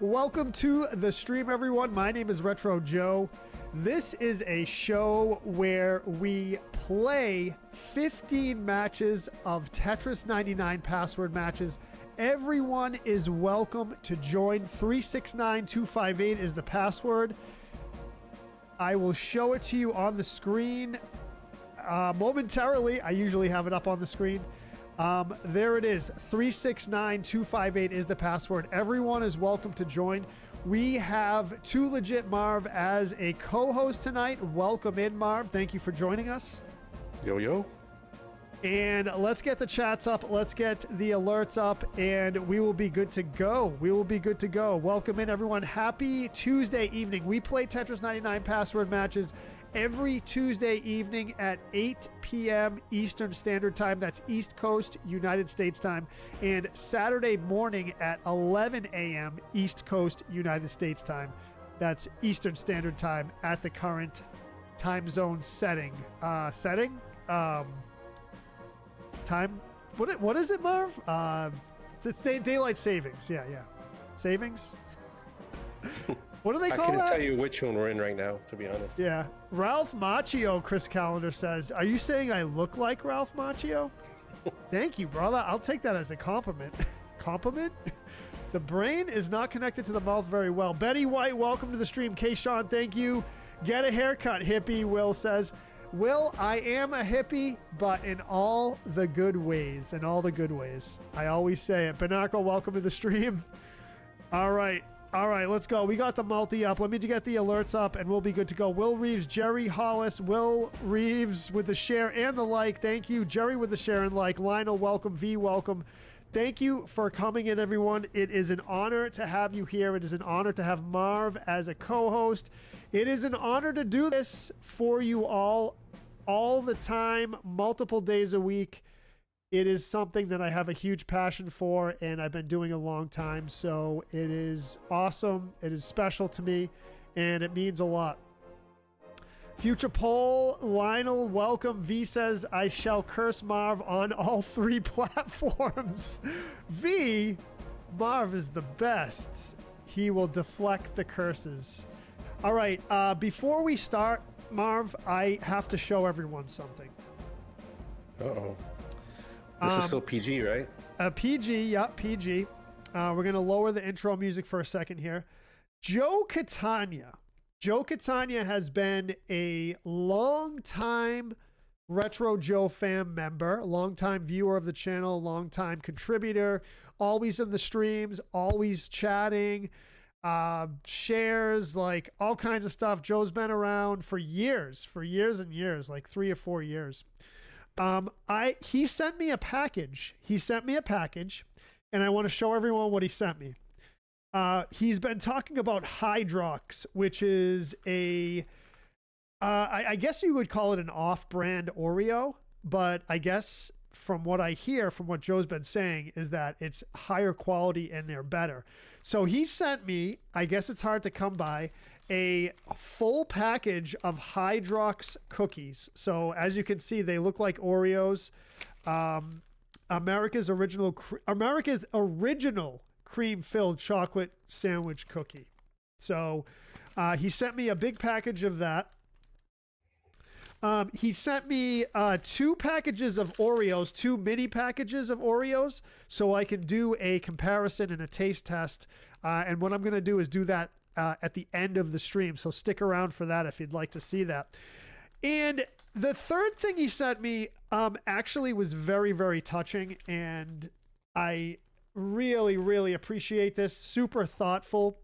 Welcome to the stream, everyone. My name is Retro Joe. This is a show where we play 15 matches of Tetris 99 password matches. Everyone is welcome to join. 369258 is the password. I will show it to you on the screen momentarily. I usually have it up on the screen. There it is. 369258 is the password. Everyone is welcome to join. We have Too Legit Marv as a co-host tonight. Welcome in, Marv. Thank you for joining us. Yo, yo. And let's get the chats up. Let's get the alerts up, and we will be good to go. We will be good to go. Welcome in, everyone. Happy Tuesday evening. We play Tetris 99 password matches every Tuesday evening at 8 p.m. Eastern Standard Time. That's East Coast, United States time. And Saturday morning at 11 a.m. East Coast, United States time. That's Eastern Standard Time at the current time zone setting. Time. What is it, Marv? It's daylight savings. Yeah. Savings. What do they call that? I couldn't tell you which one we're in right now, to be honest. Yeah. Ralph Macchio, Chris Callender says, are you saying I look like Ralph Macchio? Thank you, brother. I'll take that as a compliment. Compliment? The brain is not connected to the mouth very well. Betty White, welcome to the stream. Kayshawn, thank you. Get a haircut, hippie, Will says. Will, I am a hippie, but in all the good ways. In all the good ways. I always say it. Binacle, welcome to the stream. All right, let's go. We got the multi up. Let me get the alerts up, and we'll be good to go. Will Reeves, Jerry Hollis, Will Reeves with the share and the like. Thank you. Jerry with the share and like. Lionel, welcome. V, welcome. Thank you for coming in, everyone. It is an honor to have you here. It is an honor to have Marv as a co-host. It is an honor to do this for you all the time, multiple days a week. It is something that I have a huge passion for, and I've been doing a long time. So it is awesome. It is special to me, and it means a lot. Future poll, Lionel, welcome. V says, I shall curse Marv on all 3 platforms. V, Marv is the best. He will deflect the curses. All right, before we start, Marv, I have to show everyone something. Uh-oh. This is still PG, right? PG, yep, PG. We're going to lower the intro music for a second here. Joe Catania. Joe Catania has been a long-time Retro Joe fam member, long-time viewer of the channel, long-time contributor, always in the streams, always chatting, shares, like all kinds of stuff. Joe's been around for years and years, like 3 or 4 years. He sent me a package. And I want to show everyone what he sent me. He's been talking about Hydrox, which is I guess you would call it an off-brand Oreo, but I guess from what I hear, from what Joe's been saying, is that it's higher quality and they're better. So he sent me, I guess it's hard to come by, a full package of Hydrox cookies. So as you can see, they look like Oreos. America's original cream-filled chocolate sandwich cookie. So he sent me a big package of that. He sent me 2 packages of Oreos, 2 mini packages of Oreos, so I can do a comparison and a taste test. And what I'm going to do is do that at the end of the stream. So stick around for that if you'd like to see that. And the third thing he sent me actually was very, very touching. And I really, really appreciate this. Super thoughtful.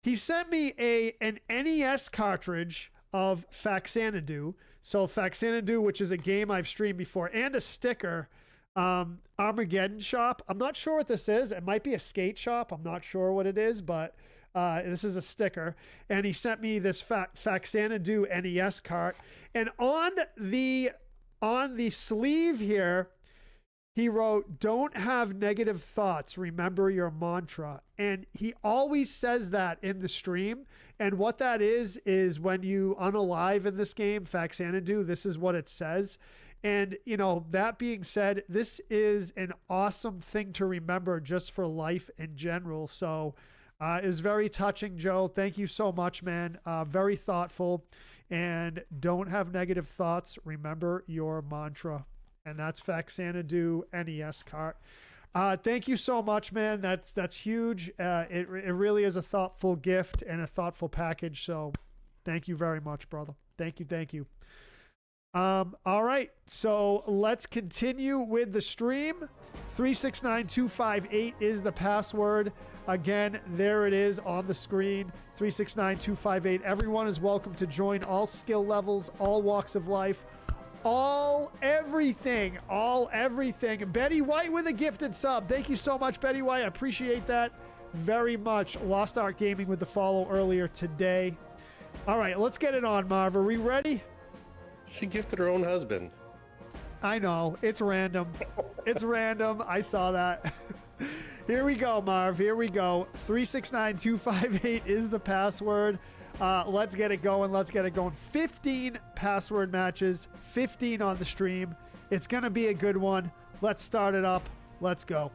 He sent me an NES cartridge of Faxanadu. So Faxanadu, which is a game I've streamed before, and a sticker. Armageddon Shop. I'm not sure what this is. It might be a skate shop. I'm not sure what it is, but this is a sticker. And he sent me this Faxanadu NES cart. And on the sleeve here, he wrote, "Don't have negative thoughts. Remember your mantra." And he always says that in the stream. And what that is when you unalive in this game, Faxanadu, this is what it says. And, you know, that being said, this is an awesome thing to remember just for life in general. So is very touching, Joe. Thank you so much, man. Very thoughtful. And don't have negative thoughts. Remember your mantra. And that's Faxanadu NES cart. Thank you so much, man. That's huge. It really is a thoughtful gift and a thoughtful package. So thank you very much, brother. Thank you. Thank you. All right. So let's continue with the stream. 369258 is the password. Again, there it is on the screen. 369258. Everyone is welcome to join, all skill levels, all walks of life. Everything. Betty White with a gifted sub. Thank you so much, Betty White. I appreciate that very much. Lost Art Gaming with the follow earlier today. All right, let's get it on, Marv. Are we ready? She gifted her own husband. I know. It's random. It's random. I saw that. Here we go, Marv. Here we go. 369258 is the password. Let's get it going. Let's get it going. 15 password matches, 15 on the stream. It's going to be a good one. Let's start it up. Let's go.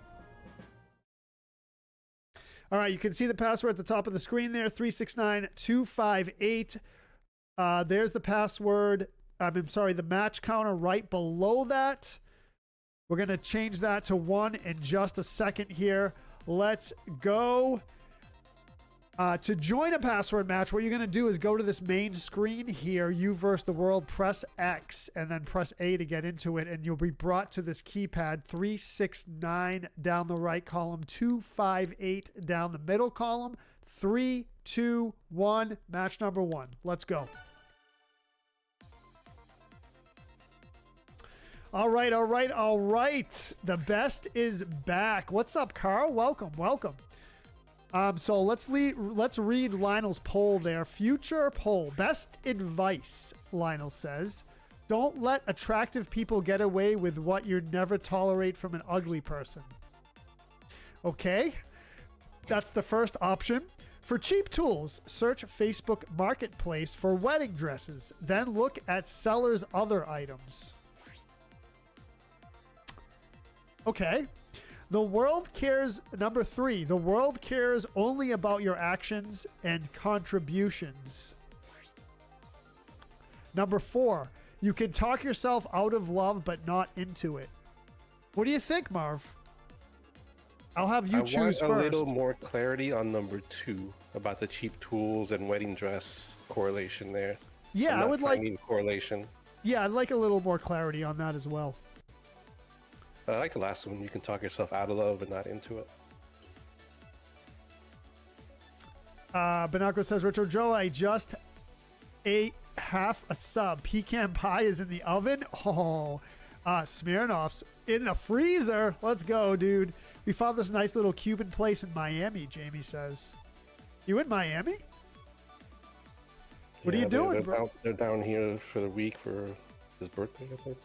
All right, you can see the password at the top of the screen there, 369258. There's the password. I'm sorry, the match counter right below that. We're going to change that to 1 in just a second here. Let's go. To join a password match, what you're going to do is go to this main screen here, You versus the World, press X, and then press A to get into it, and you'll be brought to this keypad, 369 down the right column, 258 down the middle column, 3, 2, 1, match number 1. Let's go. All right. The best is back. What's up, Carl? Welcome. So let's read Lionel's poll there. Future poll. Best advice, Lionel says. Don't let attractive people get away with what you'd never tolerate from an ugly person. Okay. That's the first option. For cheap tools, search Facebook Marketplace for wedding dresses. Then look at sellers' other items. Okay. The world cares, number 3, the world cares only about your actions and contributions. Number 4, you can talk yourself out of love but not into it. What do you think, Marv? I'll have you choose first. I want a little more clarity on number 2 about the cheap tools and wedding dress correlation there. Yeah, I would like correlation. Yeah, I'd like a little more clarity on that as well. I like the last one. You can talk yourself out of love but not into it. Binaco says, Retro Joe, I just ate half a sub. Pecan pie is in the oven. Oh, Smirnoff's in the freezer. Let's go, dude. We found this nice little Cuban place in Miami, Jamie says. You in Miami? What are you doing, bro? They're down here for the week for his birthday, I think.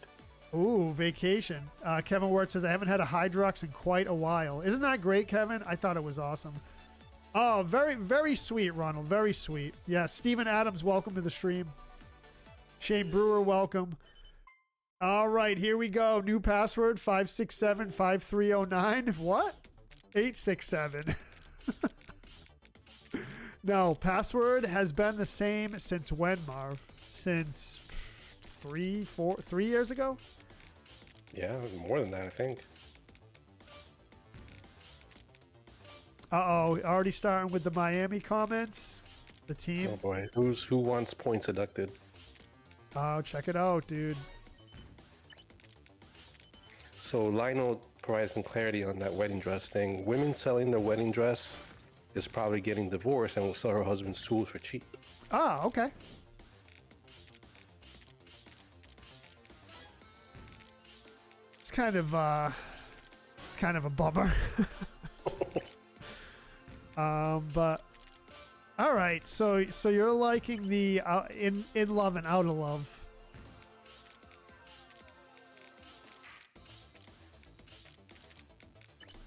Ooh, vacation. Kevin Wirt says, I haven't had a Hydrox in quite a while. Isn't that great, Kevin? I thought it was awesome. Oh, very, very sweet, Ronald. Very sweet. Yeah, Steven Adams, welcome to the stream. Shane Brewer, welcome. All right, here we go. New password, 5675309. What? 867. No, password has been the same since when, Marv? Since 3 years ago? Yeah, more than that, I think. Uh-oh, already starting with the Miami comments. The team. Oh boy, who wants points deducted? Oh, check it out, dude. So Lionel provided some clarity on that wedding dress thing. Women selling their wedding dress is probably getting divorced and will sell her husband's tools for cheap. Ah, okay. It's kind of a bummer. But all right, so you're liking the in love and out of love.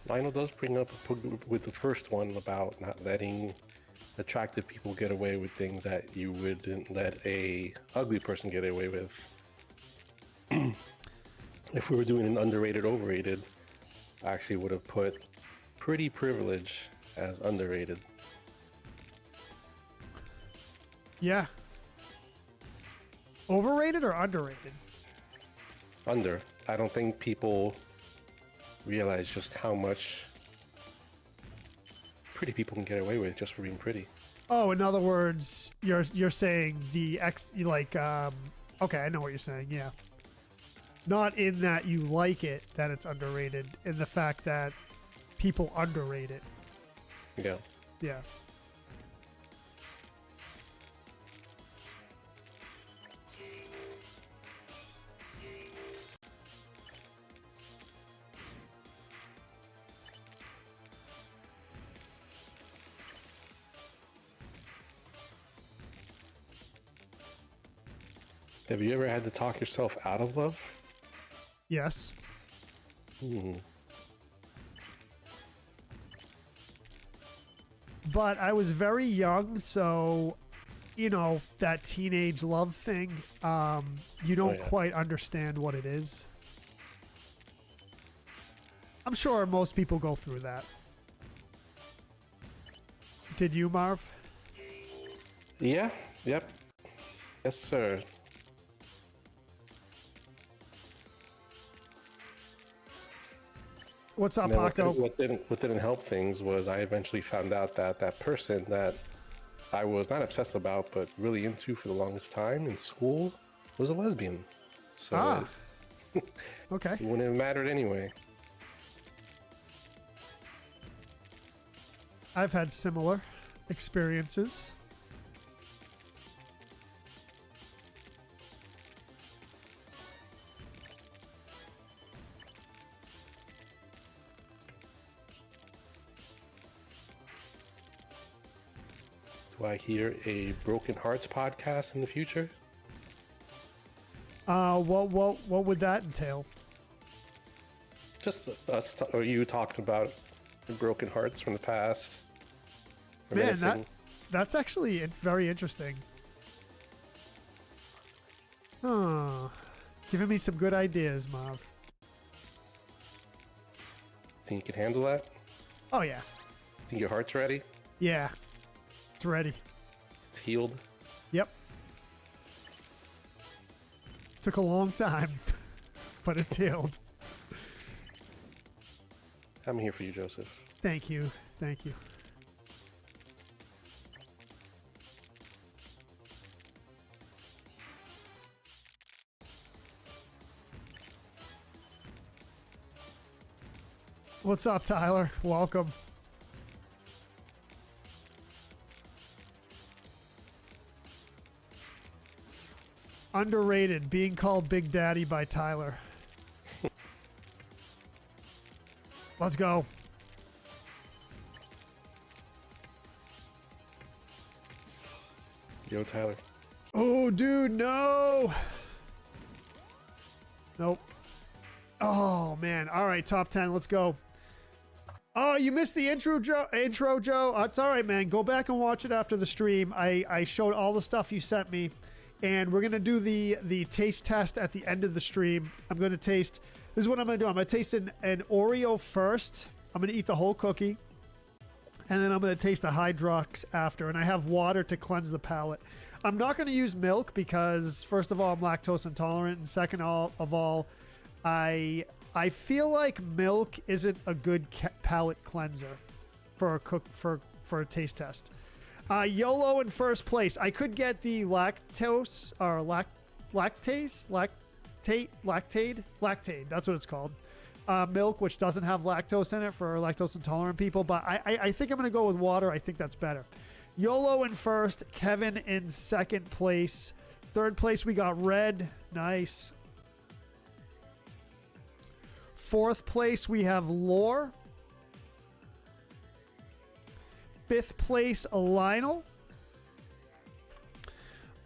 Lionel does bring up with the first one about not letting attractive people get away with things that you wouldn't let a ugly person get away with. If we were doing an underrated, overrated, I actually would have put pretty privilege as underrated. Yeah. Overrated or underrated? Under. I don't think people realize just how much pretty people can get away with just for being pretty. Oh, in other words, you're saying okay, I know what you're saying. Yeah. Not in that you like it, that it's underrated, in the fact that people underrate it. Yeah. Yeah. Have you ever had to talk yourself out of love? Yes. But I was very young, so that teenage love thing, you don't quite understand what it is. I'm sure most people go through that. Did you, Marv? Yeah. Yep. Yes, sir. What's up, Now, Paco? what didn't help things was I eventually found out that that person that I was not obsessed about but really into for the longest time in school was a lesbian. So Okay. it wouldn't have mattered anyway. I've had similar experiences. Do I hear a Broken Hearts podcast in the future? What would that entail? Just us, or you talking about the broken hearts from the past. Man, that's actually very interesting. Oh, giving me some good ideas, Marv. Think you can handle that? Oh yeah, Think your heart's ready? yeah, it's ready. It's healed? Yep. Took a long time, but it's healed. I'm here for you, Joseph. Thank you, thank you. What's up, Tyler? Welcome. Underrated, being called Big Daddy by Tyler. Let's go. Yo, Tyler. Oh, dude, no. Nope. Oh, man. All right, top 10. Let's go. Oh, you missed the intro, Joe. It's all right, man. Go back and watch it after the stream. I showed all the stuff you sent me, and we're gonna do the taste test at the end of the stream. I'm gonna taste. This is what I'm gonna do. I'm gonna taste an Oreo first. I'm gonna eat the whole cookie, and then I'm gonna taste a Hydrox after. And I have water to cleanse the palate. I'm not gonna use milk because first of all, I'm lactose intolerant, and second of all, I feel like milk isn't a good palate cleanser for a taste test. YOLO in first place. I could get the lactose or lactate. That's what it's called. Milk, which doesn't have lactose in it for lactose intolerant people. But I think I'm gonna go with water. I think that's better. YOLO in first. Kevin in second place. Third place we got Red. Nice. Fourth place, we have Lore. Fifth place, Lionel.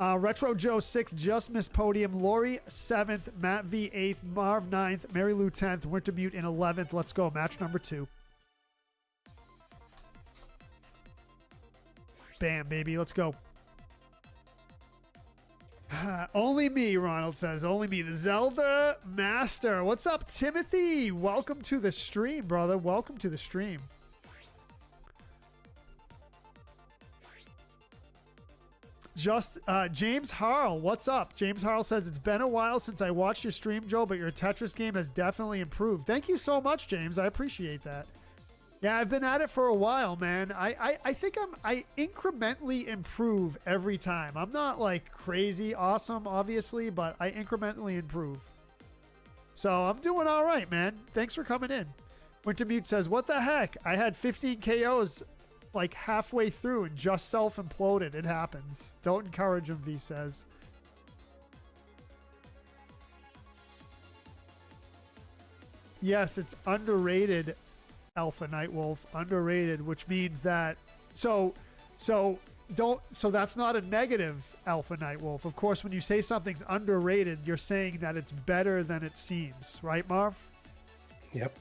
Retro Joe 6th, just missed podium. Lori 7th, Matt V 8th, Marv 9th, Mary Lou 10th, Wintermute in 11th. Let's go, match number 2. Bam, baby, let's go. Only me, Ronald says. Only me. The Zelda Master. What's up, Timothy? Welcome to the stream, brother. Welcome to the stream. Just James Harl, what's up? James Harl says, it's been a while since I watched your stream, Joe, but your Tetris game has definitely improved. Thank you so much, James. I appreciate that. Yeah, I've been at it for a while, man. I think I incrementally improve every time. I'm not like crazy awesome, obviously, but I incrementally improve. So I'm doing all right, man. Thanks for coming in. Wintermute says, what the heck? I had 15 KOs like halfway through and just self-imploded. It happens. Don't encourage him, V says. Yes, it's underrated, Alpha Nightwolf. Underrated, which means that so that's not a negative, Alpha Nightwolf. Of course, when you say something's underrated, you're saying that it's better than it seems, right, Marv? Yep.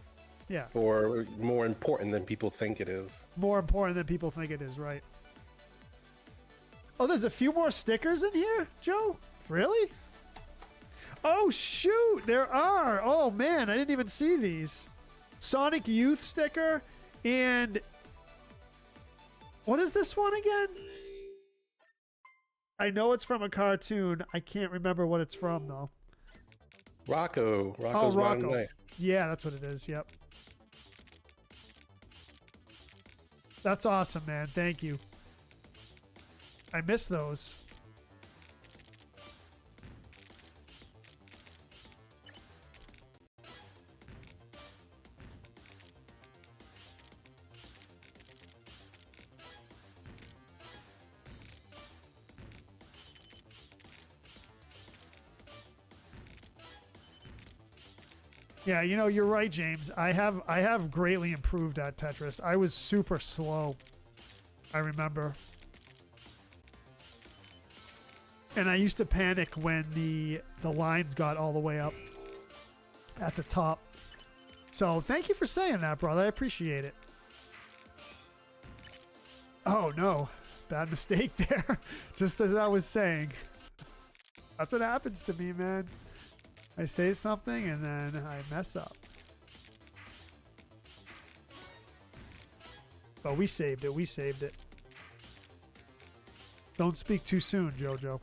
Yeah. Or more important than people think it is. More important than people think it is, right? Oh, there's a few more stickers in here, Joe? Really? Oh, shoot. There are. Oh, man. I didn't even see these. Sonic Youth sticker. And what is this one again? I know it's from a cartoon. I can't remember what it's from, though. Rocco. Rocco's Modern Life. Yeah, that's what it is. Yep. That's awesome, man. Thank you. I miss those. Yeah, you know, you're right, James. I have greatly improved at Tetris. I was super slow, I remember. And I used to panic when the lines got all the way up at the top. So thank you for saying that, brother. I appreciate it. Oh, no. Bad mistake there. Just as I was saying. That's what happens to me, man. I say something and then I mess up. But we saved it. We saved it. Don't speak too soon, Jojo.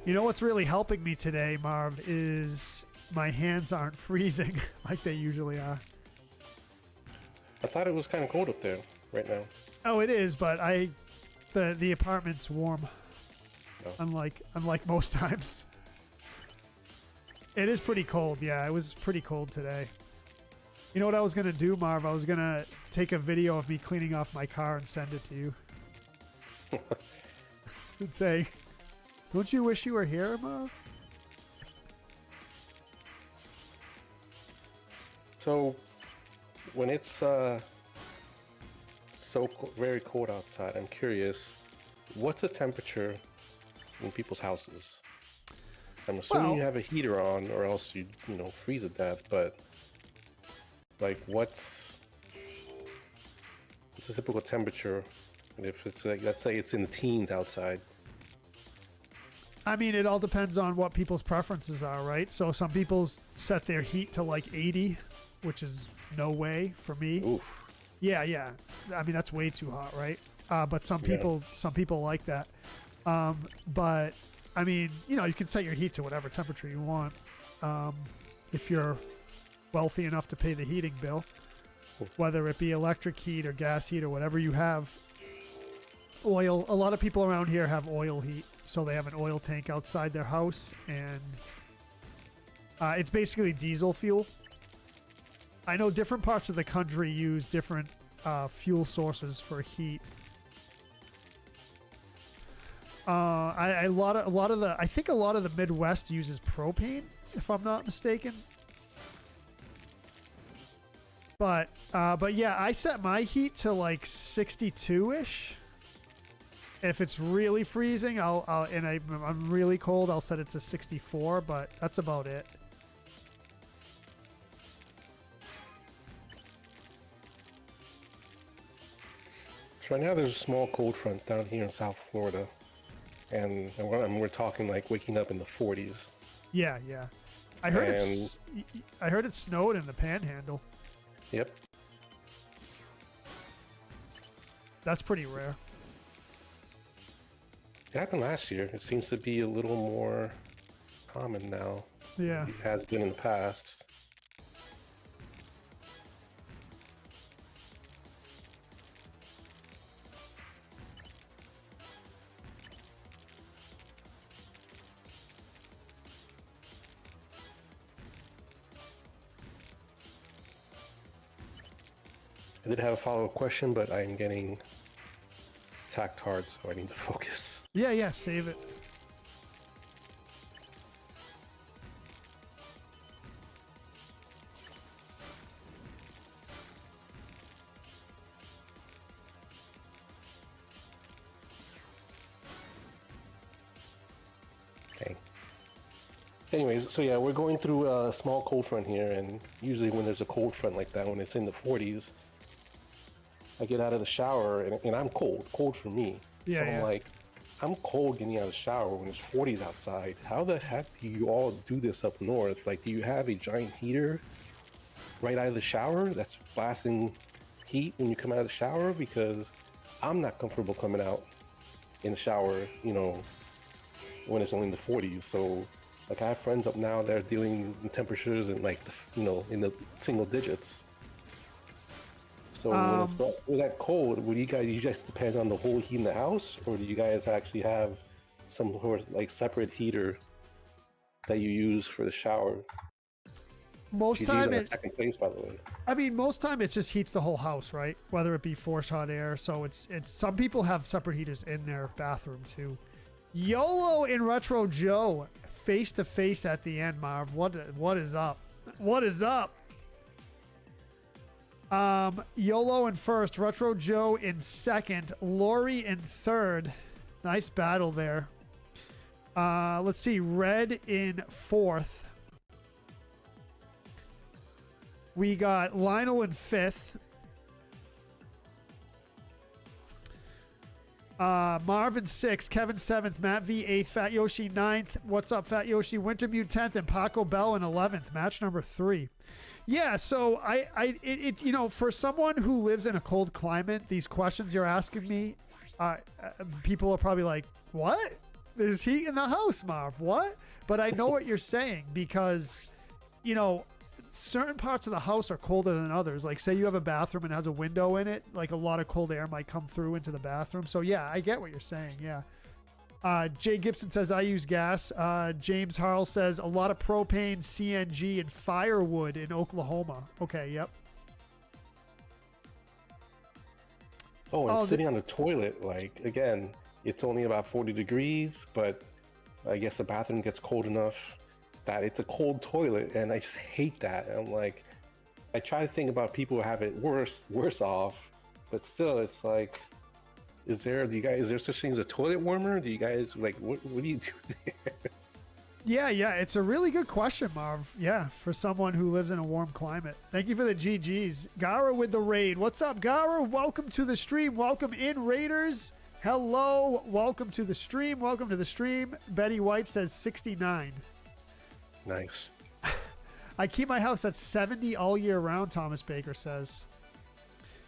You know what's really helping me today, Marv, is my hands aren't freezing like they usually are. I thought it was kind of cold up there right now. Oh, it is, but the apartment's warm. Oh. Unlike most times. It is pretty cold. Yeah, it was pretty cold today. You know what I was going to do, Marv? I was going to take a video of me cleaning off my car and send it to you. And say, don't you wish you were here, Marv? So, when it's very cold outside, I'm curious, what's the temperature in people's houses? I'm assuming you have a heater on, or else you freeze to death. But like, what's a typical temperature? If it's like, let's say it's in the teens outside. I mean, it all depends on what people's preferences are, right? So some people set their heat to like 80, which is no way for me. Oof. Yeah, yeah. I mean, that's way too hot, right? But some people like that. But I mean, you can set your heat to whatever temperature you want. If you're wealthy enough to pay the heating bill, whether it be electric heat or gas heat or whatever you have. Oil. A lot of people around here have oil heat, so they have an oil tank outside their house, and it's basically diesel fuel. I know different parts of the country use different fuel sources for heat. I think a lot of the Midwest uses propane, if I'm not mistaken. But yeah, I set my heat to like 62-ish. If it's really freezing, I'm really cold, I'll set it to 64, but that's about it. So right now there's a small cold front down here in South Florida, and we're talking like waking up in the 40s. Yeah, yeah. I heard it snowed in the Panhandle. Yep. That's pretty rare. It happened last year. It seems to be a little more common now. Yeah. It has been in the past. I did have a follow-up question, but I'm getting attacked hard, so I need to focus. Yeah, yeah, save it. Okay. Anyways, so yeah, we're going through a small cold front here, and usually when there's a cold front like that, when it's in the 40s, I get out of the shower and I'm cold for me. Yeah, so I'm yeah. like, I'm cold getting out of the shower when it's 40s outside. How the heck do you all do this up north? Like, do you have a giant heater right out of the shower that's blasting heat when you come out of the shower? Because I'm not comfortable coming out in the shower, you know, when it's only in the 40s. So, like, I have friends up now that are dealing in temperatures in, like, you know, in the single digits. So when it's that cold, would you guys depend on the whole heat in the house, or do you guys actually have some sort of like separate heater that you use for the shower? Most time it second place, by the way. I mean, most time it just heats the whole house, right? Whether it be forced hot air. So it's some people have separate heaters in their bathroom too. YOLO and Retro Joe face to face at the end, Marv. What is up? What is up? YOLO in first, Retro Joe in second, Lori in third. Nice battle there. Let's see, Red in fourth. We got Lionel in fifth. Marvin sixth, Kevin seventh, Matt V eighth, Fat Yoshi ninth. What's up, Fat Yoshi? Wintermute 10th, and Paco Bell in 11th. Match number 3. Yeah, so you know, for someone who lives in a cold climate, these questions you're asking me, people are probably like, what? There's heat in the house, Marv. What? But I know what you're saying because, you know, certain parts of the house are colder than others. Like, say you have a bathroom and it has a window in it, like a lot of cold air might come through into the bathroom. So yeah, I get what you're saying. Yeah. Jay Gibson says, I use gas. James Harl says, a lot of propane, CNG, and firewood in Oklahoma. Okay, yep. Oh, and sitting on the toilet, like, again, it's only about 40 degrees, but I guess the bathroom gets cold enough that it's a cold toilet, and I just hate that. And I'm like, I try to think about people who have it worse off, but still, it's like, is there such thing as a toilet warmer? Do you guys, like, what do you do there? Yeah, it's a really good question, Marv. Yeah, for someone who lives in a warm climate. Thank you for the GGs. Gara with the raid. What's up, Gara? Welcome to the stream. Welcome in, Raiders. Hello. Welcome to the stream. Welcome to the stream. Betty White says 69. Nice. I keep my house at 70 all year round, Thomas Baker says.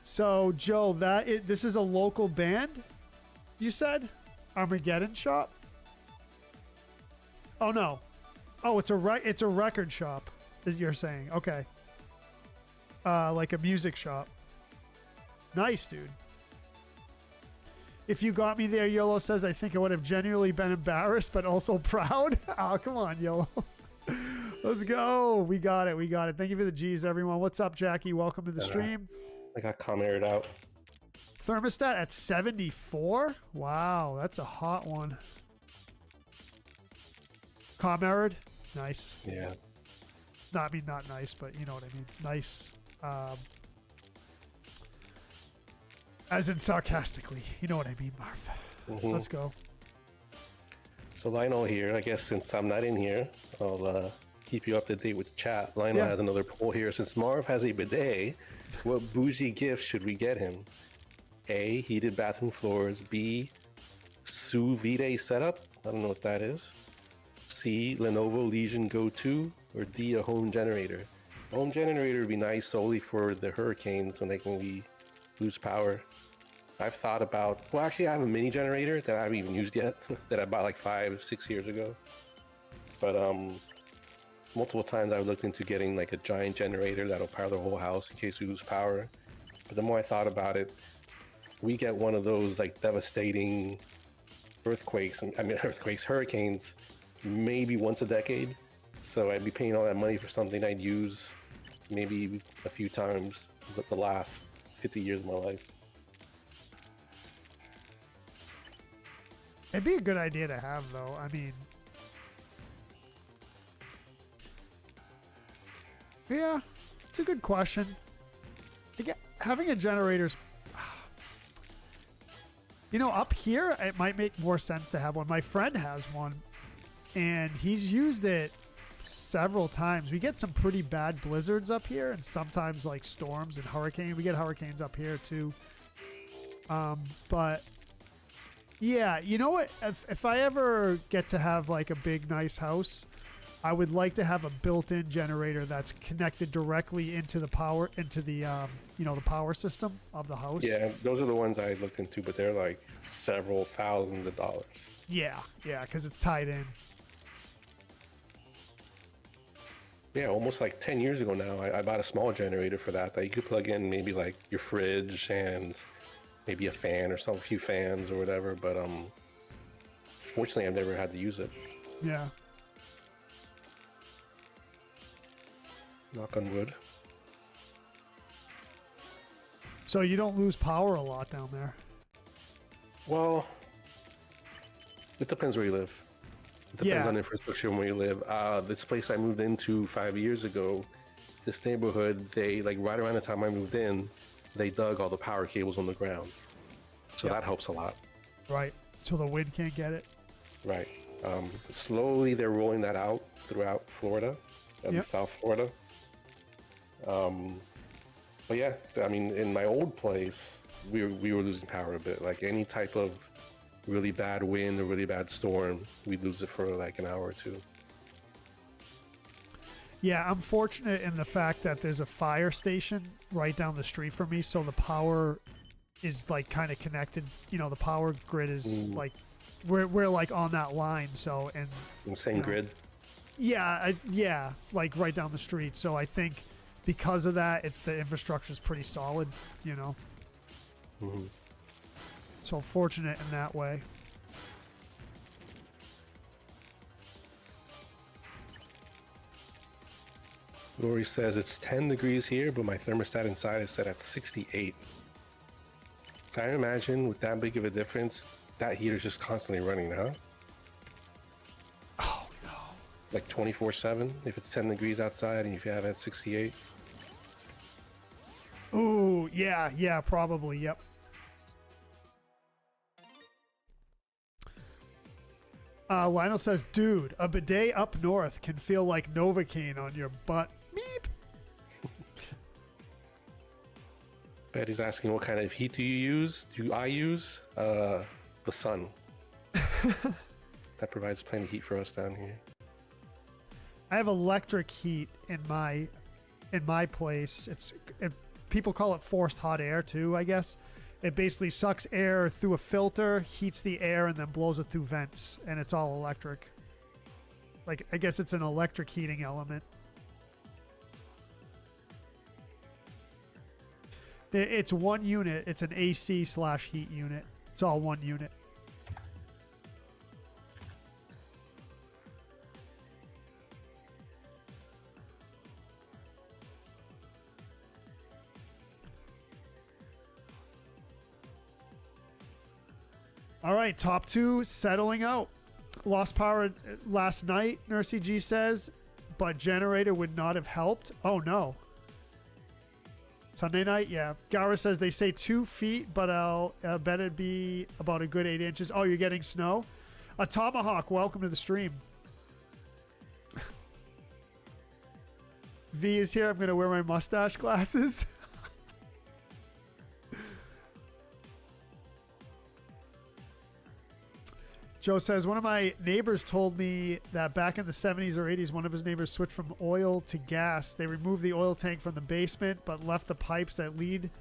So, Joe, this is a local band, you said? Armageddon Shop? Oh, no. Oh, it's a record shop that you're saying. Okay. Like a music shop. Nice, dude. If you got me there, YOLO says, I think I would have genuinely been embarrassed, but also proud. Oh, come on, YOLO. Let's go. We got it. Thank you for the G's, everyone. What's up, Jackie? Welcome to the stream. I got commented out. Thermostat at 74? Wow, that's a hot one. Commented? Nice. Yeah. Not nice, but you know what I mean. Nice. As in sarcastically. You know what I mean, Marv. Mm-hmm. Let's go. So Lionel here, I guess since I'm not in here, I'll keep you up to date with the chat. Lionel has another poll here. Since Marv has a bidet, what bougie gift should we get him? A, heated bathroom floors. B, sous vide setup. I don't know what that is. C, Lenovo Legion Go 2. Or D, a home generator. A home generator would be nice solely for the hurricanes when they can lose power. I've thought about. Well, actually, I have a mini generator that I haven't even used yet. That I bought like 5, 6 years ago. But multiple times I've looked into getting like a giant generator that'll power the whole house in case we lose power. But the more I thought about it, we get one of those like devastating hurricanes, maybe once a decade. So I'd be paying all that money for something I'd use maybe a few times the last 50 years of my life. It'd be a good idea to have, though. I mean, yeah, it's a good question. Having a generator's, up here, it might make more sense to have one. My friend has one, and he's used it several times. We get some pretty bad blizzards up here, and sometimes like storms and hurricanes. We get hurricanes up here too. But yeah, you know what? If I ever get to have like a big, nice house, I would like to have a built-in generator that's connected directly into the power, the power system of the house. Yeah, those are the ones I looked into, but they're like several thousands of dollars. Yeah, because it's tied in. Yeah, almost like 10 years ago now, I bought a small generator for that you could plug in maybe like your fridge and maybe a fan or a few fans or whatever. But fortunately, I've never had to use it. Yeah. Knock on wood. So you don't lose power a lot down there? Well, it depends where you live. It depends on infrastructure and where you live. This place I moved into 5 years ago, this neighborhood, they like right around the time I moved in, they dug all the power cables on the ground. So that helps a lot. Right. So the wind can't get it? Right. Slowly they're rolling that out throughout Florida, South Florida. But yeah, I mean, in my old place, we were losing power a bit. Like any type of really bad wind or really bad storm, we'd lose it for like an hour or two. Yeah, I'm fortunate in the fact that there's a fire station right down the street from me, so the power is like kind of connected. The power grid is like we're like on that line. So and the same grid. Yeah, like right down the street. So I think because of that, the infrastructure is pretty solid. Mm-hmm. So fortunate in that way. Lori says it's 10 degrees here, but my thermostat inside is set at 68. Can you imagine with that big of a difference, that heater's just constantly running, huh? Oh, no. Like 24/7 if it's 10 degrees outside and if you have it at 68? Ooh, yeah, probably, yep. Lionel says, dude, a bidet up north can feel like Novocaine on your butt. Beep. Betty's asking what kind of heat do you use? Do I use? The sun. That provides plenty of heat for us down here. I have electric heat in my place. People call it forced hot air too, I guess. It basically sucks air through a filter, heats the air, and then blows it through vents, and it's all electric. Like, I guess it's an electric heating element. It's one unit. It's an AC/heat unit. It's all one unit. All right, top two settling out. Lost power last night, Nursey G says, but generator would not have helped. Oh, no. Sunday night, yeah. Gara says they say 2 feet, but I'll bet it'd be about a good 8 inches. Oh, you're getting snow? A Tomahawk, welcome to the stream. V is here. I'm going to wear my mustache glasses. Joe says, one of my neighbors told me that back in the 70s or 80s, one of his neighbors switched from oil to gas. They removed the oil tank from the basement, but left the pipes that lead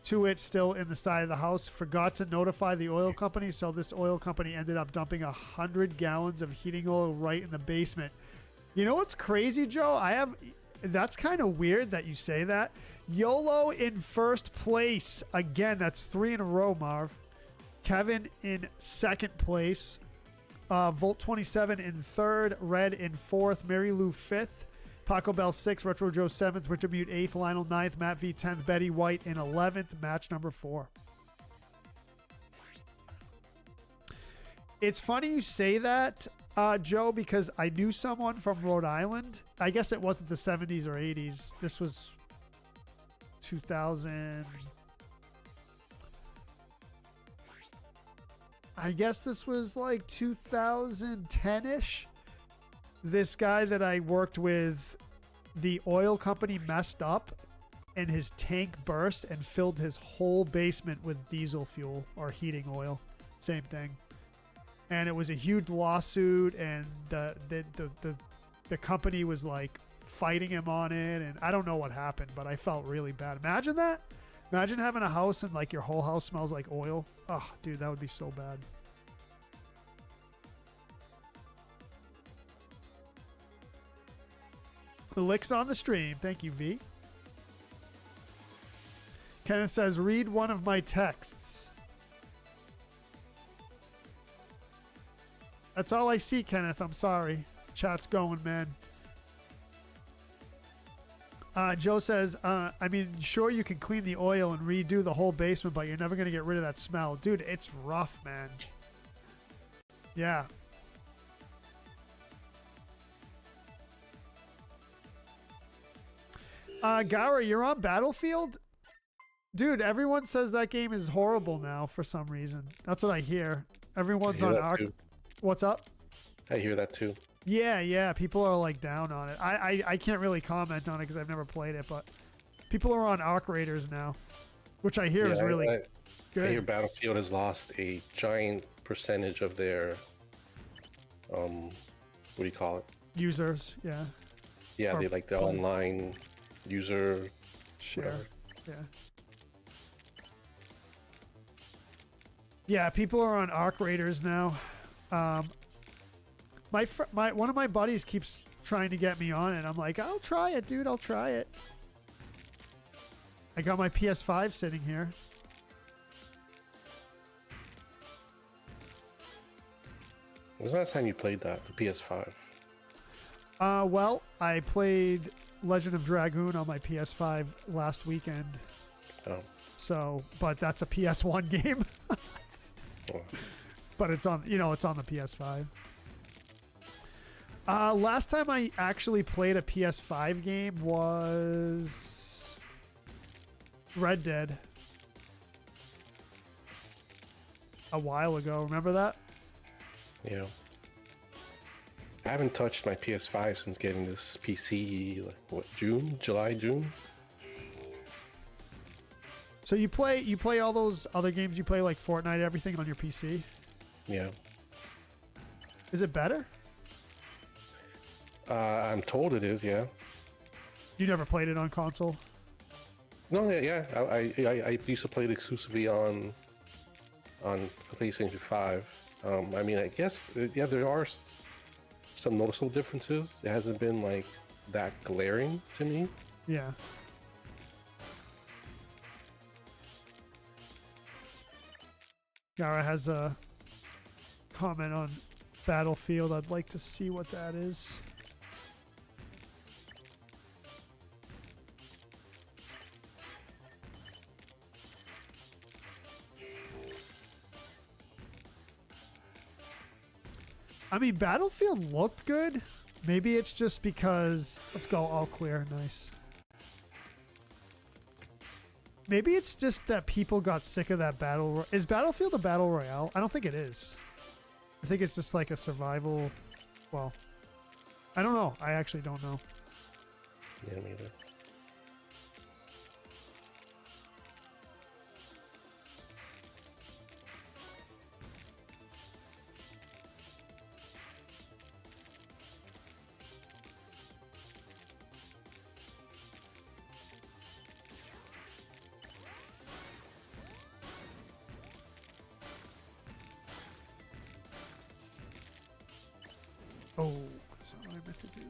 to it still in the side of the house. Forgot to notify the oil company, so this oil company ended up dumping 100 gallons of heating oil right in the basement. You know what's crazy, Joe? That's kind of weird that you say that. YOLO in first place. Again, that's 3 in a row, Marv. Kevin in second place. Volt 27 in third. Red in fourth. Mary Lou fifth. Paco Bell 6th, Retro Joe 7th, Richard Mute 8th, Lionel 9th, Matt V 10th, Betty White in 11th, match number 4. It's funny you say that, Joe, because I knew someone from Rhode Island. I guess it wasn't the 70s or 80s. This was 2000. I guess this was like 2010-ish. This guy that I worked with, the oil company messed up and his tank burst and filled his whole basement with diesel fuel or heating oil. Same thing. And it was a huge lawsuit, and the company was like fighting him on it, and I don't know what happened, but I felt really bad. Imagine that. Imagine having a house and like your whole house smells like oil. Oh, dude, that would be so bad. The licks on the stream. Thank you, V. Kenneth says, read one of my texts. That's all I see, Kenneth. I'm sorry. Chat's going, man. Joe says, I mean, sure you can clean the oil and redo the whole basement, but you're never going to get rid of that smell. Dude, it's rough, man. Yeah. Gara, you're on Battlefield? Dude, everyone says that game is horrible now for some reason. That's what I hear. Everyone's on Arc. What's up? I hear that too. Yeah. People are like down on it. I can't really comment on it because I've never played it, but people are on Arc Raiders now, which I hear is really good. I hear Battlefield has lost a giant percentage of their, what do you call it? Users, yeah. Yeah, they like the online user share. Whatever. Yeah. Yeah, people are on Arc Raiders now. One of my buddies keeps trying to get me on it. I'm like, I'll try it, dude. I'll try it. I got my PS5 sitting here. When was the last time you played that, the PS5? Well, I played Legend of Dragoon on my PS5 last weekend. Oh. So, but that's a PS1 game. Oh. But it's on, it's on the PS5. Last time I actually played a PS5 game was Red Dead. A while ago. Remember that? Yeah. I haven't touched my PS5 since getting this PC, like, what, July, June? So you play all those other games you play, like Fortnite, everything on your PC? Yeah. Is it better? I'm told it is, yeah. You never played it on console? No, yeah. I used to play it exclusively on PlayStation 5. I mean, I guess, yeah, there are some noticeable differences. It hasn't been, like, that glaring to me. Yeah. Gara has a comment on Battlefield. I'd like to see what that is. I mean, Battlefield looked good. Maybe it's just because... Let's go all clear. Nice. Maybe it's just that people got sick of that battle... Is Battlefield a battle royale? I don't think it is. I think it's just like a survival... Well, I don't know. I actually don't know. Yeah, me either. Oh, that's not what I meant to do.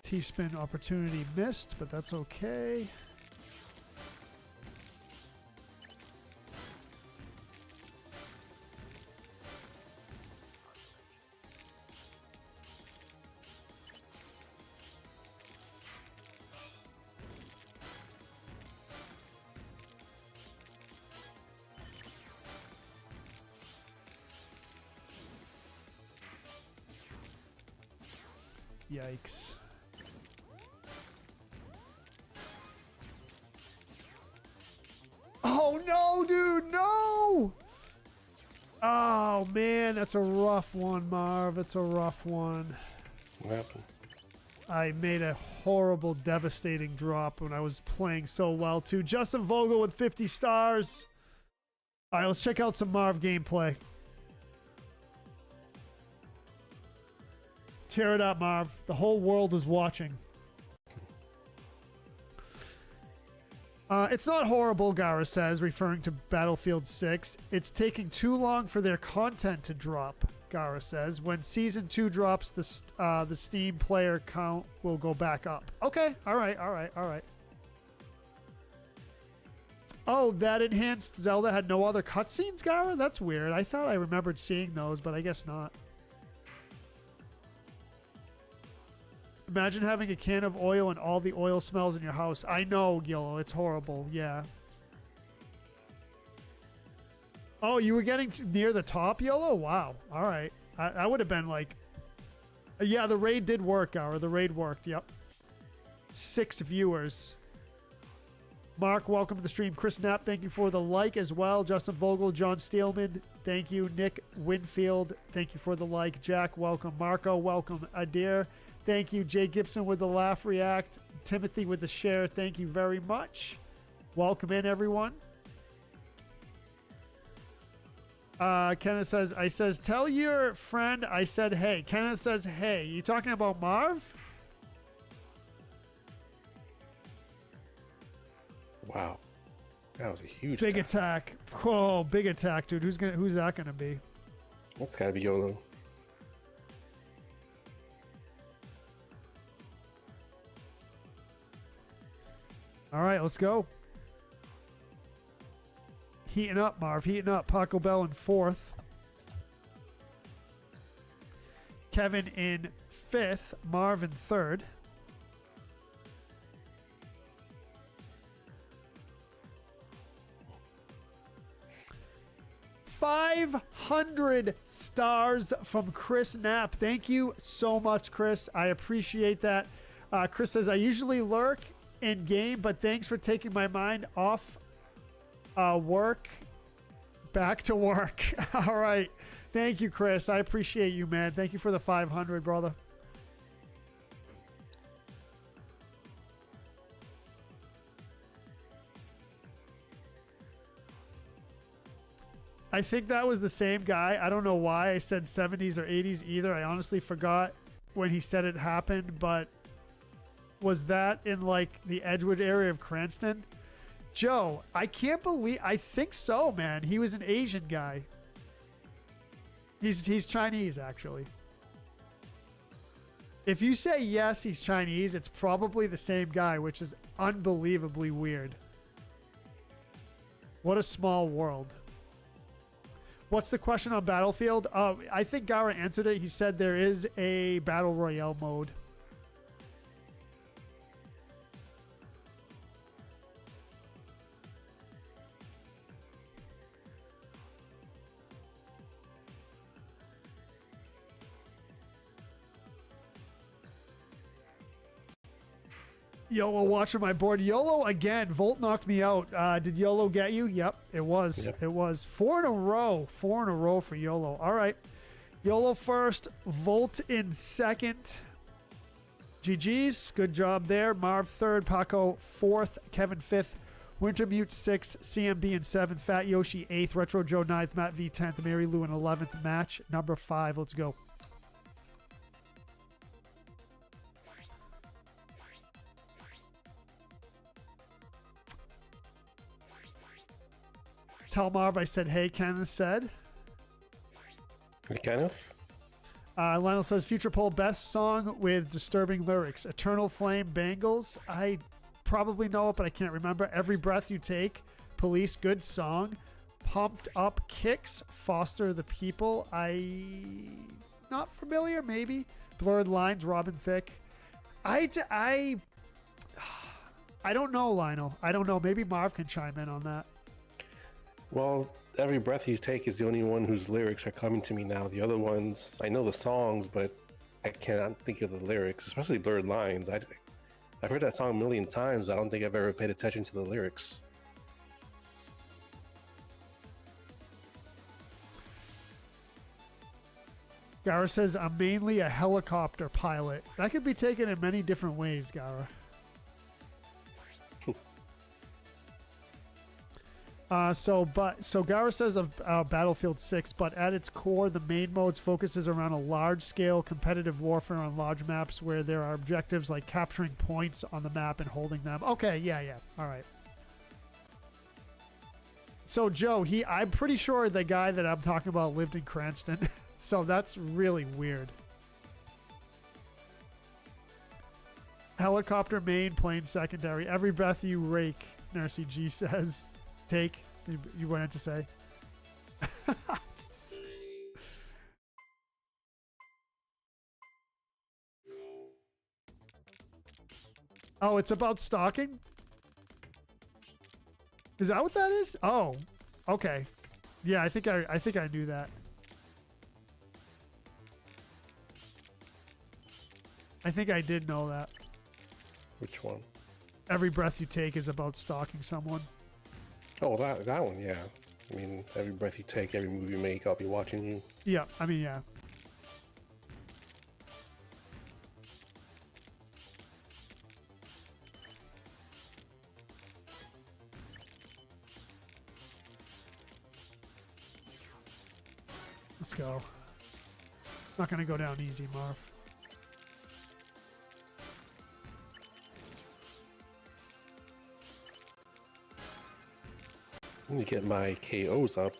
T-spin opportunity missed, but that's okay. Yikes. Oh no, dude, no! Oh man, that's a rough one, Marv. It's a rough one. What happened? I made a horrible, devastating drop when I was playing so well too. Justin Vogel with 50 stars. All right, let's check out some Marv gameplay. Tear it up, Marv. The whole world is watching. It's not horrible, Gara says, referring to Battlefield 6. It's taking too long for their content to drop, Gara says. When Season 2 drops, the Steam player count will go back up. Okay, all right. Oh, that enhanced Zelda had no other cutscenes, Gara? That's weird. I thought I remembered seeing those, but I guess not. Imagine having a can of oil and all the oil smells in your house. I know, Gillo. It's horrible. Yeah. Oh, you were getting near the top, Yolo? Wow. All right. I would have been like... Yeah, the raid did work, Gara. The raid worked. Yep. 6 viewers. Mark, welcome to the stream. Chris Knapp, thank you for the like as well. Justin Vogel, John Steelman, thank you. Nick Winfield, thank you for the like. Jack, welcome. Marco, welcome. Adair, thank you. Jay Gibson with the laugh react. Timothy with the share. Thank you very much. Welcome in, everyone. Kenneth says, tell your friend I said hey. Kenneth says, hey. You talking about Marv? Wow. That was a huge big attack. Oh, big attack, dude. Who's that gonna be? That's gotta be YOLO. All right, let's go. Heating up, Marv. Heating up. Paco Bell in 4th. Kevin in 5th. Marv in 3rd. $500 stars from Chris Knapp. Thank you so much, Chris. I appreciate that. Chris says, I usually lurk in game, but thanks for taking my mind off work back to work. All right. Thank you, Chris. I appreciate you, man. Thank you for the 500, brother. I think that was the same guy. I don't know why I said 70s or 80s either. I honestly forgot when he said it happened, but was that in like the Edgewood area of Cranston? Joe, I can't believe, I think so, man. He was an Asian guy. He's Chinese, actually. If you say yes, he's Chinese, it's probably the same guy, which is unbelievably weird. What a small world. What's the question on Battlefield? I think Gara answered it. He said there is a Battle Royale mode. YOLO watching my board. YOLO again. Volt knocked me out. Did YOLO get you? Yep, it was. Yep. It was 4 in a row. 4 in a row for YOLO. All right. YOLO first. Volt in second. GG's. Good job there. Marv third. Paco fourth. Kevin fifth. Wintermute 6th. CMB in 7th. Fat Yoshi 8th. Retro Joe 9th. Matt V 10th. Mary Lou in 11th. Match number 5. Let's go. Tell Marv I said, hey, Kenneth said. Hey, Kenneth? Lionel says, future poll, best song with disturbing lyrics. Eternal Flame, Bangles. I probably know it, but I can't remember. Every Breath You Take, Police, good song. Pumped Up Kicks, Foster the People. Not familiar, maybe. Blurred Lines, Robin Thicke. I don't know, Lionel. I don't know. Maybe Marv can chime in on that. Well, Every Breath You Take is the only one whose lyrics are coming to me now. The other ones, I know the songs, but I cannot think of the lyrics, especially Blurred Lines. I've heard that song a million times. I don't think I've ever paid attention to the lyrics. Gara says, I'm mainly a helicopter pilot. That could be taken in many different ways, Gara. So Gara says of Battlefield 6, but at its core, the main modes focuses around a large-scale competitive warfare on large maps where there are objectives like capturing points on the map and holding them. Okay, yeah, all right. So Joe, I'm pretty sure the guy that I'm talking about lived in Cranston, so that's really weird. Helicopter main, plane secondary. Every breath you rake, Nursey G says. Take. You wanted to say. Oh, it's about stalking? Is that what that is? Oh, okay. Yeah, I think I knew that. I think I did know that. Which one? Every breath you take is about stalking someone. Oh, that one, yeah. I mean, every breath you take, every move you make, I'll be watching you. Yeah, I mean, yeah. Let's go. Not gonna go down easy, Marv. Let me get my KOs up.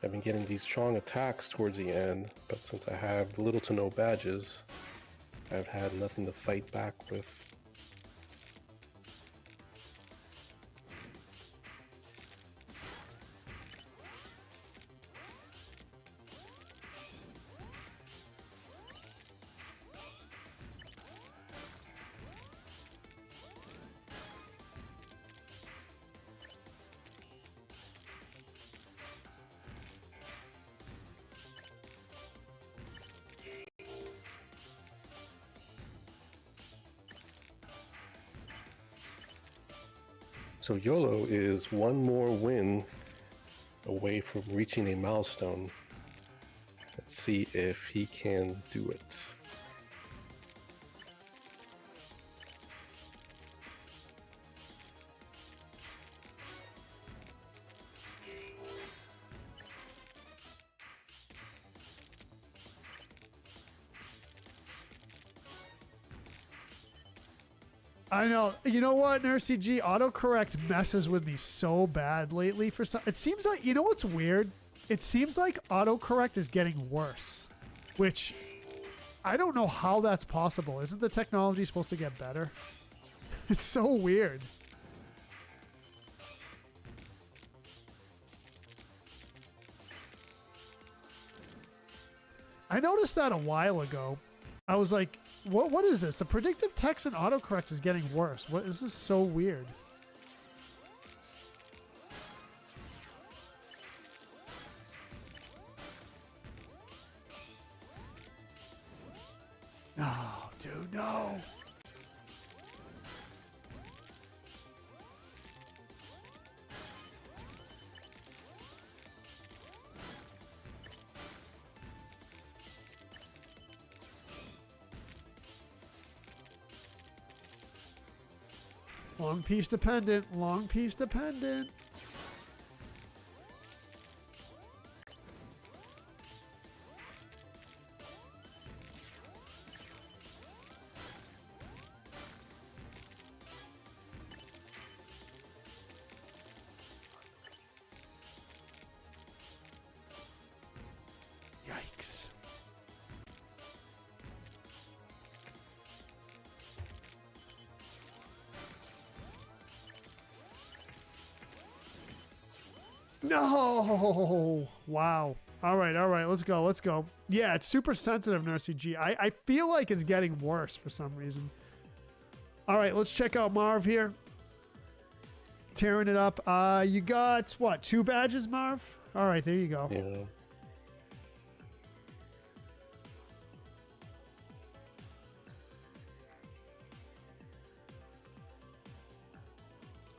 I've been getting these strong attacks towards the end, but since I have little to no badges, I've had nothing to fight back with. So YOLO is one more win away from reaching a milestone. Let's see if he can do it. I know. You know what, Nursey G? Autocorrect messes with me so bad lately. For some, it seems like, you know what's weird? It seems like autocorrect is getting worse, which I don't know how that's possible. Isn't the technology supposed to get better? It's so weird. I noticed that a while ago. I was like, what is this? The predictive text and autocorrect is getting worse. What is this? So weird. Oh, dude, no. Long piece dependent. Long piece dependent. No. Wow. All right. Let's go. Yeah, it's super sensitive, Nursey G. I feel like it's getting worse for some reason. All right, let's check out Marv here. Tearing it up. You got, what, 2 badges, Marv? All right, there you go. Yeah.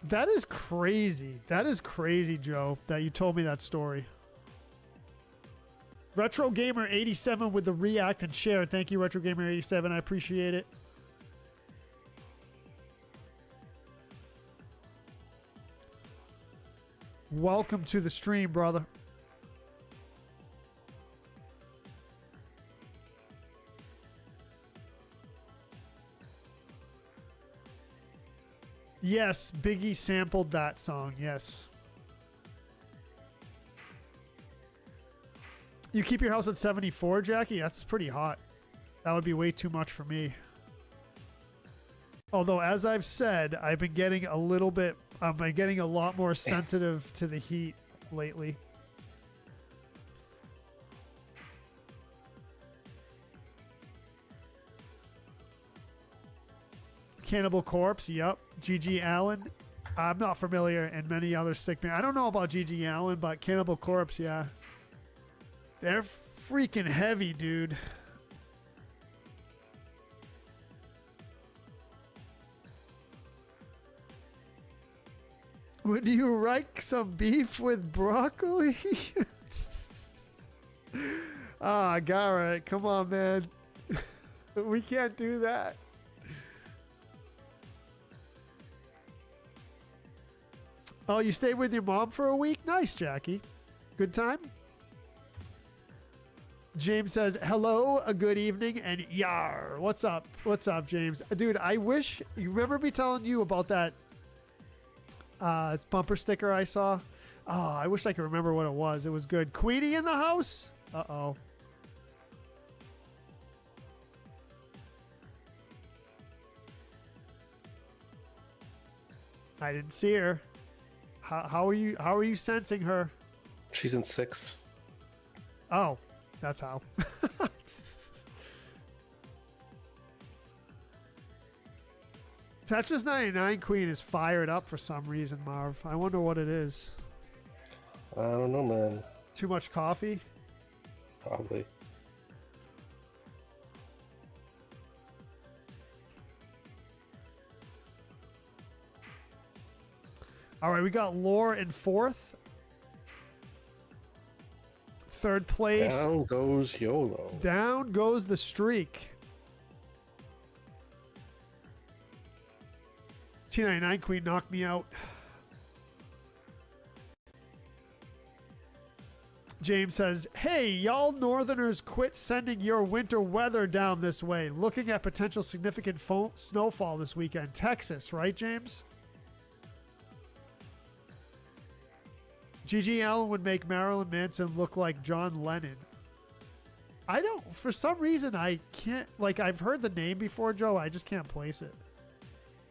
That is crazy. That is crazy, Joe, that you told me that story. Retro Gamer 87 with the react and share. Thank you, Retro Gamer 87. I appreciate it. Welcome to the stream, brother. Yes, Biggie sampled that song. Yes. You keep your house at 74, Jackie? That's pretty hot. That would be way too much for me. Although, as I've said, I've been getting a little bit... I'm getting a lot more sensitive to the heat lately. Cannibal Corpse, yep. G.G. Allen. I'm not familiar, and many other sick men. I don't know about G.G. Allen, but Cannibal Corpse, yeah. They're freaking heavy, dude. Would you like some beef with broccoli? Ah, Garrett, come on, man. We can't do that. Oh, you stayed with your mom for a week? Nice, Jackie. Good time? James says, hello, a good evening, and yar. What's up? What's up, James? Dude, I wish... You remember me telling you about that bumper sticker I saw? Oh, I wish I could remember what it was. It was good. Queenie in the house? Uh-oh. I didn't see her. How are you sensing her? She's in 6. Oh, that's how. Tetris 99 Queen is fired up for some reason, Marv. I wonder what it is. I don't know, man. Too much coffee? Probably. All right, we got Lore in 4th. 3rd place. Down goes YOLO. Down goes the streak. T99 Queen knocked me out. James says, hey, y'all northerners quit sending your winter weather down this way. Looking at potential significant snowfall this weekend. Texas, right, James? G.G. Allen would make Marilyn Manson look like John Lennon. I don't, for some reason, I can't, like, I've heard the name before, Joe. I just can't place it.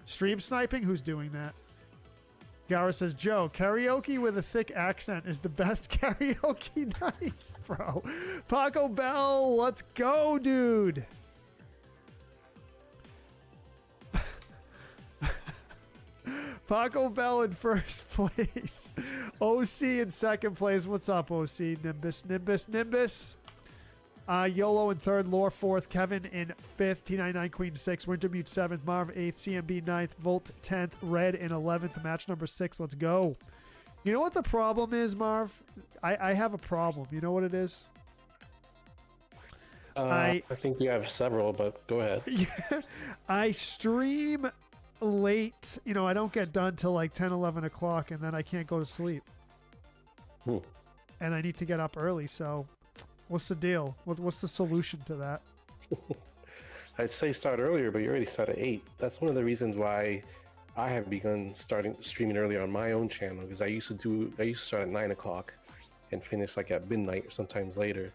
Stream sniping? Who's doing that? Gower says, Joe, karaoke with a thick accent is the best karaoke nights, bro. Paco Bell, let's go, dude. Paco Bell in 1st place. OC in 2nd place. What's up, OC? Nimbus. YOLO in 3rd. Lore 4th. Kevin in 5th. T99 Queen 6th. Wintermute 7th. Marv 8th. CMB 9th. Volt 10th. Red in 11th. Match number 6. Let's go. You know what the problem is, Marv? I have a problem. You know what it is? I think you have several, but go ahead. Yeah, I stream late. You know, I don't get done till like 10, 11 o'clock, and then I can't go to sleep. And I need to get up early, so what's the deal? What's the solution to that? I'd say start earlier, but you already start at 8. That's one of the reasons why I have begun streaming earlier on my own channel, because I used to start at 9 o'clock and finish like at midnight or sometimes later.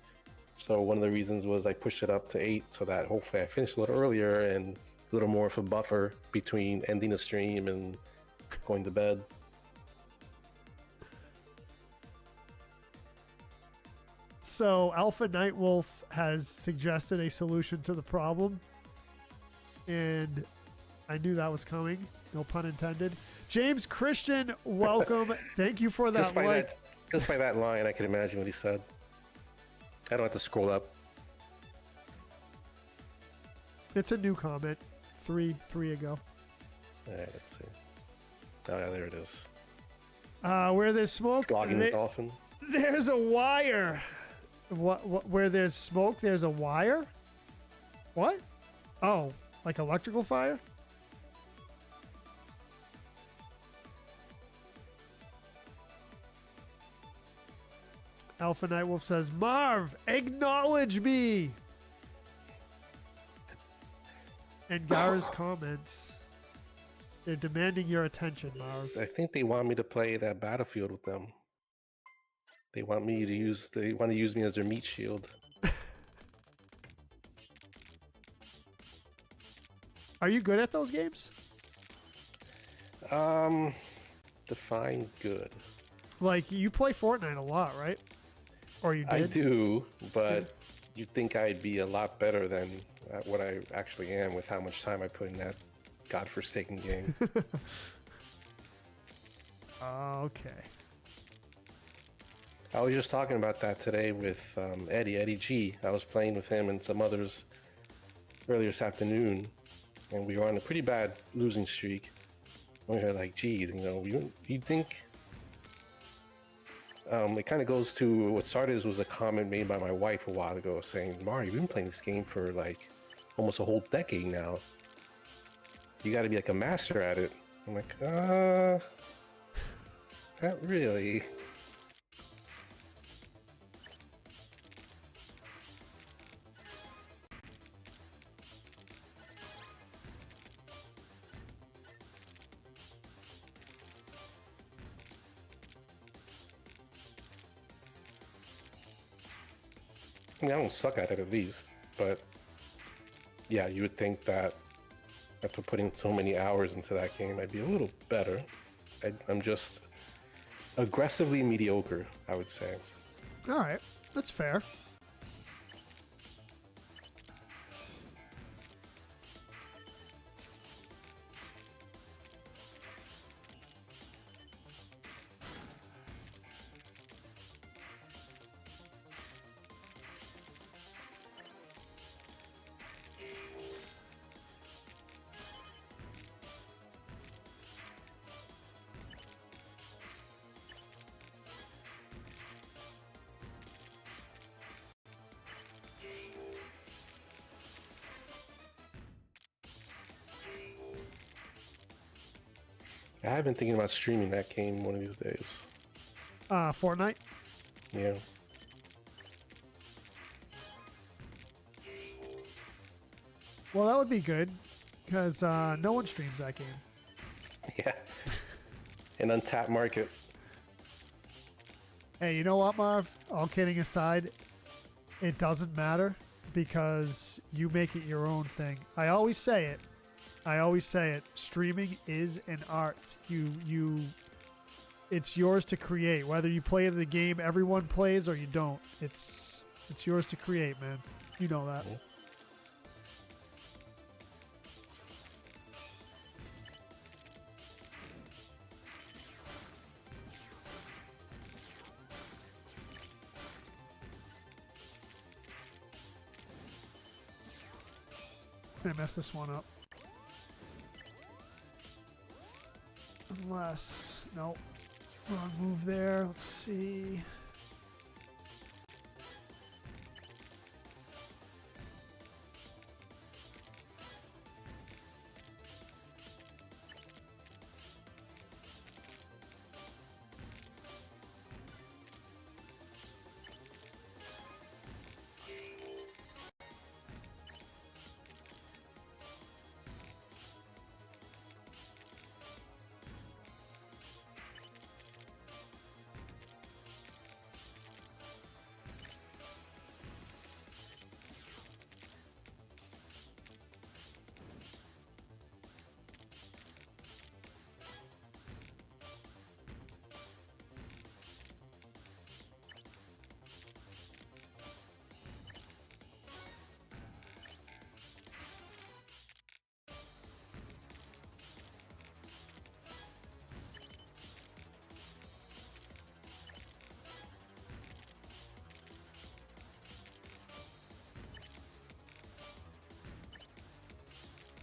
So one of the reasons was I pushed it up to 8 so that hopefully I finish a little earlier and a little more of a buffer between ending a stream and going to bed. So Alpha Nightwolf has suggested a solution to the problem, and I knew that was coming. No pun intended. James Christian, welcome. Thank you for that just by that line, I can imagine what he said. I don't have to scroll up. It's a new comment. Three ago. All right, let's see. Oh yeah, there it is. Where there's smoke, Flogging the dolphin. There's a wire. What? Where there's smoke, there's a wire? What? Oh, like electrical fire? Alpha Nightwolf says, Marv, acknowledge me. And Gara's comments. They're demanding your attention, Marv. I think they want me to play that Battlefield with them. They want to use me as their meat shield. Are you good at those games? Define good. Like, you play Fortnite a lot, right? Or you did? I do, but you'd think I'd be a lot better than what I actually am with how much time I put in that godforsaken game. Okay. I was just talking about that today with Eddie G. I was playing with him and some others earlier this afternoon, and we were on a pretty bad losing streak. And we were like, geez, you'd think... it kind of goes to what started was a comment made by my wife a while ago saying, Mario, you've been playing this game for like almost a whole decade now. You got to be like a master at it. I'm like, not really. I mean, I don't suck at it at least, but yeah, you would think that after putting so many hours into that game, I'd be a little better. I'm just aggressively mediocre, I would say. All right, that's fair. I have been thinking about streaming that game one of these days. Fortnite? Yeah. Well, that would be good, because no one streams that game. Yeah. An untapped market. Hey, you know what, Marv? All kidding aside, it doesn't matter, because you make it your own thing. I always say it. Streaming is an art. It's yours to create. Whether you play the game everyone plays or you don't, it's yours to create, man. You know that. Mm-hmm. I messed this one up. Unless, nope, wrong move there. Let's see.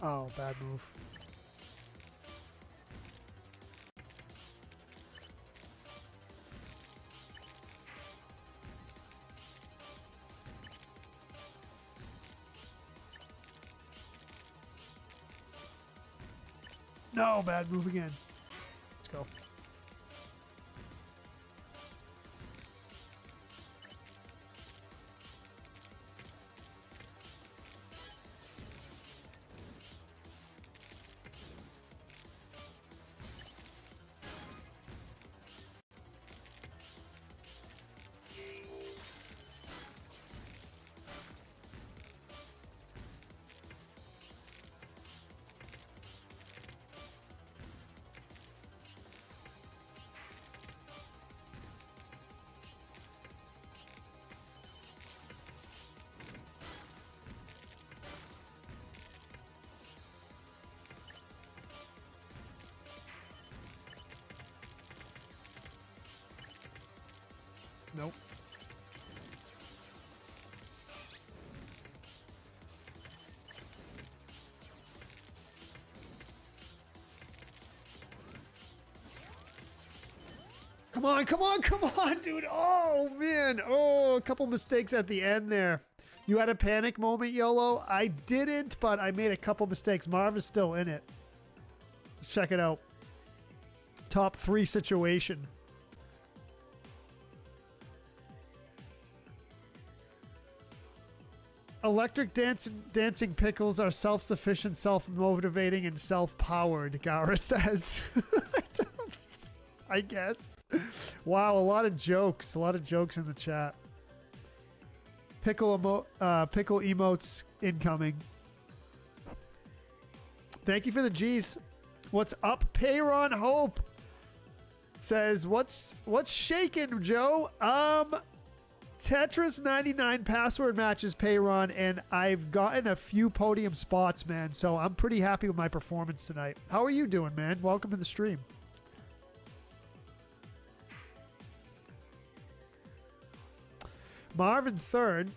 Oh, bad move. No, bad move again. Let's go. Nope. Come on, come on, come on, dude. Oh, man. Oh, a couple mistakes at the end there. You had a panic moment, YOLO? I didn't, but I made a couple mistakes. Marv is still in it. Let's check it out. Top 3 situation. Electric dancing pickles are self-sufficient, self-motivating, and self-powered, Gara says. I guess. Wow, a lot of jokes. A lot of jokes in the chat. Pickle emotes incoming. Thank you for the G's. What's up, Payron Hope? Says, what's shaking, Joe? Tetris 99 password matches, Payron, and I've gotten a few podium spots, man. So I'm pretty happy with my performance tonight. How are you doing, man? Welcome to the stream. Marvin third.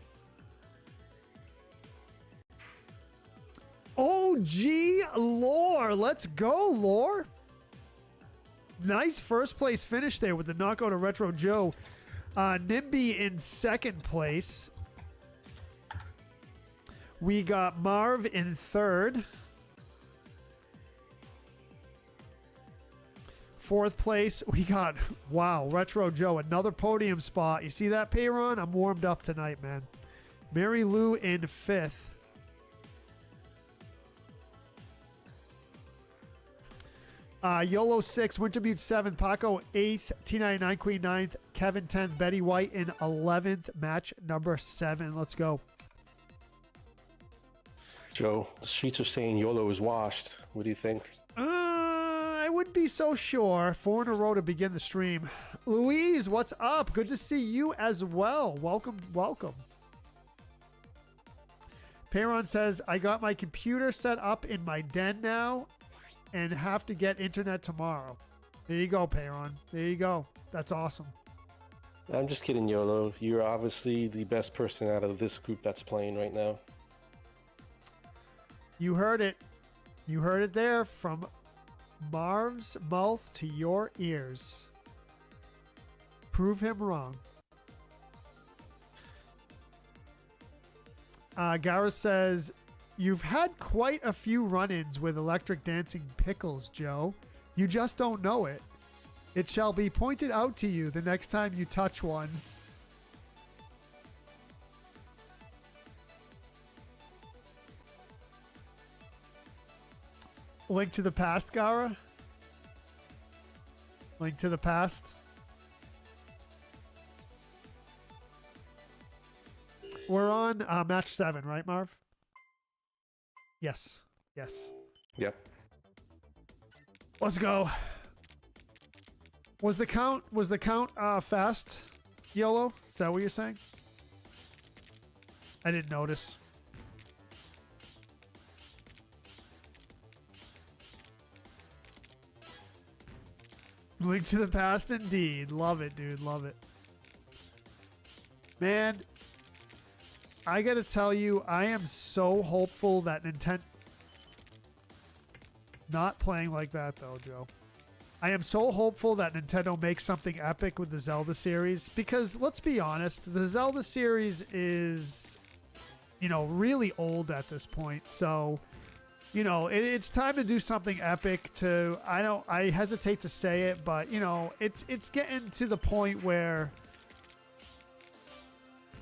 OG Lore. Let's go, Lore. Nice first place finish there with the knockout of Retro Joe. Nimby in second place. We got Marv in third. Fourth place, we got, wow, Retro Joe, another podium spot. You see that, Payron? I'm warmed up tonight, man. Mary Lou in fifth. YOLO 6, Wintermute 7th, Paco 8th, T99 Queen 9th, Kevin 10th, Betty White in 11th, match number 7. Let's go. Joe, the streets are saying YOLO is washed. What do you think? I wouldn't be so sure. 4 in a row to begin the stream. Louise, what's up? Good to see you as well. Welcome, welcome. Payron says, I got my computer set up in my den now and have to get internet tomorrow. There you go, Payron. There you go. That's awesome. I'm just kidding, YOLO. You're obviously the best person out of this group that's playing right now. You heard it. You heard it there from Marv's mouth to your ears. Prove him wrong. Gara says, you've had quite a few run-ins with electric dancing pickles, Joe. You just don't know it. It shall be pointed out to you the next time you touch one. Link to the past, Gara? Link to the past? We're on match 7, right, Marv? Yes. Yes. Yep. Let's go. Was the count fast, YOLO? Is that what you're saying? I didn't notice. Link to the past indeed. Love it, dude. Love it. Man, I gotta tell you, I am so hopeful that Nintendo... Not playing like that, though, Joe. I am so hopeful that Nintendo makes something epic with the Zelda series because, let's be honest, the Zelda series is, you know, really old at this point. So, you know, it's time to do something epic to, I hesitate to say it, but, you know, it's getting to the point where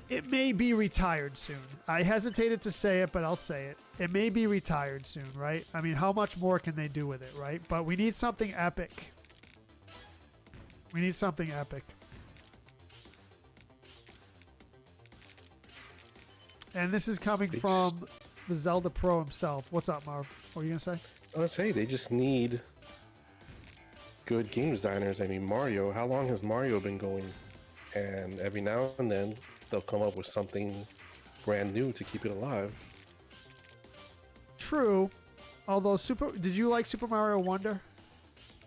it may be retired soon. I hesitated to say it, but I'll say it. It may be retired soon, right? I mean, how much more can they do with it, right? But we need something epic. We need something epic. And this is coming from the Zelda Pro himself. What's up, Marv? What were you going to say? I would say they just need good game designers. I mean, Mario, how long has Mario been going? And every now and then, they'll come up with something brand new to keep it alive. True. Although, did you like Super Mario Wonder?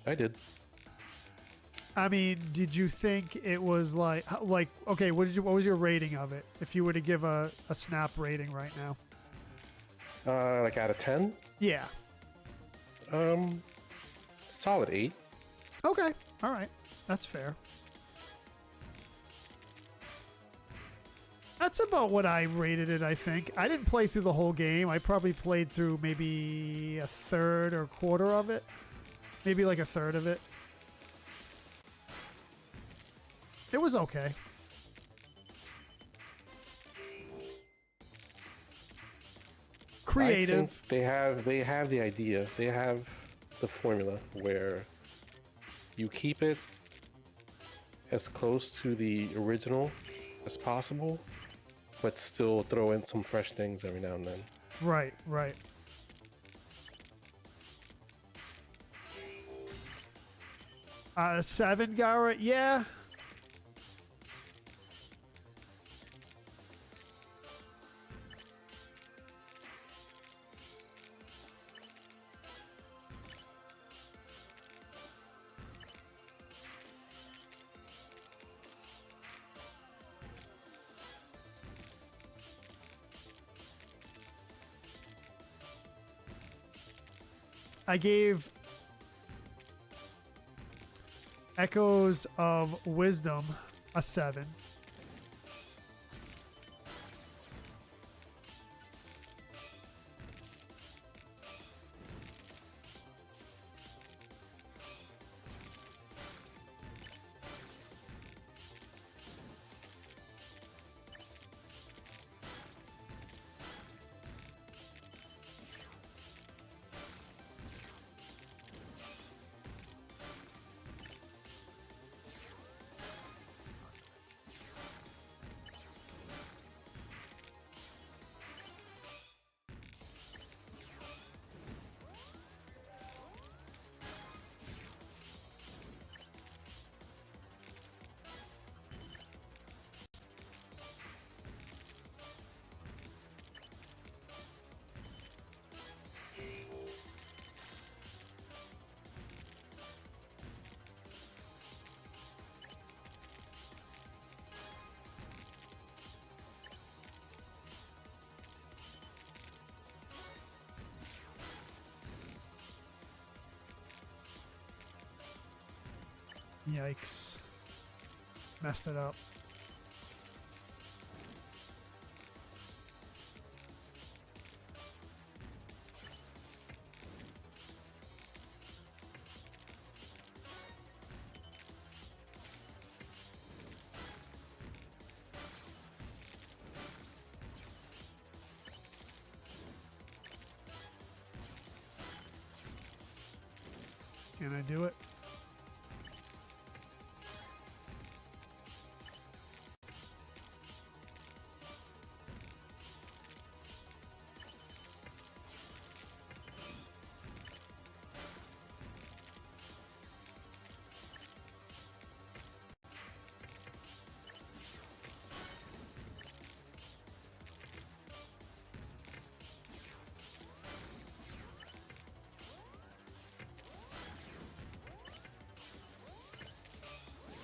I did. I mean, did you think it was like okay, what was your rating of it? If you were to give a snap rating right now. Like out of 10? Yeah. Solid 8. Okay. All right. That's fair. That's about what I rated it, I think. I didn't play through the whole game. I probably played through maybe a third or quarter of it. Maybe like a third of it. It was okay. Creative. I think they have the idea. They have the formula where you keep it as close to the original as possible, but still throw in some fresh things every now and then. Right, right. Seven, Garrett? Yeah. I gave Echoes of Wisdom a 7. Yikes. Messed it up. Can I do it?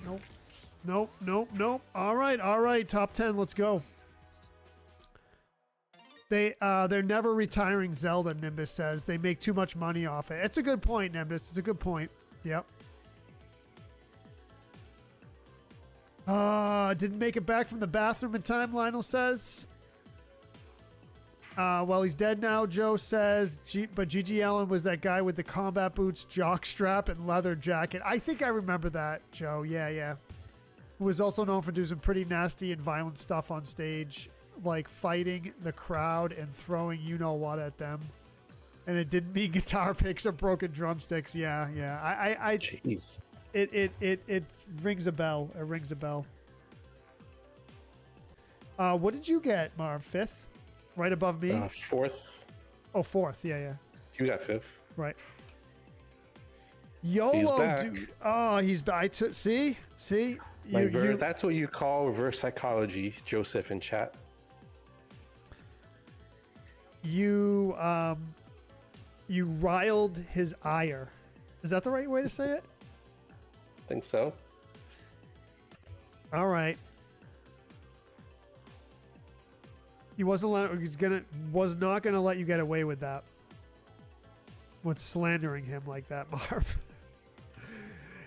Nope. Nope, nope, nope. All right, all right. Top 10, let's go. They're never retiring Zelda, Nimbus says. They make too much money off it. It's a good point, Nimbus. It's a good point. Yep. Didn't make it back from the bathroom in time, Lionel says. Well, he's dead now, Joe says. But G.G. Allen was that guy with the combat boots, jock strap, and leather jacket. I think I remember that, Joe. Yeah. Who was also known for doing some pretty nasty and violent stuff on stage, like fighting the crowd and throwing you-know-what at them. And it didn't mean guitar picks or broken drumsticks. Yeah. Jeez. It rings a bell. It rings a bell. What did you get, Marv? Fifth? Right above me? Fourth. Oh, fourth. Yeah. You got fifth. Right. YOLO, back. dude. Oh, he's back. See? That's what you call reverse psychology, Joseph in chat. You riled his ire. Is that the right way to say it? I think so. All right. He was not gonna let you get away with that. With slandering him like that, Marv.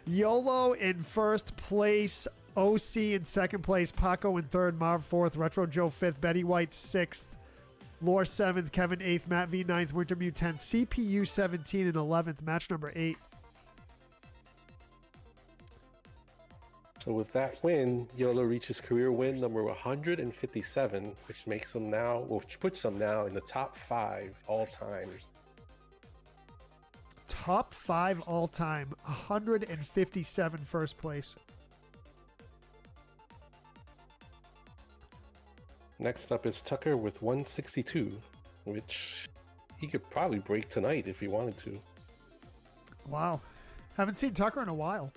YOLO in first place, OC in second place, Paco in third, Marv fourth, Retro Joe fifth, Betty White sixth, Lore seventh, Kevin eighth, Matt V ninth, Wintermute 10th, CPU 17 and 11th, match number 8. So with that win, YOLO reaches career win number 157, which puts him now in the top 5 all time. Top 5 all time, 157 first place. Next up is Tucker with 162, which he could probably break tonight if he wanted to. Wow. Haven't seen Tucker in a while.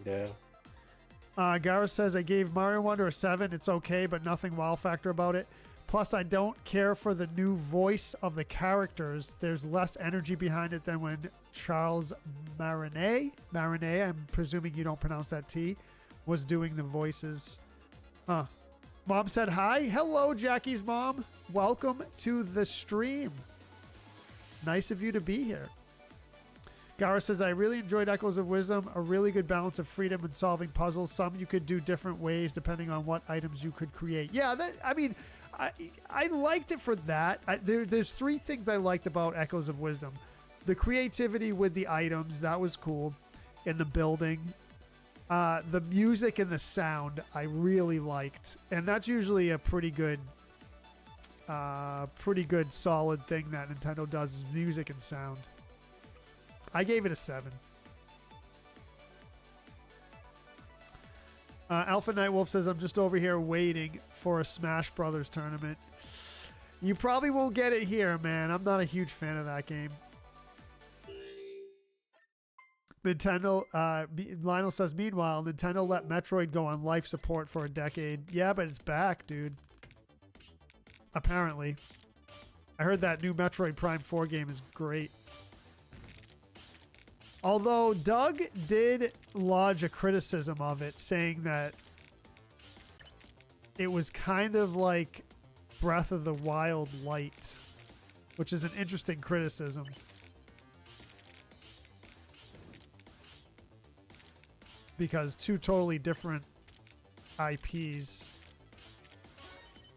Yeah. Gareth says, I gave Mario Wonder a 7. It's okay, but nothing wow factor about it. Plus, I don't care for the new voice of the characters. There's less energy behind it than when Charles Martinet, I'm presuming you don't pronounce that T, was doing the voices. Huh. Mom said hi. Hello, Jackie's mom. Welcome to the stream. Nice of you to be here. Gara says, I really enjoyed Echoes of Wisdom. A really good balance of freedom and solving puzzles. Some you could do different ways depending on what items you could create. Yeah, I liked it for that. There's 3 things I liked about Echoes of Wisdom. The creativity with the items, that was cool. In the building. The music and the sound, I really liked. And that's usually a pretty good solid thing that Nintendo does is music and sound. I gave it a 7. Alpha Nightwolf says, I'm just over here waiting for a Smash Brothers tournament. You probably won't get it here, man. I'm not a huge fan of that game. Nintendo, Lionel says, meanwhile, Nintendo let Metroid go on life support for a decade. Yeah, but it's back, dude. Apparently. I heard that new Metroid Prime 4 game is great. Although Doug did lodge a criticism of it, saying that it was kind of like Breath of the Wild light, which is an interesting criticism. Because 2 totally different IPs.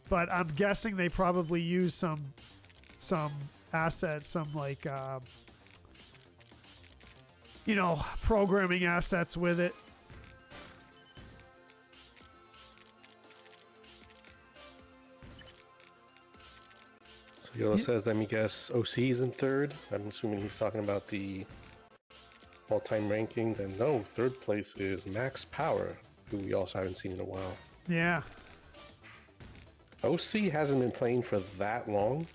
But I'm guessing they probably use some assets, some like programming assets with it. So YOLO says, let me guess, OC is in third. I'm assuming he's talking about the all-time ranking. Then no, third place is Max Power, who we also haven't seen in a while. Yeah. OC hasn't been playing for that long,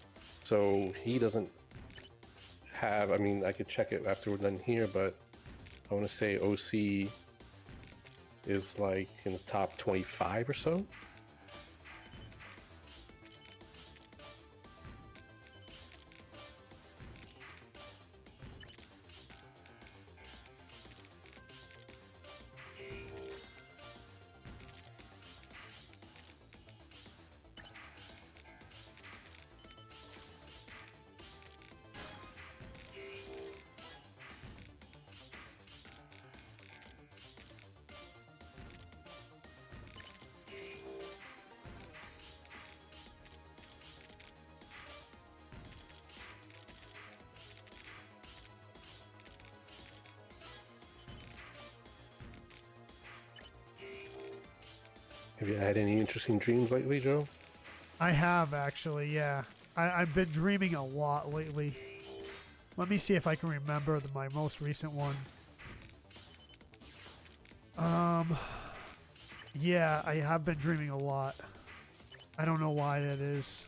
so he doesn't have, I could check it after we're done here, but I want to say OC is like in the top 25 or so. Have you had any interesting dreams lately, Joe? I have actually, yeah. I've been dreaming a lot lately. Let me see if I can remember my most recent one. Yeah, I have been dreaming a lot. I don't know why that is.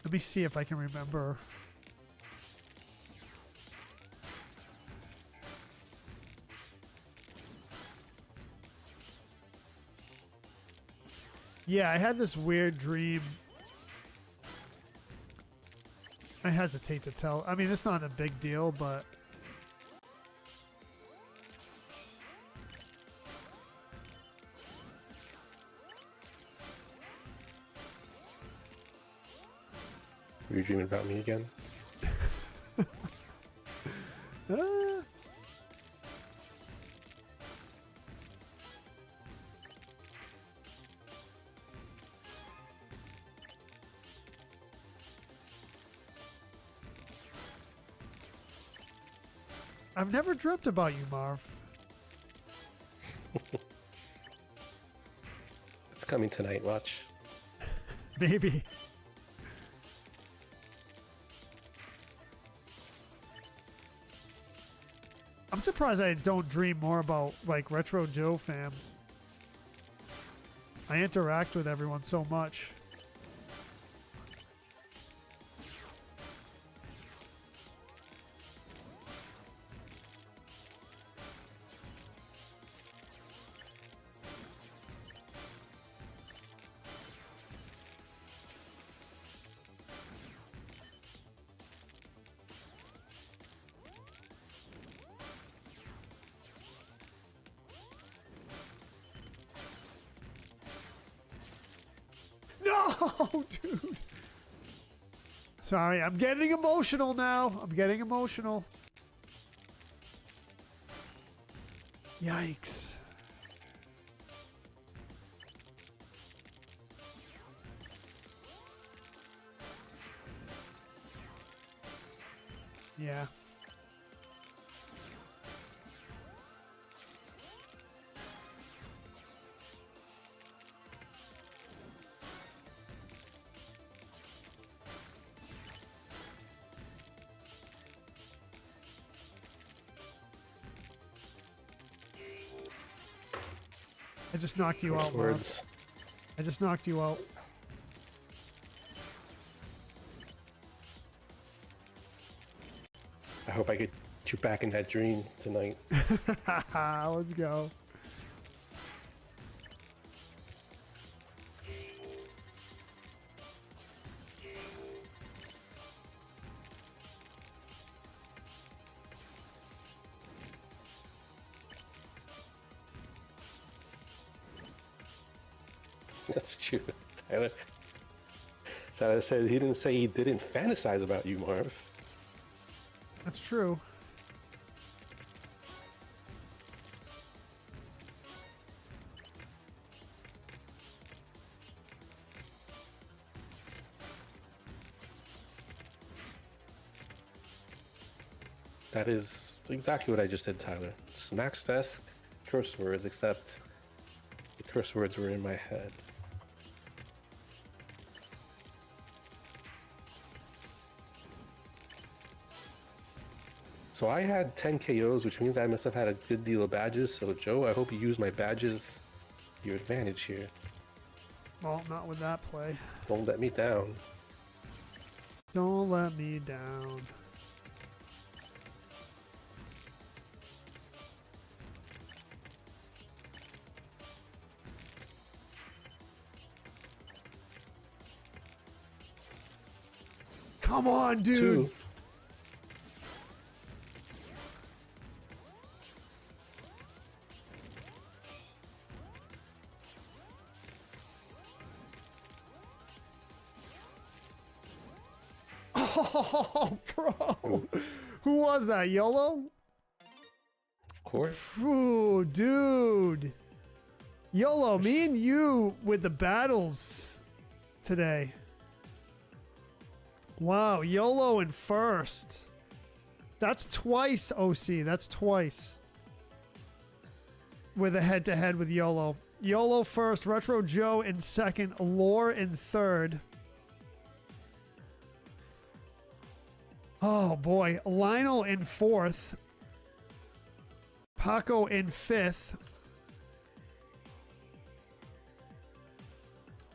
Let me see if I can remember. Yeah, I had this weird dream. I hesitate to tell. I mean, it's not a big deal, but... Were you dreaming about me again? I've never dreamt about you, Marv. It's coming tonight, watch. Maybe. I'm surprised I don't dream more about, like, Retro Joe fam. I interact with everyone so much. No, dude. Sorry, I'm getting emotional now. I'm getting emotional. Yikes. Yeah. I just knocked you out, Marv. Words. I just knocked you out. I hope I get you back in that dream tonight. Let's go. That's true. Tyler said he didn't say he didn't fantasize about you, Marv. That's true. That is exactly what I just did, Tyler. Smack's-esque curse words, except the curse words were in my head. So I had 10 KOs, which means I must have had a good deal of badges. So Joe, I hope you use my badges to your advantage here. Well, not with that play. Don't let me down. Don't let me down. Come on, dude. Two. Oh, bro. Who was that? YOLO? Of course. Ooh, dude. YOLO, me and you with the battles today. Wow, YOLO in first. That's twice, OC. That's twice. with a head-to-head with YOLO. YOLO first, Retro Joe in second, Lore in third. Oh boy, Lionel in fourth. Paco in fifth.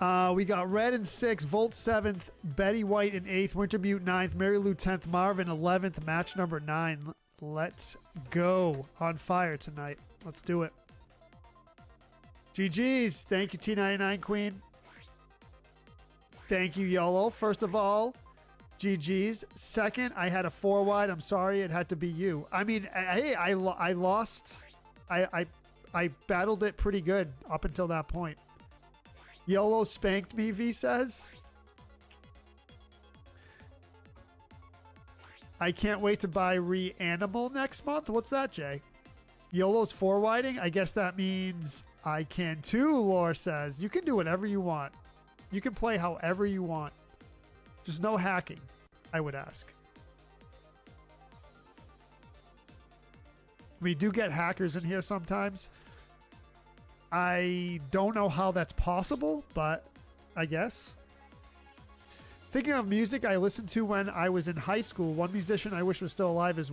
We got Red in sixth, Volt seventh, Betty White in eighth, Wintermute ninth, Mary Lou 10th, Marvin 11th, match number 9. Let's go. On fire tonight. Let's do it. GG's. Thank you, T99 Queen. Thank you, YOLO. First of all, GG's. Second, I had a 4-wide. I'm sorry, it had to be you. I mean, hey, I lost. I battled it pretty good up until that point. YOLO spanked me, V says. I can't wait to buy Reanimal next month. What's that, Jay? YOLO's 4-widing? I guess that means I can too, Lore says. You can do whatever you want. You can play however you want. Just no hacking, I would ask. We do get hackers in here sometimes. I don't know how that's possible, but I guess. Thinking of music I listened to when I was in high school, one musician I wish was still alive is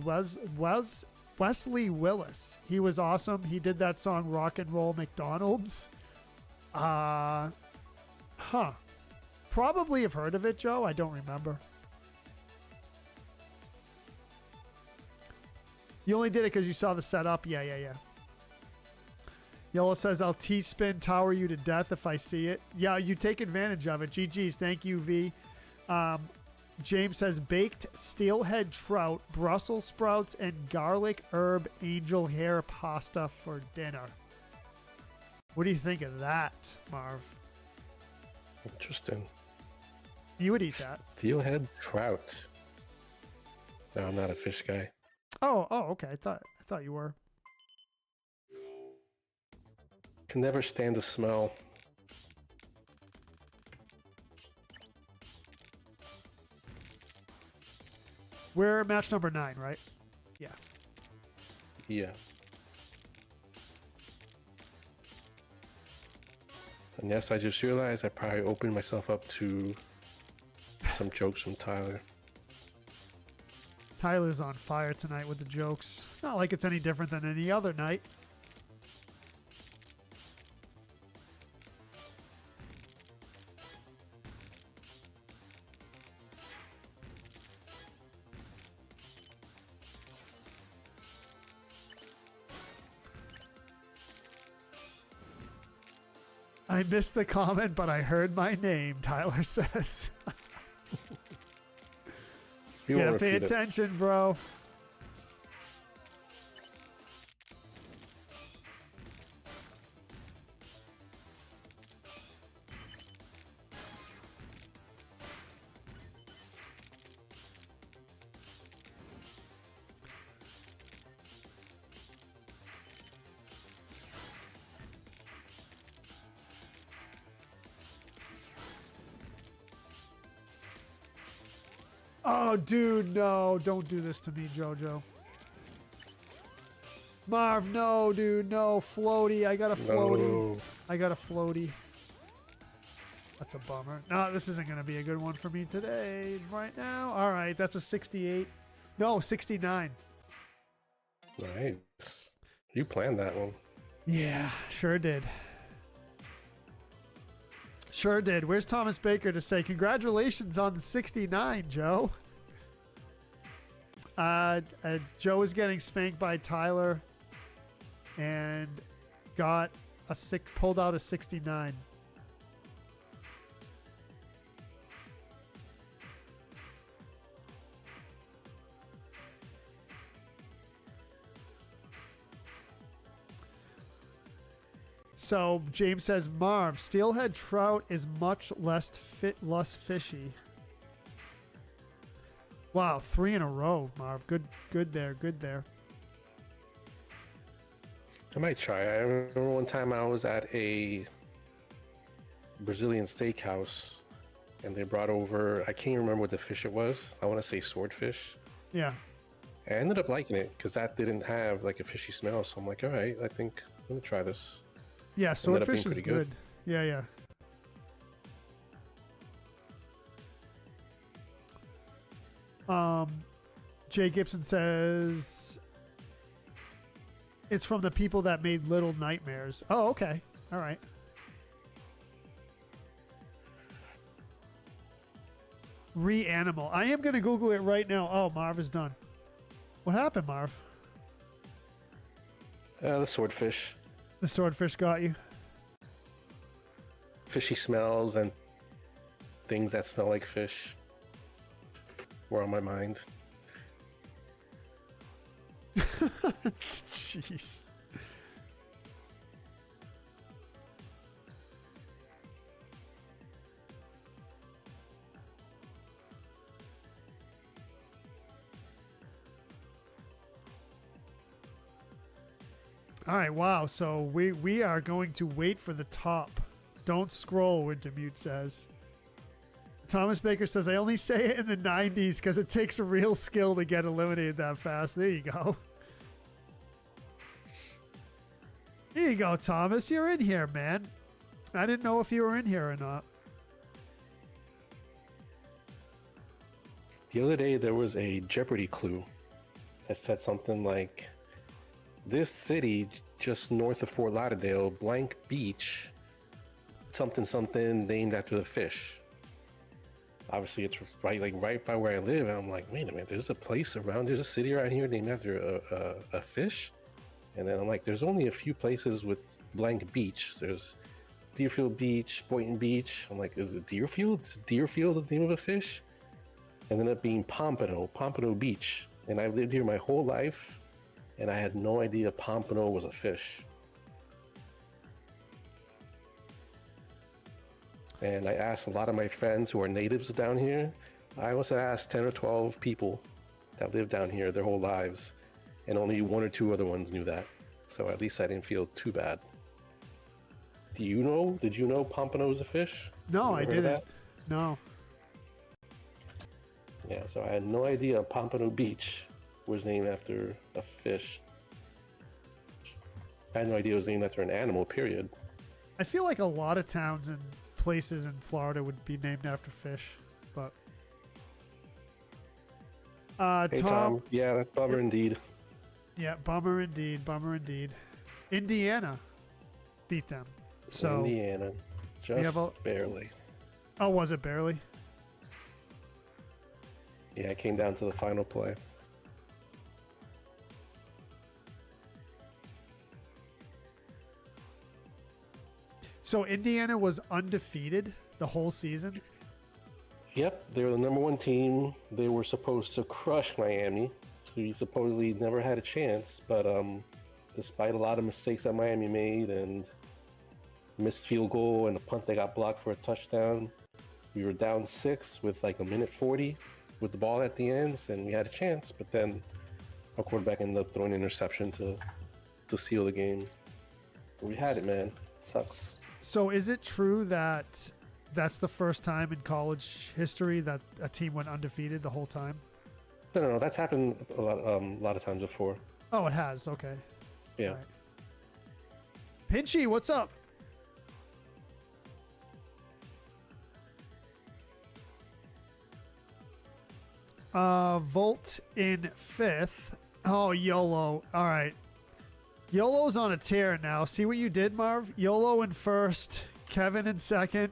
Wesley Willis. He was awesome. He did that song Rock and Roll McDonald's. Probably have heard of it, Joe. I don't remember. You only did it because you saw the setup? Yeah. Yellow says, I'll T-spin tower you to death if I see it. Yeah, you take advantage of it. GG's. Thank you, V. James says, baked steelhead trout, Brussels sprouts, and garlic herb angel hair pasta for dinner. What do you think of that, Marv? Interesting. You would eat that. Steelhead trout. No, I'm not a fish guy. Oh, okay. I thought you were. Can never stand the smell. We're match number 9, right? Yeah. Yeah. And yes, I just realized I probably opened myself up to some jokes from Tyler. Tyler's on fire tonight with the jokes. Not like it's any different than any other night. I missed the comment, but I heard my name, Tyler says. Yeah, pay attention, bro. Oh, dude, no. Don't do this to me, JoJo. Marv, no, dude, no. Floaty. I got a floaty. No. I got a floaty. That's a bummer. No, this isn't going to be a good one for me today, right now. All right, that's a 68. No, 69. Nice. You planned that one. Yeah, sure did. Sure did. Where's Thomas Baker to say congratulations on the 69, Joe? Joe is getting spanked by Tyler and pulled out a 69. So James says, Marv, steelhead trout is much less fishy. Wow, 3 in a row, Marv. Good there. I might try. I remember one time I was at a Brazilian steakhouse and they brought over, I can't remember what the fish it was. I want to say swordfish. Yeah. I ended up liking it because that didn't have like a fishy smell. So I'm like, all right, I think I'm gonna try this. Yeah, swordfish is pretty good. Yeah, yeah. Jay Gibson says it's from the people that made Little Nightmares. Oh, okay. All right. Reanimal. I am going to Google it right now. Oh, Marv is done. What happened, Marv? The swordfish. The swordfish got you? Fishy smells and things that smell like fish were on my mind. Jeez. All right, wow. So we are going to wait for the top. Don't scroll, Wintermute says. Thomas Baker says, I only say it in the 90s because it takes a real skill to get eliminated that fast. There you go. There you go, Thomas. You're in here, man. I didn't know if you were in here or not. The other day, there was a Jeopardy clue that said something like, this city just north of Fort Lauderdale, blank beach, something something named after the fish. Obviously, it's right by where I live. And I'm like, wait a minute, there's a place around, there's a city around here named after a fish? And then I'm like, there's only a few places with blank beach. There's Deerfield Beach, Boynton Beach. I'm like, is it Deerfield? Is Deerfield the name of a fish? And ended up being Pompano Beach. And I've lived here my whole life, and I had no idea pompano was a fish. And I asked a lot of my friends who are natives down here. I also asked 10 or 12 people that live down here their whole lives, and only one or two other ones knew that. So at least I didn't feel too bad. Did you know pompano was a fish? No, I didn't. No. Yeah, so I had no idea Pompano Beach was named after a fish. I had no idea it was named after an animal, period. I feel like a lot of towns and places in Florida would be named after fish, but... Hey, Tom. Yeah, that's bummer indeed. Yeah, bummer indeed. Indiana beat them. So Indiana. Just barely. Oh, was it barely? Yeah, it came down to the final play. So Indiana was undefeated the whole season? Yep, they were the number one team. They were supposed to crush Miami. So he supposedly never had a chance. But despite a lot of mistakes that Miami made and missed field goal and a punt that got blocked for a touchdown, we were down 6 with like a minute 40 with the ball at the end, and we had a chance. But then our quarterback ended up throwing an interception to seal the game. But we had it, man. It sucks. So is it true that that's the first time in college history that a team went undefeated the whole time? No, that's happened a lot of times before. Oh, it has. Okay. Yeah. Right. Pinchy, what's up? Volt in 5th. Oh, YOLO. All right. YOLO's on a tear now. See what you did, Marv? YOLO in 1st. Kevin in 2nd.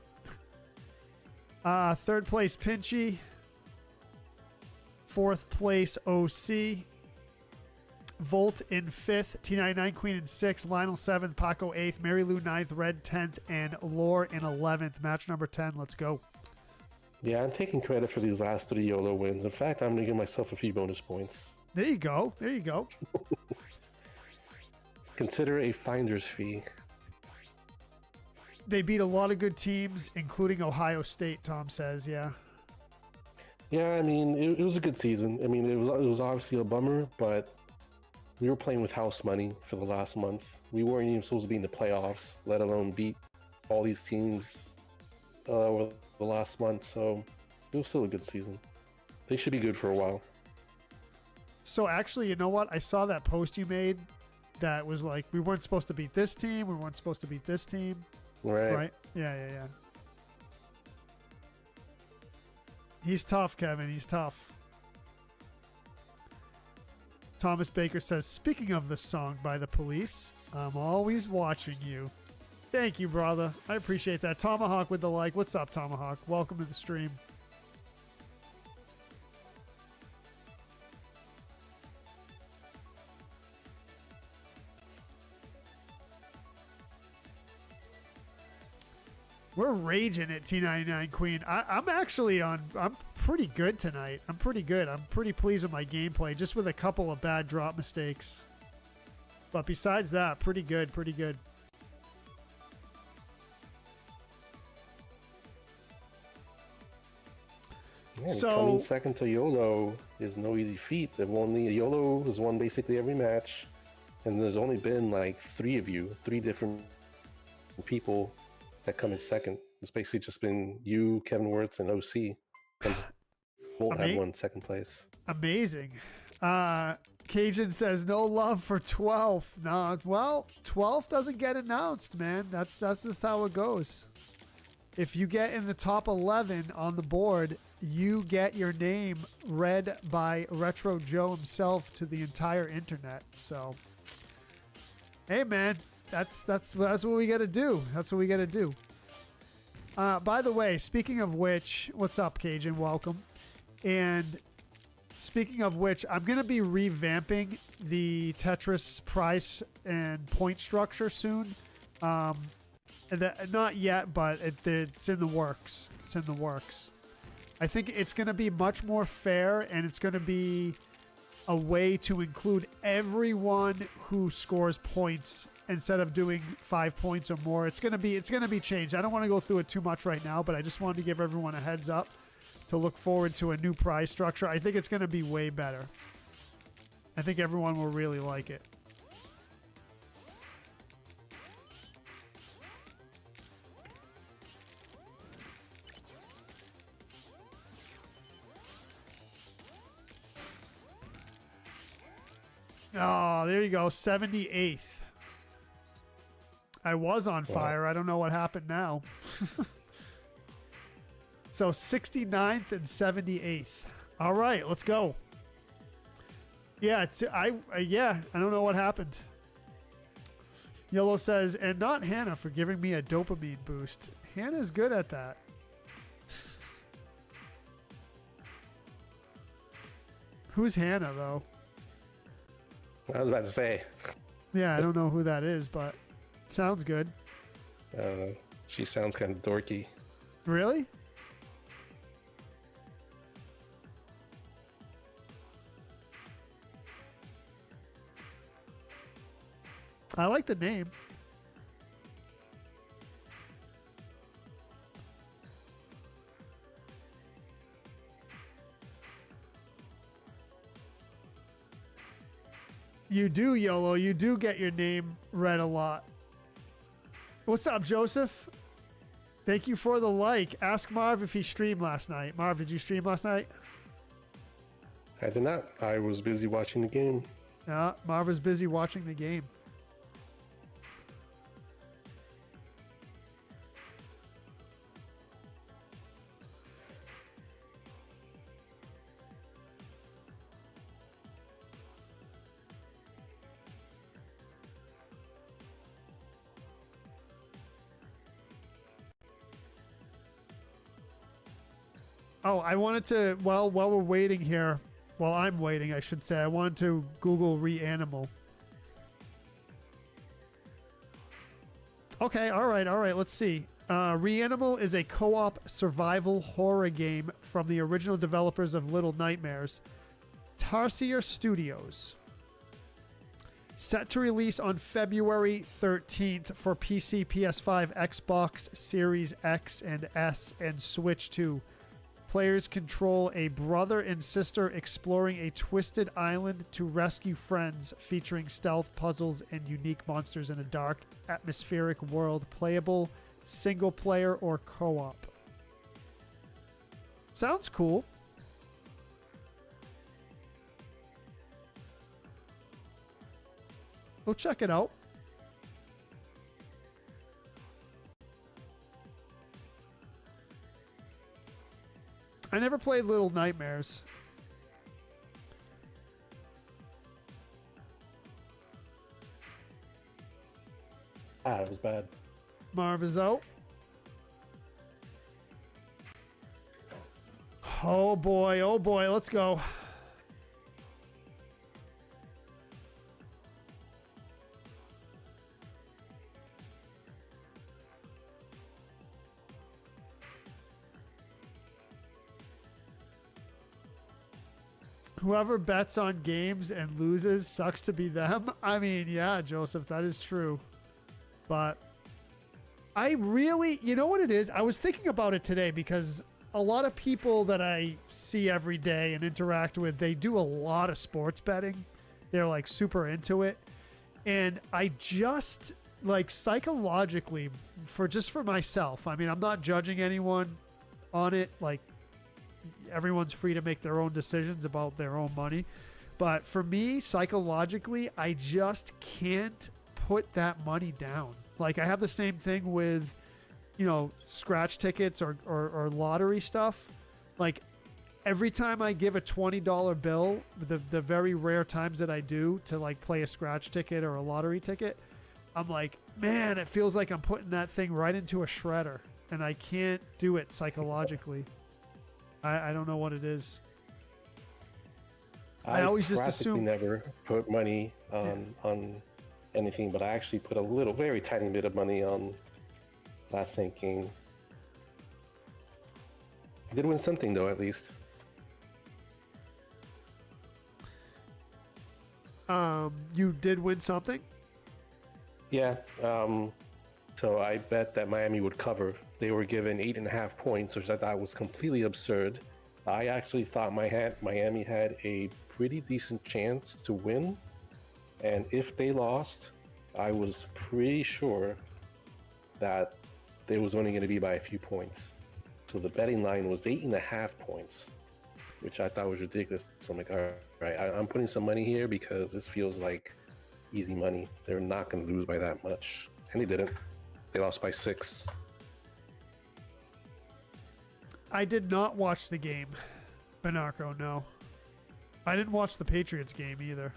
3rd place, Pinchy. 4th place, OC. Volt in 5th. T99 Queen in 6th. Lionel 7th. Paco 8th. Mary Lou 9th. Red 10th. And Lore in 11th. Match number 10. Let's go. Yeah, I'm taking credit for these last 3 YOLO wins. In fact, I'm going to give myself a few bonus points. There you go. There you go. Consider a finder's fee. They beat a lot of good teams, including Ohio State, Tom says. Yeah. Yeah, I mean, it was a good season. I mean, it was obviously a bummer, but we were playing with house money for the last month. We weren't even supposed to be in the playoffs, let alone beat all these teams over the last month, so it was still a good season. They should be good for a while. So actually, you know what? I saw that post you made that was like, we weren't supposed to beat this team. We weren't supposed to beat this team. Right. Yeah. He's tough, Kevin. He's tough. Thomas Baker says, speaking of the song by The Police, I'm always watching you. Thank you, brother. I appreciate that. Tomahawk with the like. What's up, Tomahawk? Welcome to the stream. We're raging at T99 Queen. I'm actually I'm pretty good tonight. I'm pretty good. I'm pretty pleased with my gameplay, just with a couple of bad drop mistakes. But besides that, pretty good, pretty good. Yeah, so coming second to YOLO is no easy feat. YOLO has won basically every match, and there's only been like three different people that come in second. It's basically just been you, Kevin Wirtz, and OC. And won't have won second place. Amazing. Cajun says no love for 12th. No, well, 12th doesn't get announced, man. That's just how it goes. If you get in the top 11 on the board, you get your name read by Retro Joe himself to the entire internet. So, hey, man, that's what we got to do. That's what we got to do. By the way, speaking of which, what's up, Cajun? Welcome. And speaking of which, I'm going to be revamping the Tetris price and point structure soon. Not yet, but it's in the works. It's in the works. I think it's going to be much more fair, and it's going to be a way to include everyone who scores points instead of doing 5 points or more. It's going to be changed. I don't want to go through it too much right now, but I just wanted to give everyone a heads up to look forward to a new prize structure. I think it's going to be way better. I think everyone will really like it. Oh, there you go. 78th. I was on fire. Wow. I don't know what happened now. So 69th and 78th. All right, let's go. Yeah, I don't know what happened. Yellow says, and not Hannah for giving me a dopamine boost. Hannah's good at that. Who's Hannah, though? I was about to say. Yeah, I don't know who that is, but sounds good. She sounds kind of dorky. Really? I like the name. You do, YOLO. You do get your name read a lot. What's up, Joseph? Thank you for the like. Ask Marv if he streamed last night. Marv, did you stream last night? I did not. I was busy watching the game. Yeah, Marv was busy watching the game. Oh, I wanted to, while we're waiting here, while I'm waiting, I should say, I wanted to Google Reanimal. Okay, all right, let's see. Reanimal is a co-op survival horror game from the original developers of Little Nightmares, Tarsier Studios. Set to release on February 13th for PC, PS5, Xbox Series X and S, and Switch 2. Players control a brother and sister exploring a twisted island to rescue friends, featuring stealth puzzles and unique monsters in a dark, atmospheric world. Playable single player or co-op. Sounds cool. We'll check it out. I never played Little Nightmares. It was bad. Marv is out. Oh boy, let's go. Whoever bets on games and loses sucks to be them. I mean, yeah, Joseph, that is true. But I really, you know what it is? I was thinking about it today because a lot of people that I see every day and interact with, they do a lot of sports betting. They're like super into it. And I just like psychologically for myself, I mean, I'm not judging anyone on it. Like everyone's free to make their own decisions about their own money. But for me, psychologically, I just can't put that money down. Like I have the same thing with, you know, scratch tickets or lottery stuff. Like every time I give a $20 bill, the very rare times that I do to like play a scratch ticket or a lottery ticket, I'm like, man, it feels like I'm putting that thing right into a shredder and I can't do it psychologically. I don't know what it is. I always just assume never put money on anything, but I actually put a little, very tiny bit of money on last night game. I did win something though, at least. You did win something? Yeah. So I bet that Miami would cover. They were given 8.5 points, which I thought was completely absurd. I actually thought Miami had a pretty decent chance to win. And if they lost, I was pretty sure that it was only going to be by a few points. So the betting line was 8.5 points, which I thought was ridiculous. So I'm like, all right, I'm putting some money here because this feels like easy money. They're not going to lose by that much. And they didn't. They lost by 6. I did not watch the game, Benarco, no. I didn't watch the Patriots game either.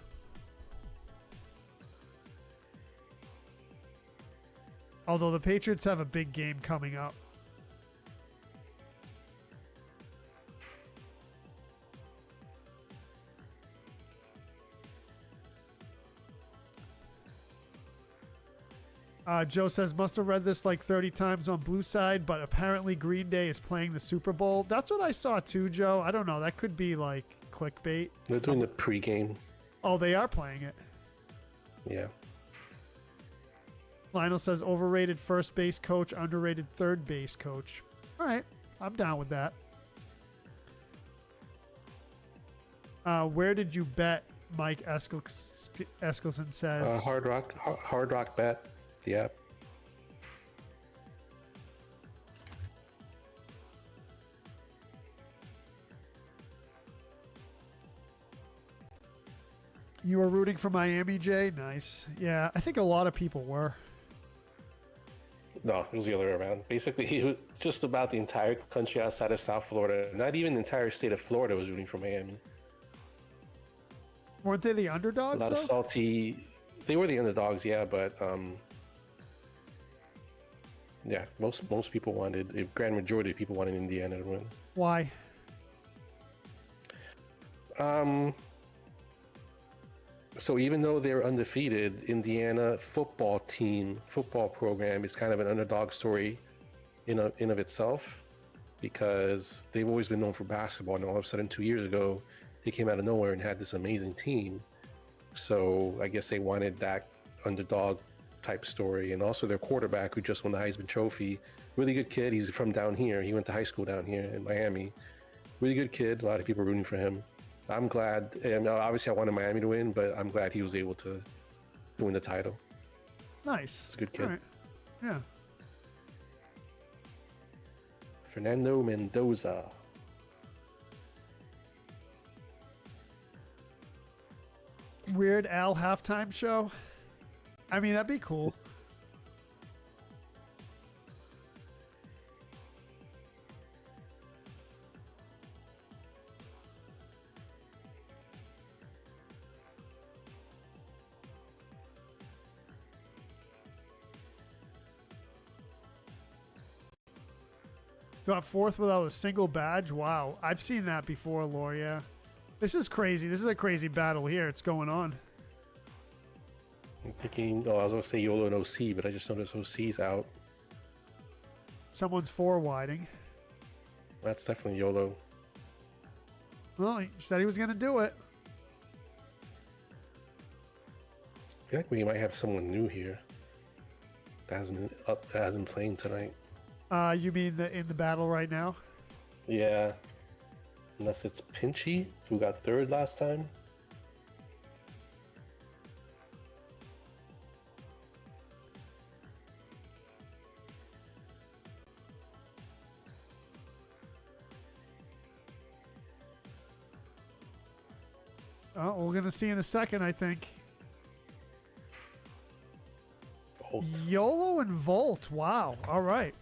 Although the Patriots have a big game coming up. Joe says, must have read this like 30 times on Blue Side, but apparently Green Day is playing the Super Bowl. That's what I saw too, Joe. I don't know. That could be like clickbait. They're doing the pregame. Oh, they are playing it. Yeah. Lionel says, overrated first base coach, underrated third base coach. All right. I'm down with that. Where did you bet? Mike Eskelson says. Hard Rock Bet. The app. You were rooting for Miami, Jay? Nice. Yeah, I think a lot of people were. No, it was the other way around. Basically, it was just about the entire country outside of South Florida. Not even the entire state of Florida was rooting for Miami. Weren't they the underdogs, A lot of salty... They were the underdogs, yeah, but... yeah, most people wanted... A grand majority of people wanted Indiana to win. Why? So even though they're undefeated, Indiana football program is kind of an underdog story in of itself, because they've always been known for basketball, and all of a sudden 2 years ago they came out of nowhere and had this amazing team. So I guess they wanted that underdog type story. And also their quarterback, who just won the Heisman Trophy, really good kid. He's from down here. He went to high school down here in Miami. Really good kid. A lot of people rooting for him. I'm glad, and obviously I wanted Miami to win, but I'm glad he was able to win the title. Nice. He's a good kid. All right. Yeah. Fernando Mendoza. Weird Al halftime show. I mean, that'd be cool. Got fourth without a single badge. Wow. I've seen that before, Loria. This is crazy. This is a crazy battle here. It's going on. I'm thinking, I was going to say YOLO and OC, but I just noticed OC's out. Someone's four-widing. That's definitely YOLO. Well, he said he was going to do it. I feel like we might have someone new here that hasn't playing tonight. You mean in the battle right now? Yeah. Unless it's Pinchy, who got third last time. Oh, we're going to see in a second, I think. Volt. YOLO and Volt. Wow. All right.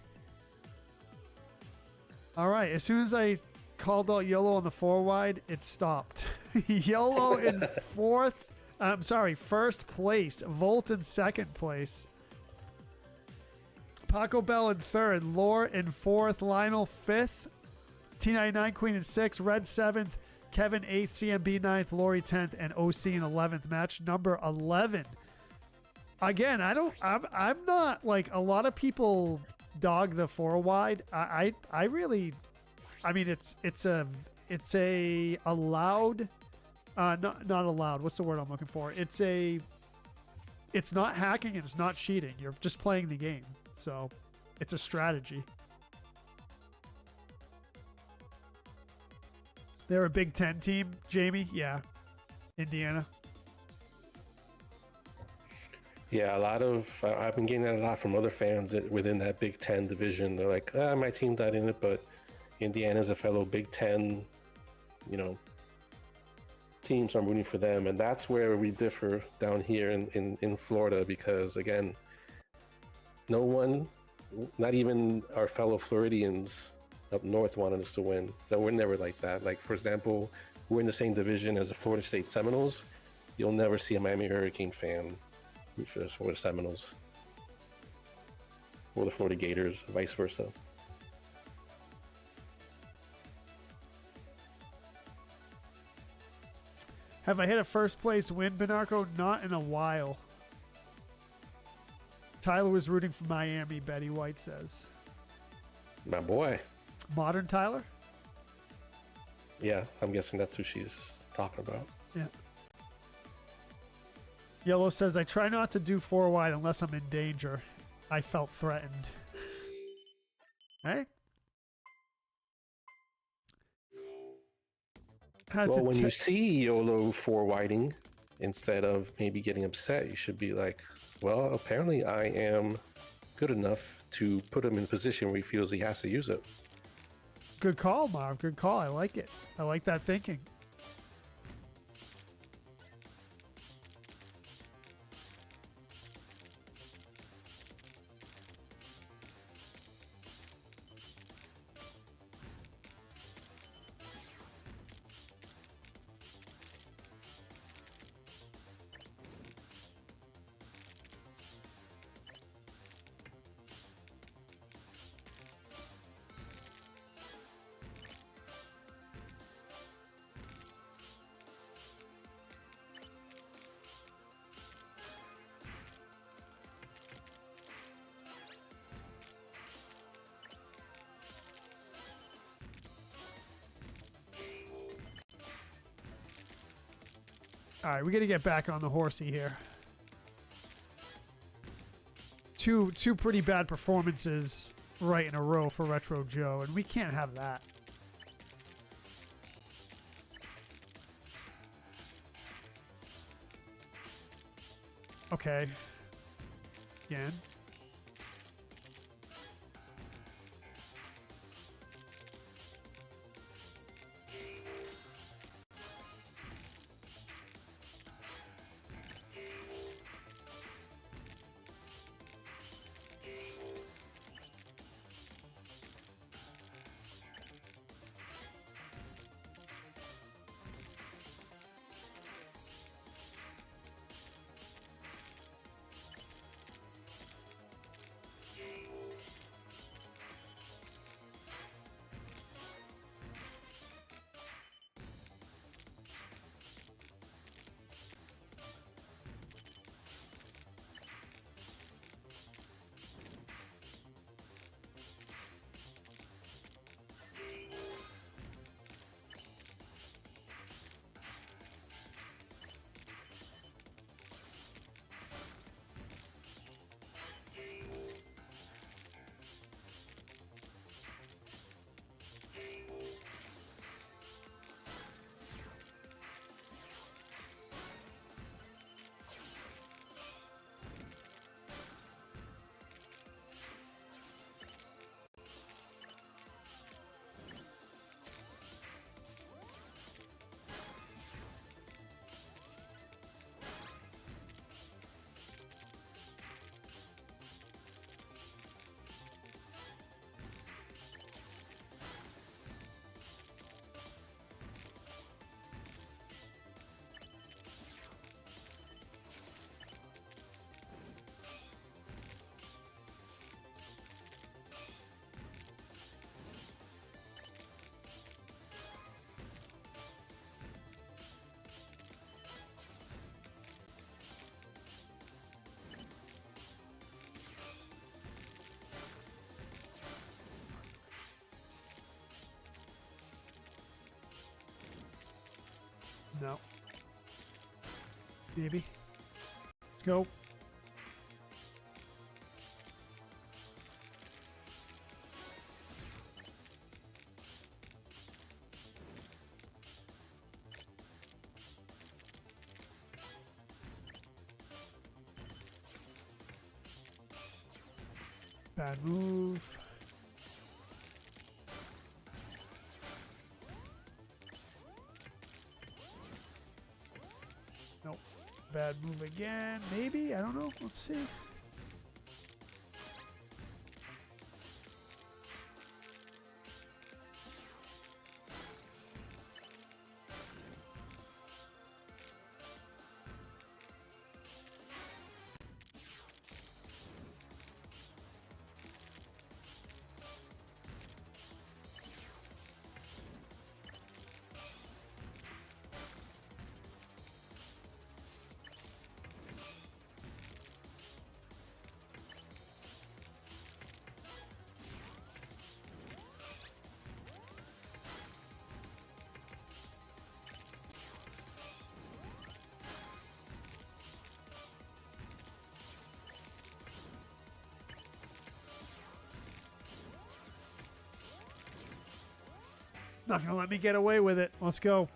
All right. As soon as I called out YOLO on the four wide, it stopped. YOLO in first place. Volt in second place. Paco Bell in third. Lore in fourth. Lionel fifth. T99 Queen in sixth. Red seventh. Kevin 8th, CMB 9th, Lori 10th, and OC in 11th. Match number 11. Again, I'm not like a lot of people dog the four wide. I really, I mean, it's a allowed, not allowed. What's the word I'm looking for? It's not hacking and it's not cheating. You're just playing the game. So it's a strategy. They're a Big Ten team, Jamie. Yeah, Indiana. Yeah, a lot of I've been getting that a lot from other fans within that Big Ten division. They're like, my team's not in it, but Indiana's a fellow Big Ten, team, so I'm rooting for them. And that's where we differ down here in Florida, because again, no one, not even our fellow Floridians up north, wanted us to win. So we're never like that. Like, for example, we're in the same division as the Florida State Seminoles. You'll never see a Miami Hurricane fan for the Florida Seminoles or the Florida Gators, vice versa. Have I hit a first place win, Benarco? Not in a while. Tyler was rooting for Miami, Betty White says. My boy. Modern Tyler? Yeah, I'm guessing that's who she's talking about. Yeah. Yellow says, I try not to do four wide unless I'm in danger. I felt threatened. Hey? Well, when you see YOLO four widing, instead of maybe getting upset, you should be like, well, apparently I am good enough to put him in a position where he feels he has to use it. Good call, Marv. Good call. I like it. I like that thinking. All right, we got to get back on the horsey here. Two pretty bad performances right in a row for Retro Joe, and we can't have that. Okay. Again. Maybe. Let's go. Bad move. Nope. Bad move again. Maybe. I don't know. Let's see. Not gonna let me get away with it. Let's go.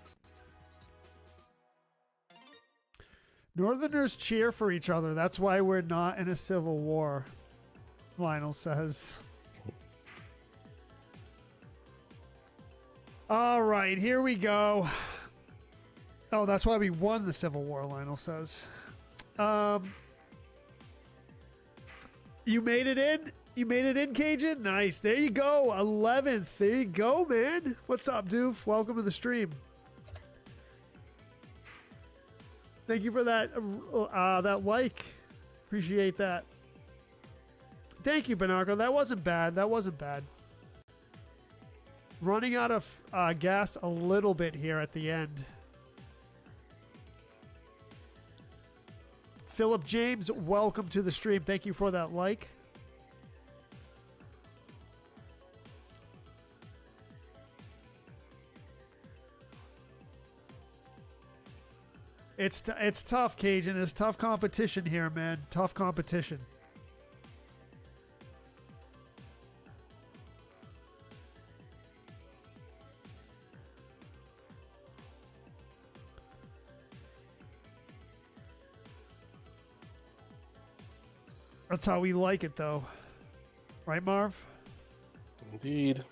Northerners cheer for each other. That's why we're not in a civil war, Lionel says. All right, here we go. Oh, that's why we won the Civil War, Lionel says. You made it in? You made it in, Cajun? Nice. There you go. 11th. There you go, man. What's up, Doof? Welcome to the stream. Thank you for that that like. Appreciate that. Thank you, Benarco. That wasn't bad. That wasn't bad. Running out of gas a little bit here at the end. Philip James, welcome to the stream. Thank you for that like. It's tough, Cajun. It's tough competition here, man. Tough competition. That's how we like it, though. Right, Marv? Indeed.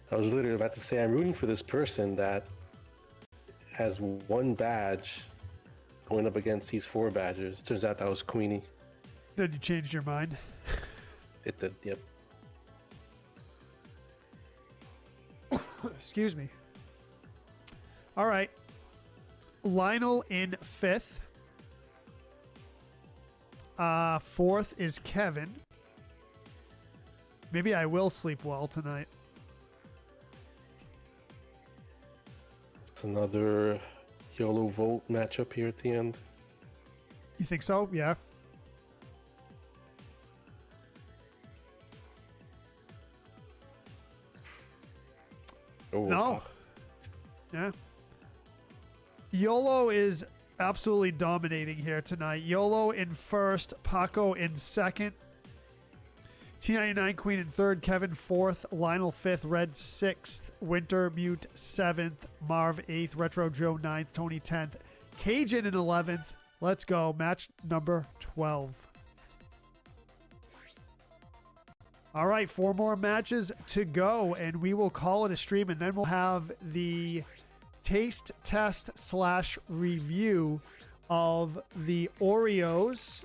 I was literally about to say I'm rooting for this person that has one badge going up against these 4 badges. Turns out that was Queenie. Then you changed your mind. It did, yep. Excuse me. All right. Lionel in 5th. 4th is Kevin. Maybe I will sleep well tonight. It's another YOLO vote matchup here at the end. You think so? Yeah. Oh, No. Yeah. YOLO is absolutely dominating here tonight. YOLO in 1st, Paco in 2nd, T99 Queen in 3rd, Kevin 4th, Lionel 5th, Red 6th, Winter Mute 7th, Marv 8th, Retro Joe 9th, Tony 10th, Cajun in 11th. Let's go. Match number 12. All right, 4 more matches to go, and we will call it a stream, and then we'll have the taste test / review of the Oreos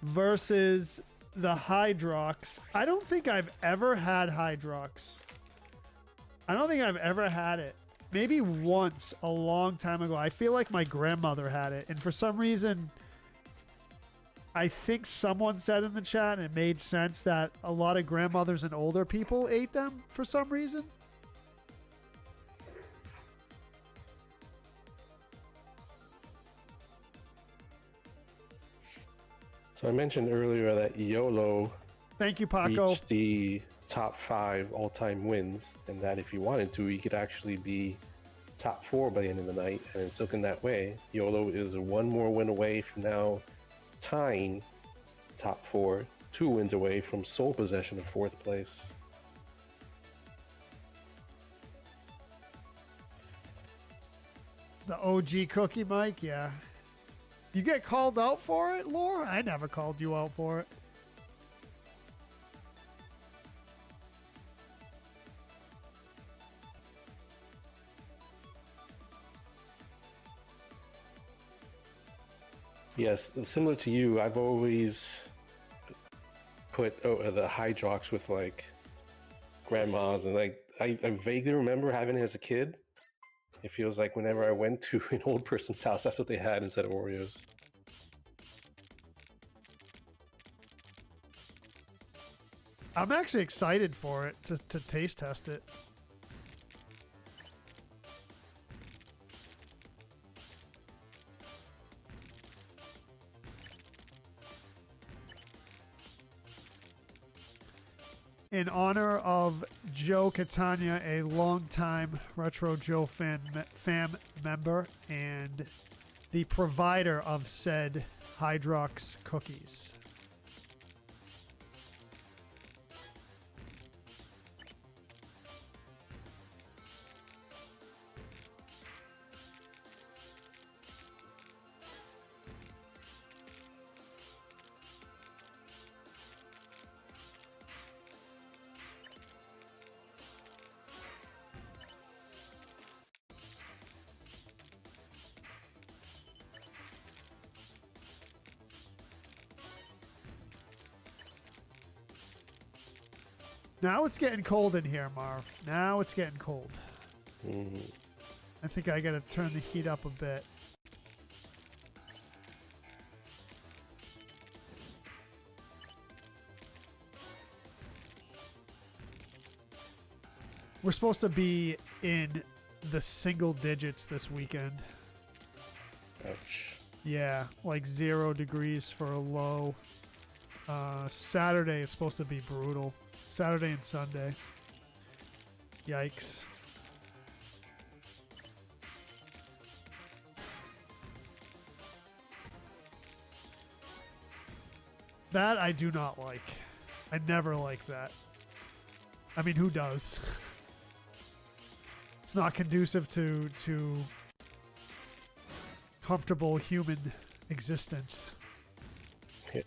versus the Hydrox. I don't think I've ever had Hydrox. I don't think I've ever had it. Maybe once a long time ago. I feel like my grandmother had it, and for some reason I think someone said in the chat, and it made sense, that a lot of grandmothers and older people ate them for some reason. So I mentioned earlier that YOLO Thank you, Paco. reached the top 5 all-time wins, and that if you wanted to, you could actually be top 4 by the end of the night, and it's looking that way. YOLO is one more win away from now tying top 4, 2 wins away from sole possession of 4th place. The OG cookie, Mike, yeah. You get called out for it, Laura? I never called you out for it. Yes, similar to you, I've always put the Hydrox with like grandmas, and like I vaguely remember having it as a kid. It feels like whenever I went to an old person's house, that's what they had instead of Oreos. I'm actually excited for it, to taste test it. In honor of Joe Catania, a longtime Retro Joe fam member and the provider of said Hydrox cookies. Now it's getting cold in here, Marv. Now it's getting cold. I think I gotta turn the heat up a bit. We're supposed to be in the single digits this weekend. Ouch. Yeah, like 0 degrees for a low. Saturday is supposed to be brutal. Saturday and Sunday. Yikes. That I do not like. I never like that. I mean, who does? It's not conducive to comfortable human existence. Yeah.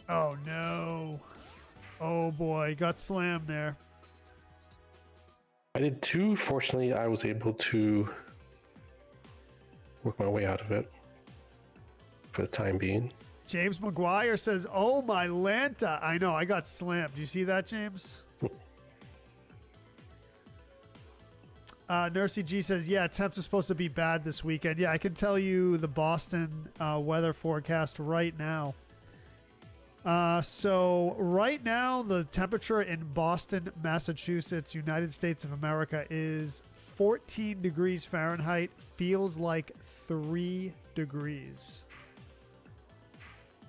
Oh no. Oh boy, got slammed there. I did 2. Fortunately, I was able to work my way out of it for the time being. James McGuire says, "Oh my Lanta." I know, I got slammed. Do you see that, James? Nursey G says, "Yeah, temps are supposed to be bad this weekend." Yeah, I can tell you the Boston weather forecast right now. So right now, the temperature in Boston, Massachusetts, United States of America is 14 degrees Fahrenheit. Feels like 3 degrees.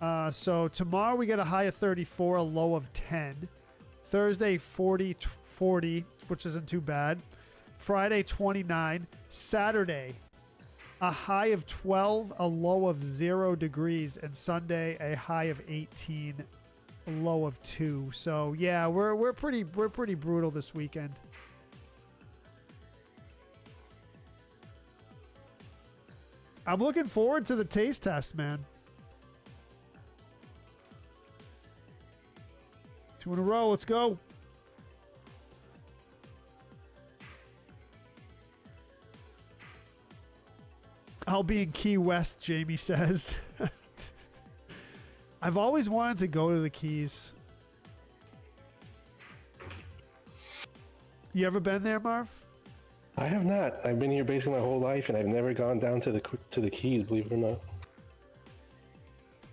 So tomorrow we get a high of 34, a low of 10. Thursday 40, which isn't too bad. Friday 29. Saturday a high of 12, a low of 0 degrees, and Sunday a high of 18, a low of 2. So yeah, we're pretty brutal this weekend. I'm looking forward to the taste test, man. 2 in a row. Let's go. I'll be in Key West, Jamie says. I've always wanted to go to the Keys. You ever been there, Marv? I have not. I've been here basically my whole life, and I've never gone down to the Keys, believe it or not.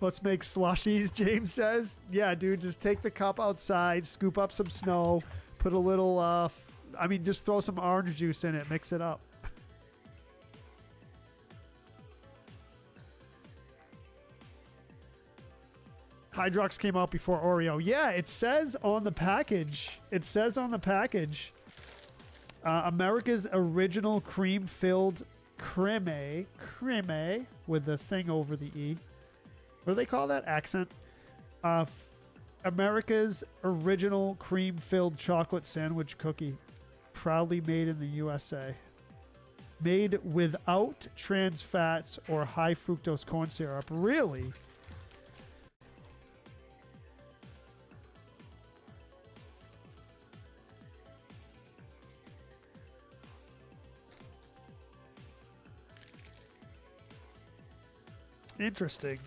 Let's make slushies, James says. Yeah, dude, just take the cup outside, scoop up some snow, put a little, just throw some orange juice in it, mix it up. Hydrox came out before Oreo. Yeah, it says on the package. America's original cream-filled creme with the thing over the E. What do they call that? Accent. America's original cream-filled chocolate sandwich cookie. Proudly made in the USA. Made without trans fats or high fructose corn syrup. Really? Interesting.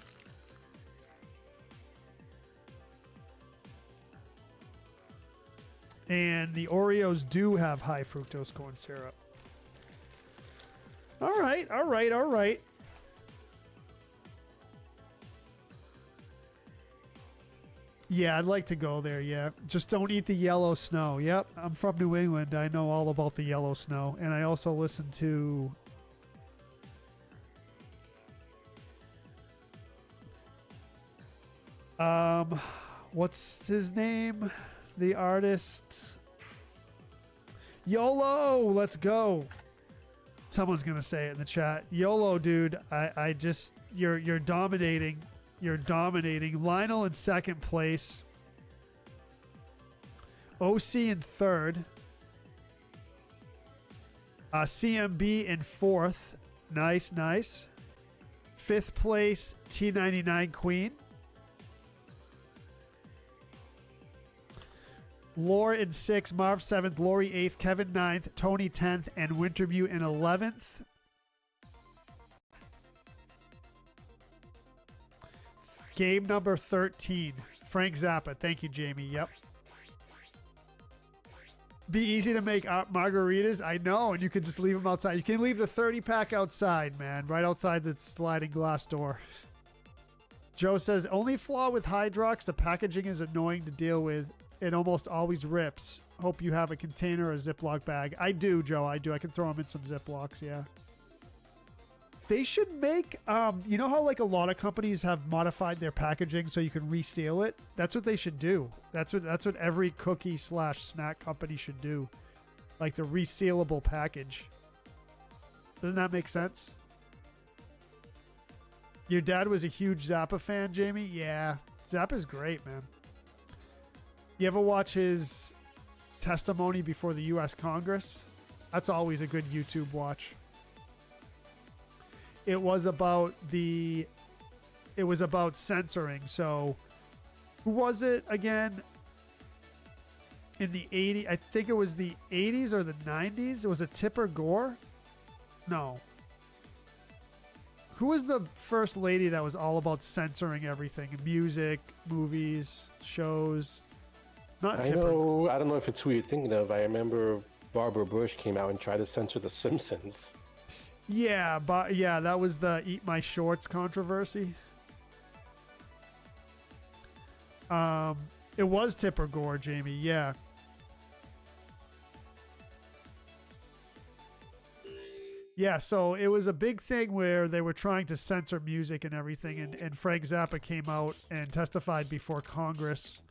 And the Oreos do have high fructose corn syrup. All right. Yeah, I'd like to go there, yeah. Just don't eat the yellow snow. Yep, I'm from New England. I know all about the yellow snow. And I also listen to... what's his name? The artist. YOLO, let's go. Someone's gonna say it in the chat. YOLO, dude. I just you're dominating. You're dominating. Lionel in second place. OC in third. CMB in fourth. Nice. Fifth place, T99 Queen. Lore in 6th, Marv 7th, Lori 8th, Kevin 9th, Tony 10th, and Winterview in 11th. Game number 13. Frank Zappa. Thank you, Jamie. Yep. Be easy to make margaritas. I know, and you can just leave them outside. You can leave the 30-pack outside, man, right outside the sliding glass door. Joe says, only flaw with Hydrox, the packaging is annoying to deal with. It almost always rips. Hope you have a container or a Ziploc bag. I do, Joe. I do. I can throw them in some Ziplocs, yeah. They should make, you know how like a lot of companies have modified their packaging so you can reseal it? That's what they should do. That's what every cookie / snack company should do. Like the resealable package. Doesn't that make sense? Your dad was a huge Zappa fan, Jamie? Yeah. Zappa's great, man. You ever watch his testimony before the U.S. Congress? That's always a good YouTube watch. It was about censoring. So who was it again? In the 80s, I think it was the 80s or the 90s. It was a Tipper Gore? No. Who was the first lady that was all about censoring everything? Music, movies, shows. Not I Tipper. know. I don't know if it's who you're thinking of. I remember Barbara Bush came out and tried to censor The Simpsons. Yeah, but yeah, that was the Eat My Shorts controversy. It was Tipper Gore, Jamie. Yeah. Yeah, so it was a big thing where they were trying to censor music and everything, and Frank Zappa came out and testified before Congress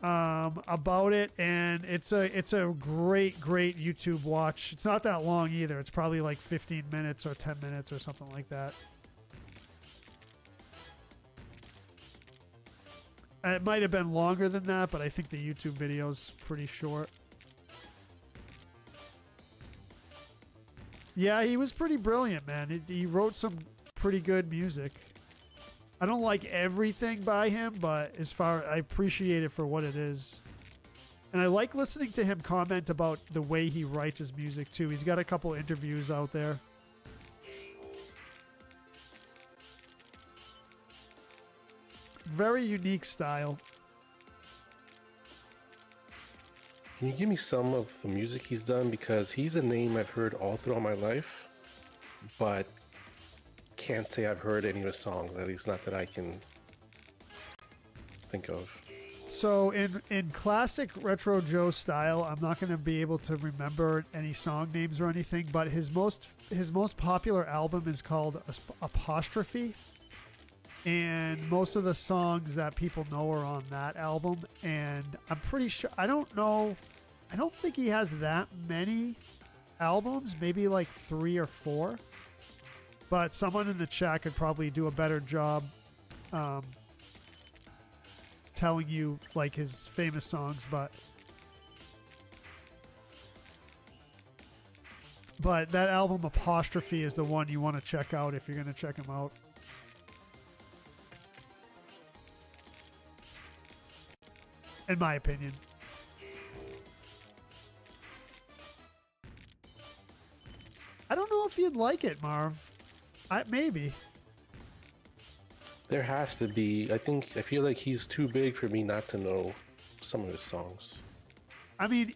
about it, and it's a great YouTube watch. It's not that long either. It's probably like 15 minutes or 10 minutes or something like that. It might have been longer than that, but I think the YouTube video's pretty short. Yeah, he was pretty brilliant, man. He wrote some pretty good music. I don't like everything by him, but I appreciate it for what it is. And I like listening to him comment about the way he writes his music too. He's got a couple interviews out there. Very unique style. Can you give me some of the music he's done? Because he's a name I've heard all throughout my life, but can't say I've heard any of his songs, at least not that I can think of. So in classic Retro Joe style, I'm not going to be able to remember any song names or anything, but his most popular album is called Apostrophe. And most of the songs that people know are on that album. And I'm pretty sure, I don't think he has that many albums, maybe like 3 or 4. But someone in the chat could probably do a better job telling you like his famous songs. But that album Apostrophe is the one you want to check out if you're going to check him out. In my opinion. I don't know if you'd like it, Marv. Maybe. There has to be. I feel like he's too big for me not to know some of his songs. I mean,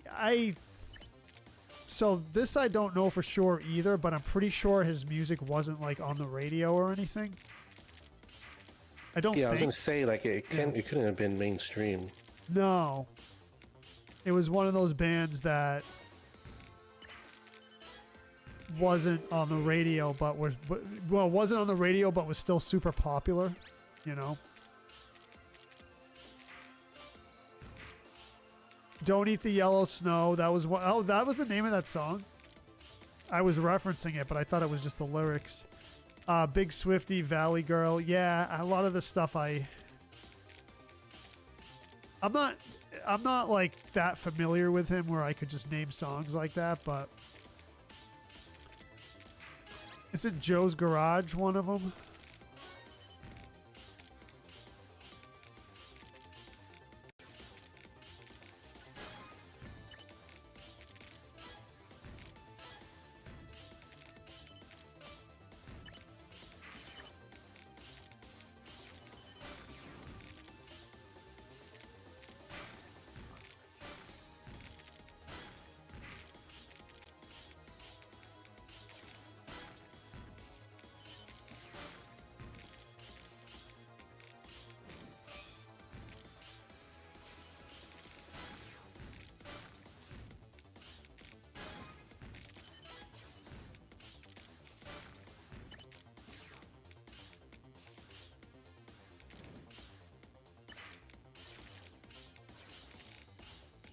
so this I don't know for sure either, but I'm pretty sure his music wasn't like on the radio or anything. I don't think. Yeah, I was gonna say like it couldn't have been mainstream. No. It was one of those bands that wasn't on the radio, but wasn't on the radio, but was still super popular, you know? Don't Eat the Yellow Snow. That was that was the name of that song. I was referencing it, but I thought it was just the lyrics. Big Swifty, Valley Girl. Yeah, a lot of the stuff I'm not like that familiar with him where I could just name songs like that, but isn't Joe's Garage one of them?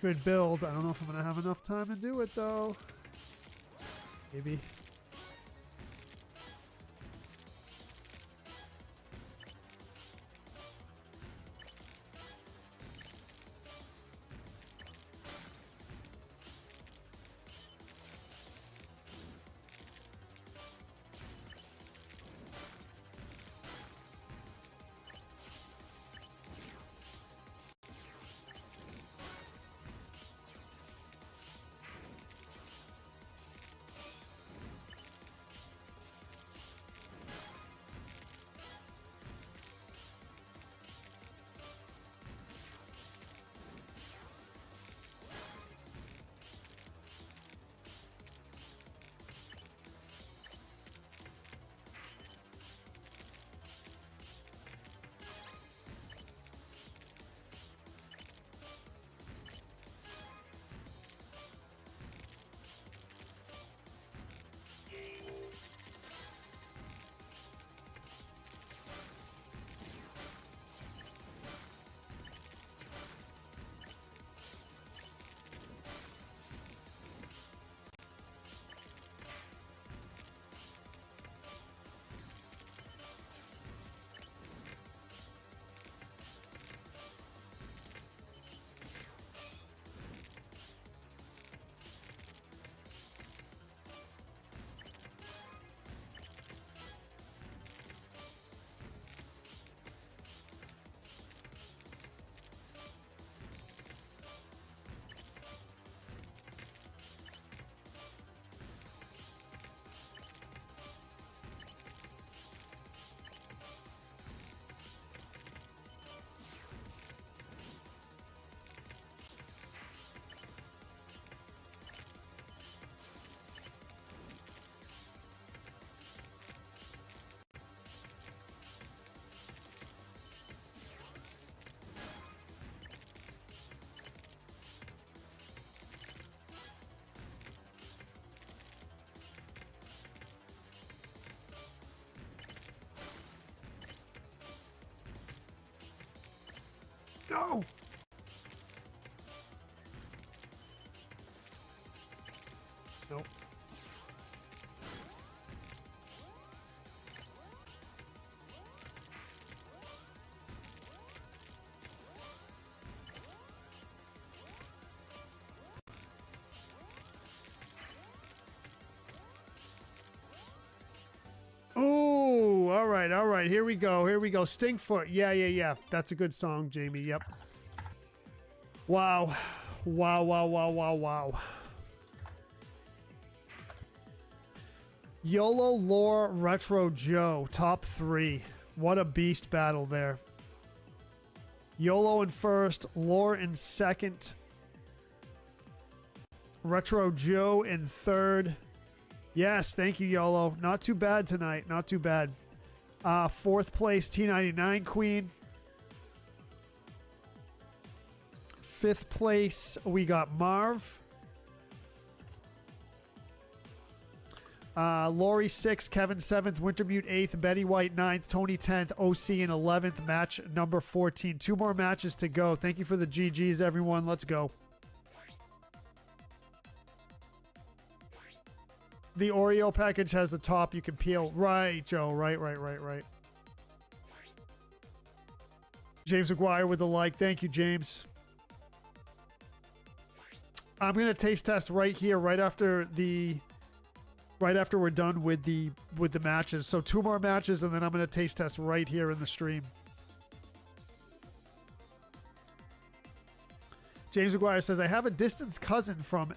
Good build. I don't know if I'm going to have enough time to do it, though. Maybe. No! Nope. Oh, all right, all right. Here we go. Here we go. Stinkfoot. Yeah, yeah, yeah. That's a good song, Jamie. Yep. Wow. Wow, wow, wow, wow, wow. YOLO, Lore, Retro Joe. Top 3. What a beast battle there. YOLO in first, Lore in second, Retro Joe in third. Yes, thank you, YOLO. Not too bad tonight. Not too bad. Fourth place, T99 Queen. Fifth place, we got Marv. Lori 6th, Kevin 7th, Wintermute 8th, Betty White 9th, Tony 10th, OC in 11th, match number 14. 2 more matches to go. Thank you for the GGs, everyone. Let's go. The Oreo package has the top you can peel. Right, Joe. Right. James McGuire with the like. Thank you, James. I'm going to taste test right here, right after we're done with the matches. So 2 more matches, and then I'm going to taste test right here in the stream. James McGuire says, I have a distant cousin from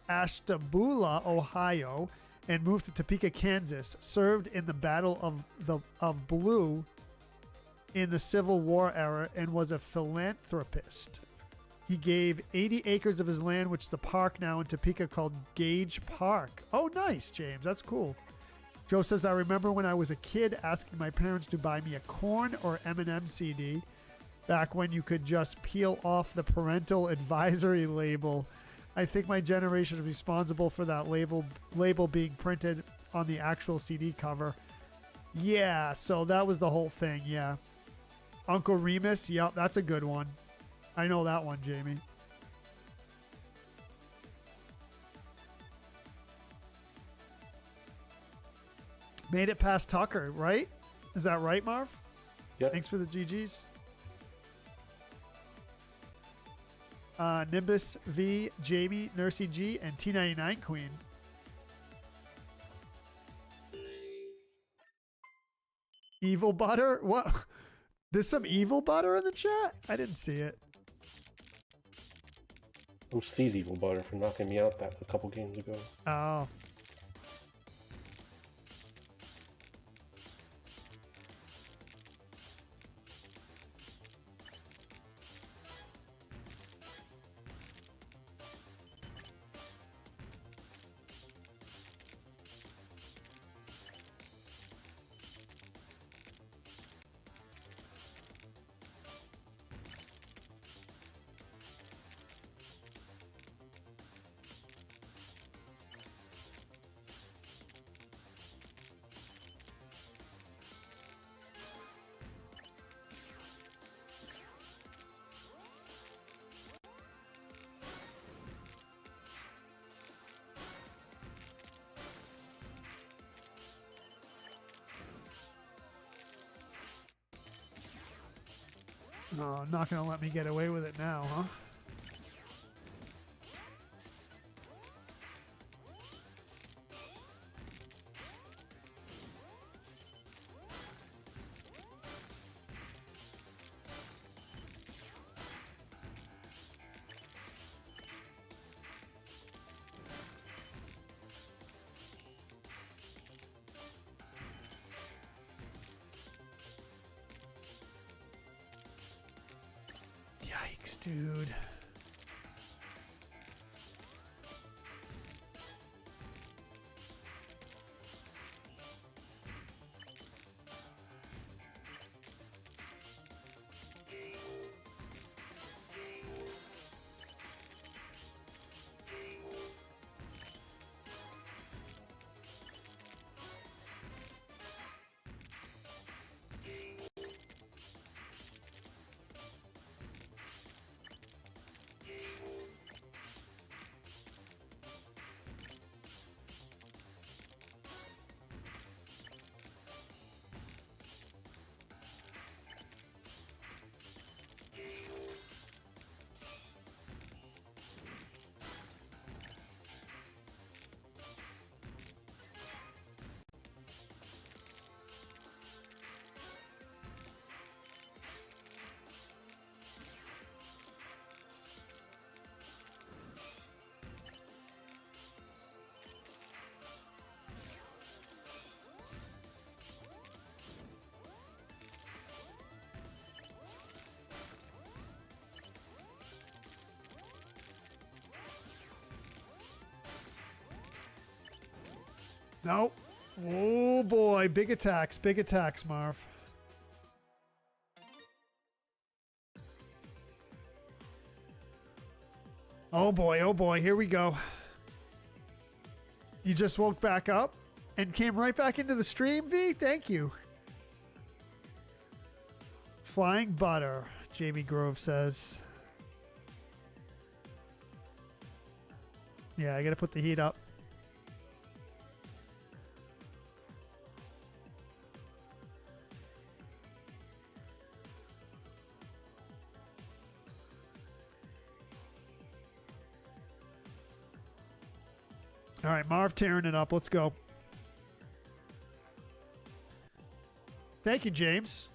Ashtabula, Ohio, and moved to Topeka, Kansas. Served in the Battle of Blue in the Civil War era and was a philanthropist. He gave 80 acres of his land, which is a park now in Topeka called Gage Park. Oh, nice, James. That's cool. Joe says, I remember when I was a kid asking my parents to buy me a Korn or Eminem CD back when you could just peel off the parental advisory label. I think my generation is responsible for that label being printed on the actual CD cover. Yeah, so that was the whole thing, yeah. Uncle Remus, yep, that's a good one. I know that one, Jamie. Made it past Tucker, right? Is that right, Marv? Yep. Thanks for the GGs. Nimbus V, Jamie, Nursey G, and T99 Queen. Evil butter? What? There's some evil butter in the chat? I didn't see it. Who sees evil butter for knocking me out that a couple games ago? Oh. Oh, not going to let me get away with it now, huh? Yikes, dude. Nope. Oh boy, big attacks, Marv. Oh boy, here we go. You just woke back up and came right back into the stream, V? Thank you. Flying butter, Jamie Grove says. Yeah, I gotta put the heat up. All right, Marv tearing it up. Let's go. Thank you, James.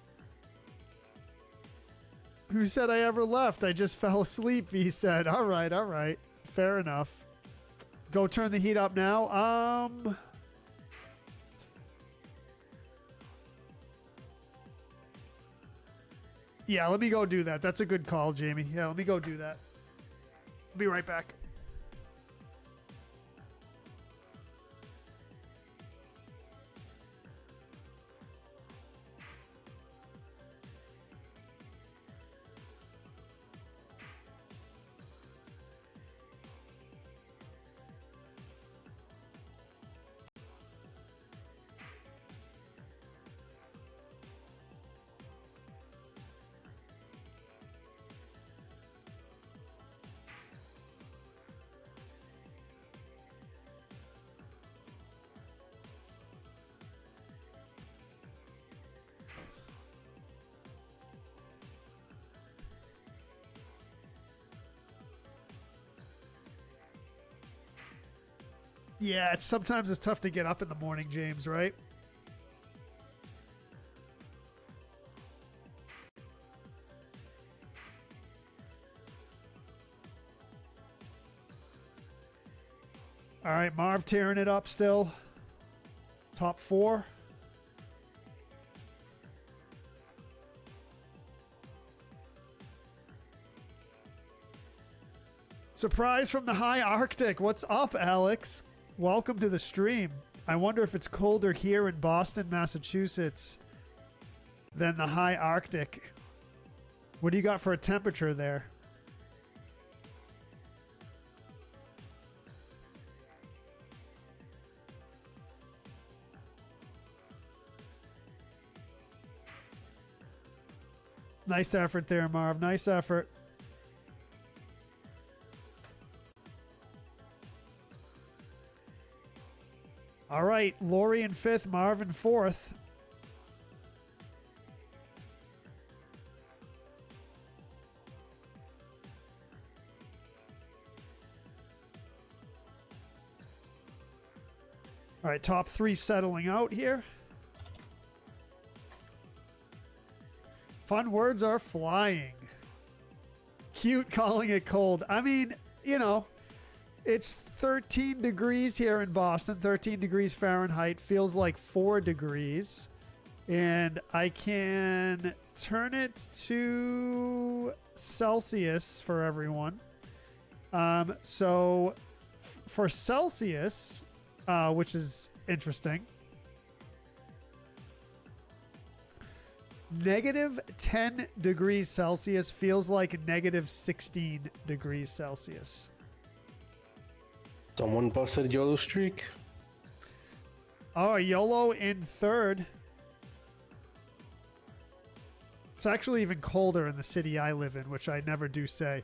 Who said I ever left? I just fell asleep, he said. All right. Fair enough. Go turn the heat up now. Yeah, let me go do that. That's a good call, Jamie. Yeah, let me go do that. I'll be right back. Yeah, sometimes it's tough to get up in the morning, James, right? All right, Marv tearing it up still. Top 4. Surprise from the high Arctic. What's up, Alex? Welcome to the stream. I wonder if it's colder here in Boston, Massachusetts than the high Arctic. What do you got for a temperature there? Nice effort there, Marv. Nice effort. All right, Lori in 5th, Marv in 4th. All right, top 3 settling out here. Fun words are flying. Cute calling it cold. I mean, you know, it's 13 degrees here in Boston, 13 degrees Fahrenheit, feels like 4 degrees. And I can turn it to Celsius for everyone. So for Celsius, which is interesting, -10 degrees Celsius feels like -16 degrees Celsius. Someone busted YOLO streak. Oh, YOLO in 3rd. It's actually even colder in the city I live in, which I never do say.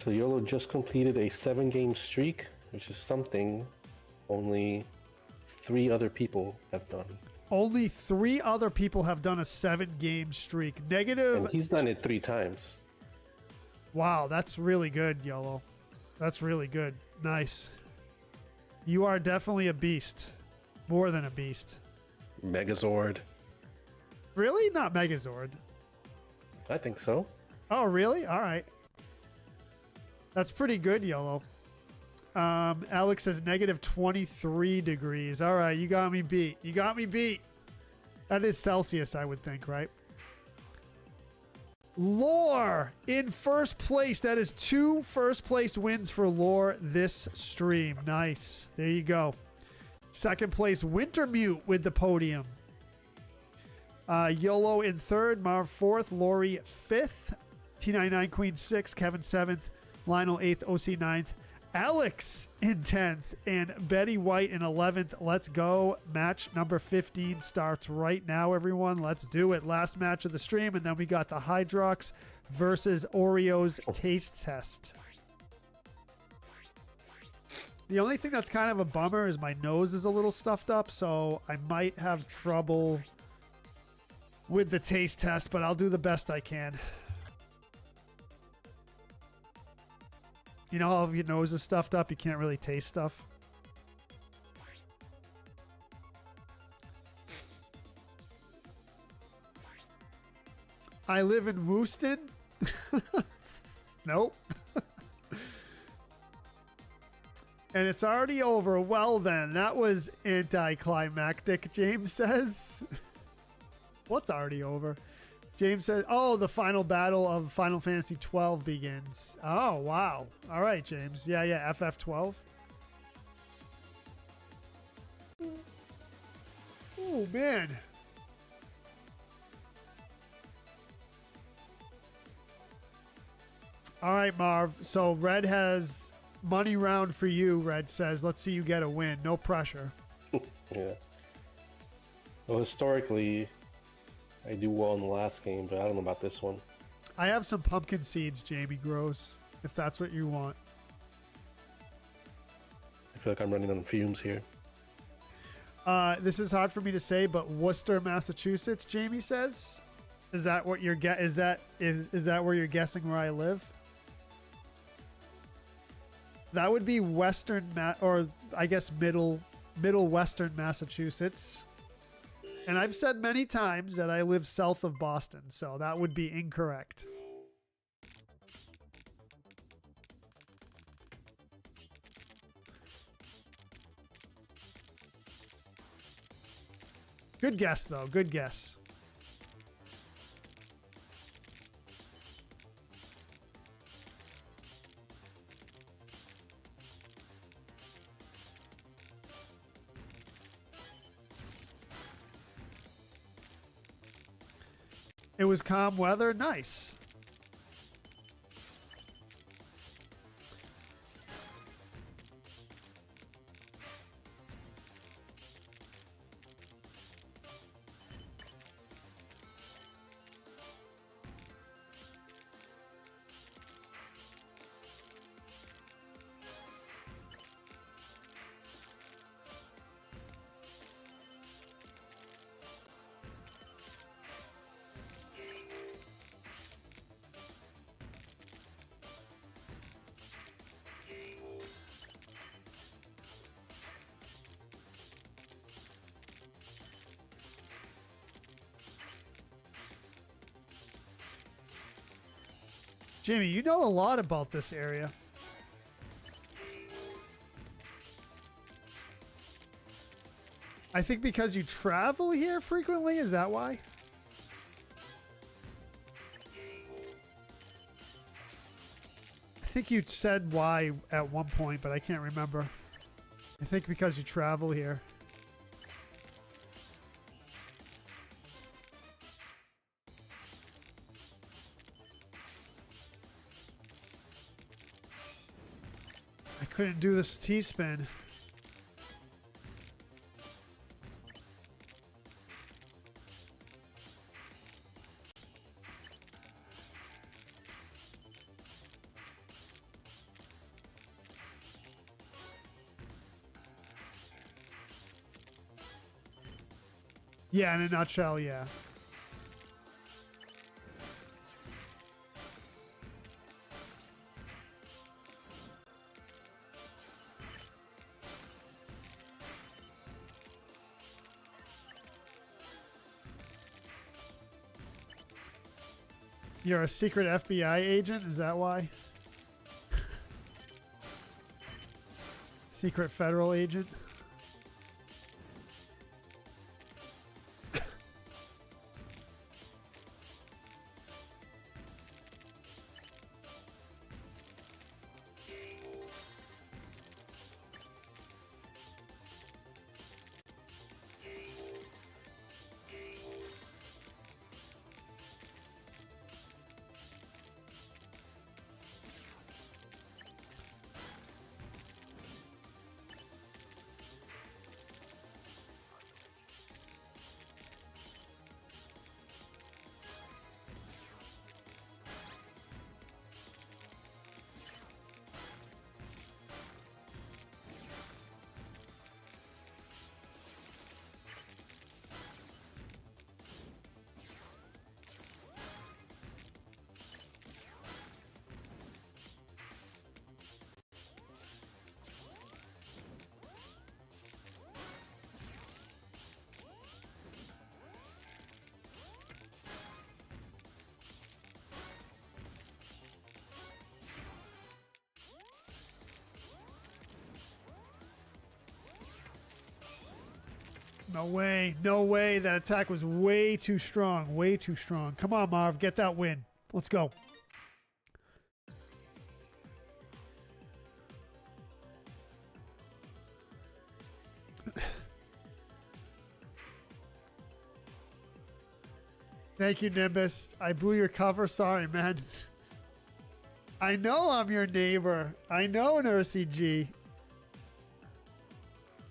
So YOLO just completed a 7-game streak, which is something only 3 other people have done. Only 3 other people have done a 7-game streak. Negative. And he's done it 3 times. Wow, that's really good, YOLO. That's really good. Nice. You are definitely a beast. More than a beast. Megazord. Really? Not Megazord. I think so. Oh, really? All right. That's pretty good, YOLO. Alex says -23 degrees. All right, you got me beat. That is Celsius, I would think, right? Lore in first place. That is 2 first place wins for Lore this stream. Nice. There you go. Second place, Wintermute with the podium. YOLO in third, Marv fourth, Lori fifth, T99 Queen sixth, Kevin seventh, Lionel eighth, OC ninth, Alex in 10th, and Betty White in 11th. Let's go. Match number 15 starts right now, everyone. Let's do it. Last match of the stream, and then we got the Hydrox versus Oreos taste test. The only thing that's kind of a bummer is my nose is a little stuffed up, so I might have trouble with the taste test, but I'll do the best I can. You know how if your nose is stuffed up, you can't really taste stuff? I live in Wooston? Nope. And it's already over. Well then, that was anticlimactic, James says. What's already over? James says, oh, the final battle of Final Fantasy 12 begins. Oh, wow. All right, James. Yeah, FF12. Oh, man. All right, Marv. So Red has money round for you, Red says. Let's see you get a win. No pressure. Yeah. Well, historically, I do well in the last game, but I don't know about this one. I have some pumpkin seeds Jamie grows, if that's what you want. I feel like I'm running on fumes here. This is hard for me to say, but Worcester, Massachusetts, Jamie says. Is that what you're is that where you're guessing where I live? That would be western or I guess middle western Massachusetts. And I've said many times that I live south of Boston, so that would be incorrect. Good guess, though. Good guess. It was calm weather. Nice. Jimmy, you know a lot about this area. I think because you travel here frequently, is that why? I think you said why at one point, but I can't remember. I think because you travel here. I couldn't do this T-spin. Yeah, in a nutshell, yeah. You're a secret FBI agent? Is that why? Secret federal agent? No way. No way. That attack was way too strong. Way too strong. Come on, Marv. Get that win. Let's go. Thank you, Nimbus. I blew your cover. Sorry, man. I know I'm your neighbor. I know, Nursey G.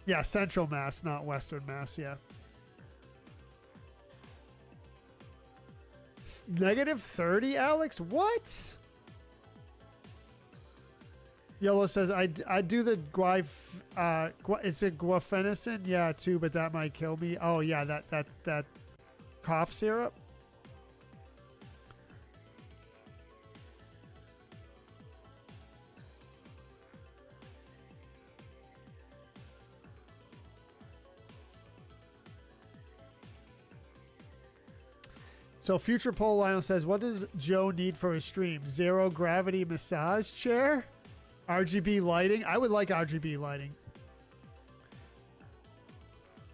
Yeah, Central Mass, not Western Mass, yeah. -30, Alex? What? Yellow says, I do the is it guafenicin? Yeah, too, but that might kill me. Oh, yeah, that cough syrup. So Future Pole Lionel says, what does Joe need for his stream? Zero gravity massage chair? RGB lighting? I would like RGB lighting.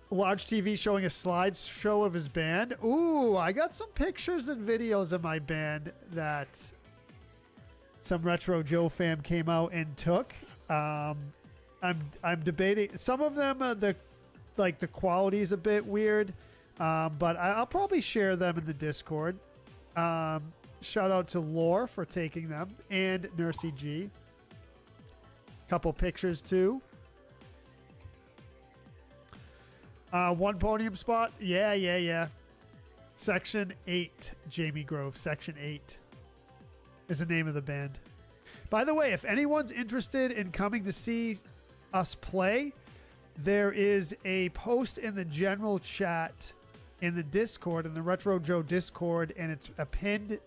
Large TV showing a slideshow of his band. Ooh, I got some pictures and videos of my band that some Retro Joe fam came out and took. I'm debating. Some of them, the quality is a bit weird. But I'll probably share them in the Discord. Shout out to Lore for taking them and Nursey G. Couple pictures too. One podium spot. Yeah. Section 8, Jamie Grove. Section 8 is the name of the band. By the way, if anyone's interested in coming to see us play, there is a post in the general chat in the Discord, in the Retro Joe Discord, and it's a pinned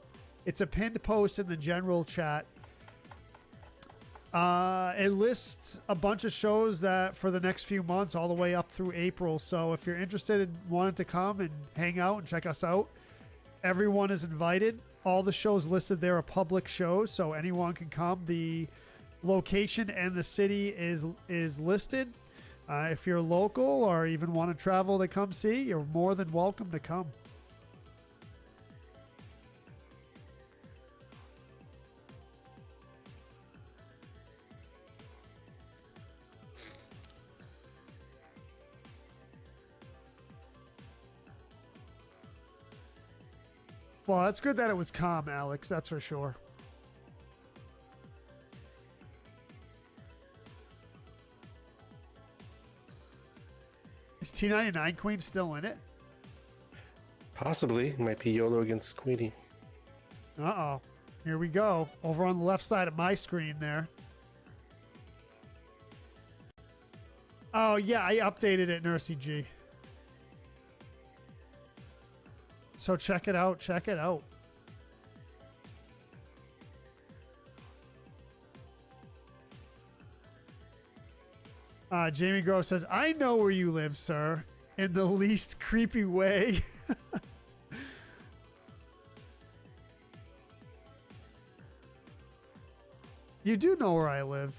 post in the general chat. It lists a bunch of shows that for the next few months, all the way up through April. So if you're interested in wanting to come and hang out and check us out, everyone is invited. All the shows listed there are public shows, so anyone can come. The location and the city is listed. If you're local or even want to travel to come see, you're more than welcome to come. Well, that's good that it was calm, Alex. That's for sure. Is T99 Queen still in it? Possibly. It might be YOLO against Queenie. Uh-oh. Here we go. Over on the left side of my screen there. Oh, yeah. I updated it, Nursey G. So check it out. Check it out. Jamie Grove says, I know where you live, sir. In the least creepy way. You do know where I live.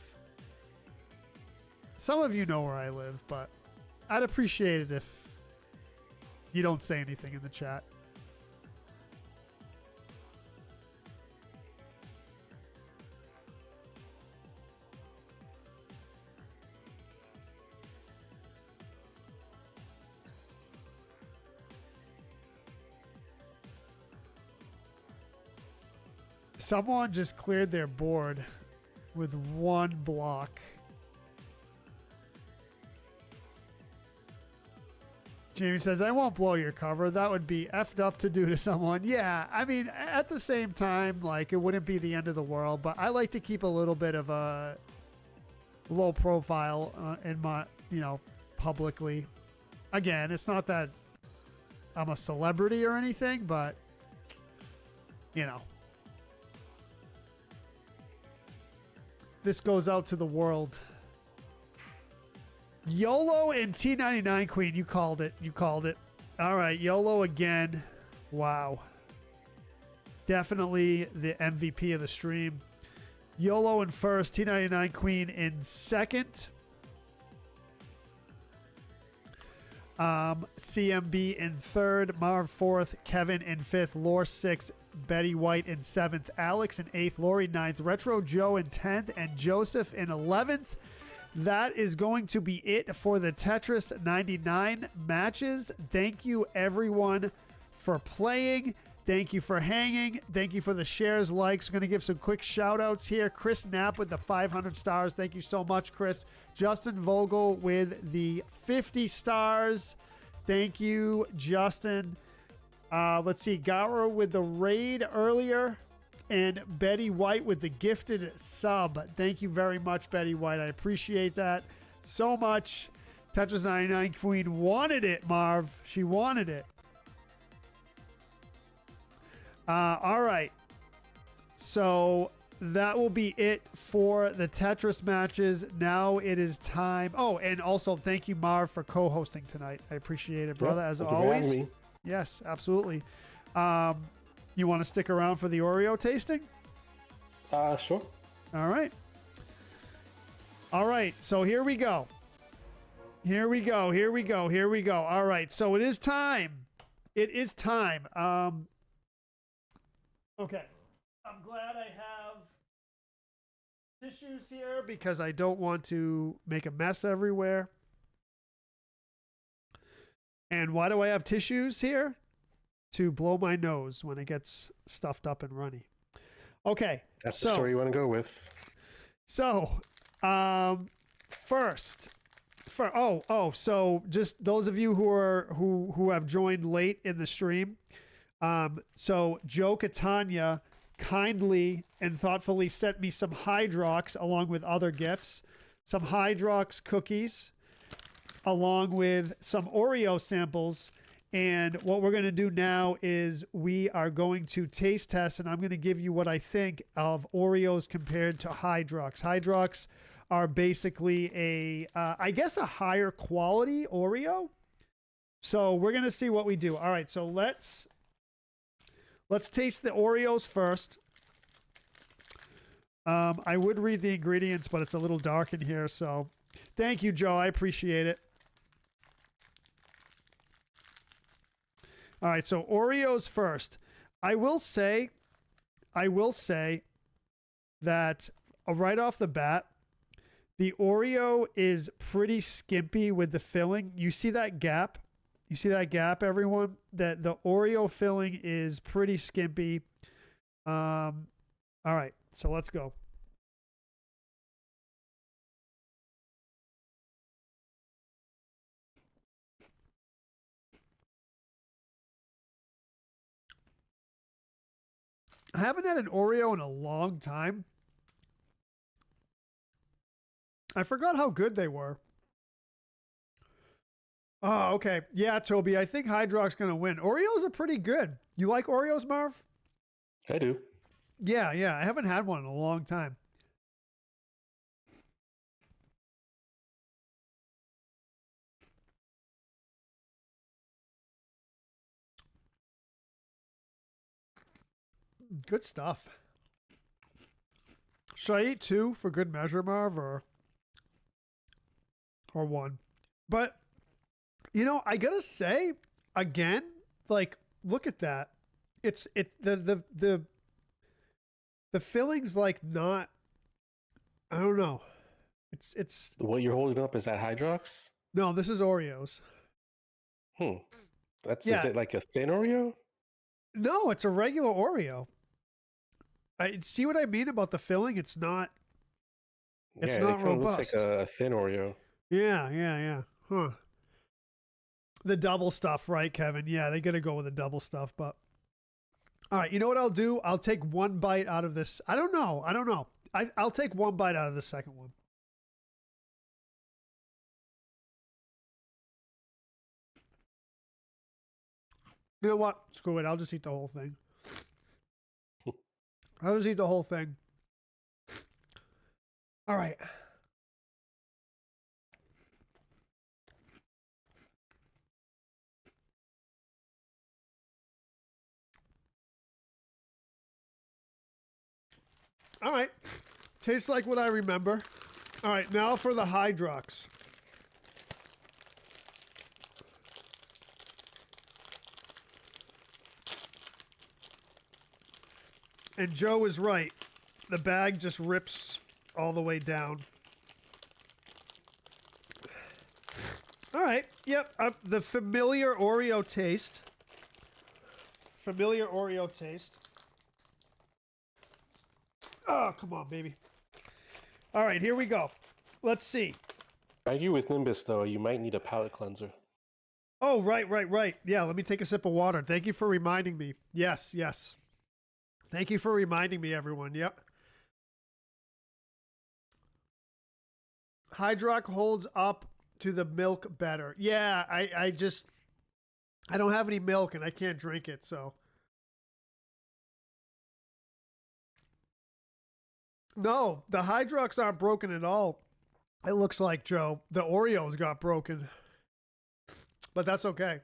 Some of you know where I live, but I'd appreciate it if you don't say anything in the chat. Someone just cleared their board with one block. Jamie says, I won't blow your cover. That would be effed up to do to someone. Yeah, I mean, at the same time, like, it wouldn't be the end of the world, but I like to keep a little bit of a low profile in my, publicly. Again, it's not that I'm a celebrity or anything, but, this goes out to the world. YOLO and T99 Queen. You called it. You called it. All right. YOLO again. Wow. Definitely the MVP of the stream. YOLO in first. T99 Queen in second. CMB in 3rd, Marv 4th, Kevin in 5th, Lore 6th, Betty White in 7th, Alex in 8th, Lori 9th, Retro Joe in 10th, and Joseph in 11th. That is going to be it for the Tetris 99 matches. Thank you, everyone, for playing. Thank you for hanging. Thank you for the shares, likes. I'm going to give some quick shout outs here. Chris Knapp with the 500 stars. Thank you so much, Chris. Justin Vogel with the 50 stars. Thank you, Justin. Let's see. Gara with the raid earlier. And Betty White with the gifted sub. Thank you very much, Betty White. I appreciate that so much. Tetris 99 Queen wanted it, Marv. She wanted it. All right. So that will be it for the Tetris matches. Now it is time. Oh, and also thank you, Marv, for co-hosting tonight. I appreciate it, brother, as always. Yes, absolutely. You want to stick around for the Oreo tasting? Sure. All right. All right. So here we go. Here we go. Here we go. Here we go. All right. So it is time. It is time. Okay. I'm glad I have tissues here because I don't want to make a mess everywhere. And why do I have tissues here? To blow my nose when it gets stuffed up and runny. Okay. That's the story you want to go with. So, so just those of you who have joined late in the stream. So Joe Catania kindly and thoughtfully sent me some Hydrox along with other gifts, some Hydrox cookies, along with some Oreo samples. And what we're going to do now is we are going to taste test, and I'm going to give you what I think of Oreos compared to Hydrox. Hydrox are basically I guess a higher quality Oreo. So we're going to see what we do. All right, so let's taste the Oreos first. I would read the ingredients, but it's a little dark in here. So thank you, Joe. I appreciate it. All right, so Oreos first. I will say that right off the bat, the Oreo is pretty skimpy with the filling. You see that gap? You see that gap, everyone? That the Oreo filling is pretty skimpy. All right, so let's go. I haven't had an Oreo in a long time. I forgot how good they were. Oh, okay. Yeah, Toby, I think Hydrox's going to win. Oreos are pretty good. You like Oreos, Marv? I do. Yeah. I haven't had one in a long time. Good stuff. Should I eat 2 for good measure, Marv, or 1? But, you know, I gotta say, again, like, look at that. The filling's like not, I don't know. It's what you're holding up, is that Hydrox? No, this is Oreos. Is it like a thin Oreo? No, it's a regular Oreo. I see what I mean about the filling. It's not. It's not robust. Looks like a thin Oreo. Yeah. Huh. The double stuff, right, Kevin? Yeah, they gotta go with the double stuff. But all right, you know what I'll do? I'll take one bite out of this. I don't know. I'll take one bite out of the second one. You know what? Screw it. I'll just eat the whole thing. I'll just eat the whole thing. All right. All right. Tastes like what I remember. All right, now for the Hydrox. And Joe is right. The bag just rips all the way down. All right. Yep. The familiar Oreo taste. Familiar Oreo taste. Oh, come on, baby. All right, here we go. Let's see. I agree with Nimbus, though. You might need a palate cleanser. Oh, right. Yeah, let me take a sip of water. Thank you for reminding me. Yes. Thank you for reminding me, everyone. Yep. Hydrox holds up to the milk better. Yeah, I don't have any milk and I can't drink it, so. No, the Hydrox aren't broken at all. It looks like, Joe. The Oreos got broken. But that's okay.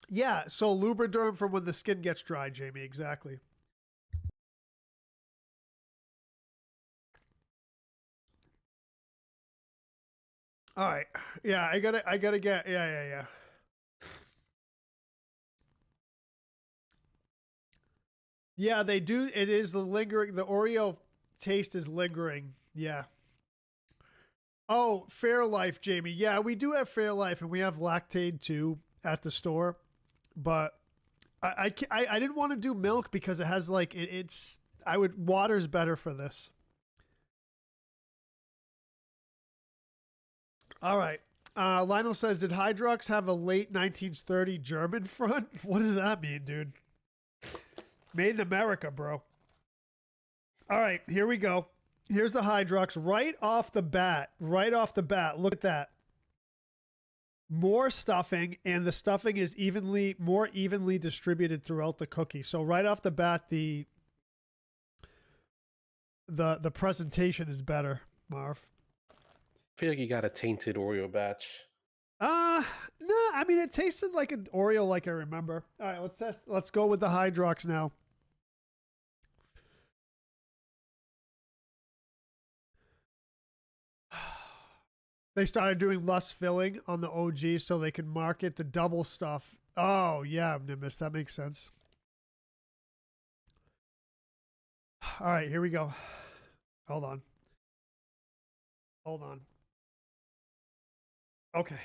Yeah, so Lubriderm for when the skin gets dry, Jamie. Exactly. All right. Yeah, I gotta get. Yeah. Yeah, they do. It is the lingering. The Oreo taste is lingering. Yeah. Oh, Fairlife, Jamie. Yeah, we do have Fairlife, and we have Lactaid too at the store. But I didn't want to do milk because it has like it's. Water's better for this. All right. Lionel says, did Hydrox have a late 1930 German front? What does that mean, dude? Made in America, bro. All right, here we go. Here's the Hydrox right off the bat. Right off the bat. Look at that. More stuffing, and the stuffing is more evenly distributed throughout the cookie. So right off the bat, the presentation is better, Marv. I feel like you got a tainted Oreo batch. No, I mean it tasted like an Oreo, like I remember. All right, let's test. Let's go with the Hydrox now. They started doing less filling on the OG so they could market the double stuff. Oh yeah, Nimbus, that makes sense. All right, here we go. Hold on. Okay.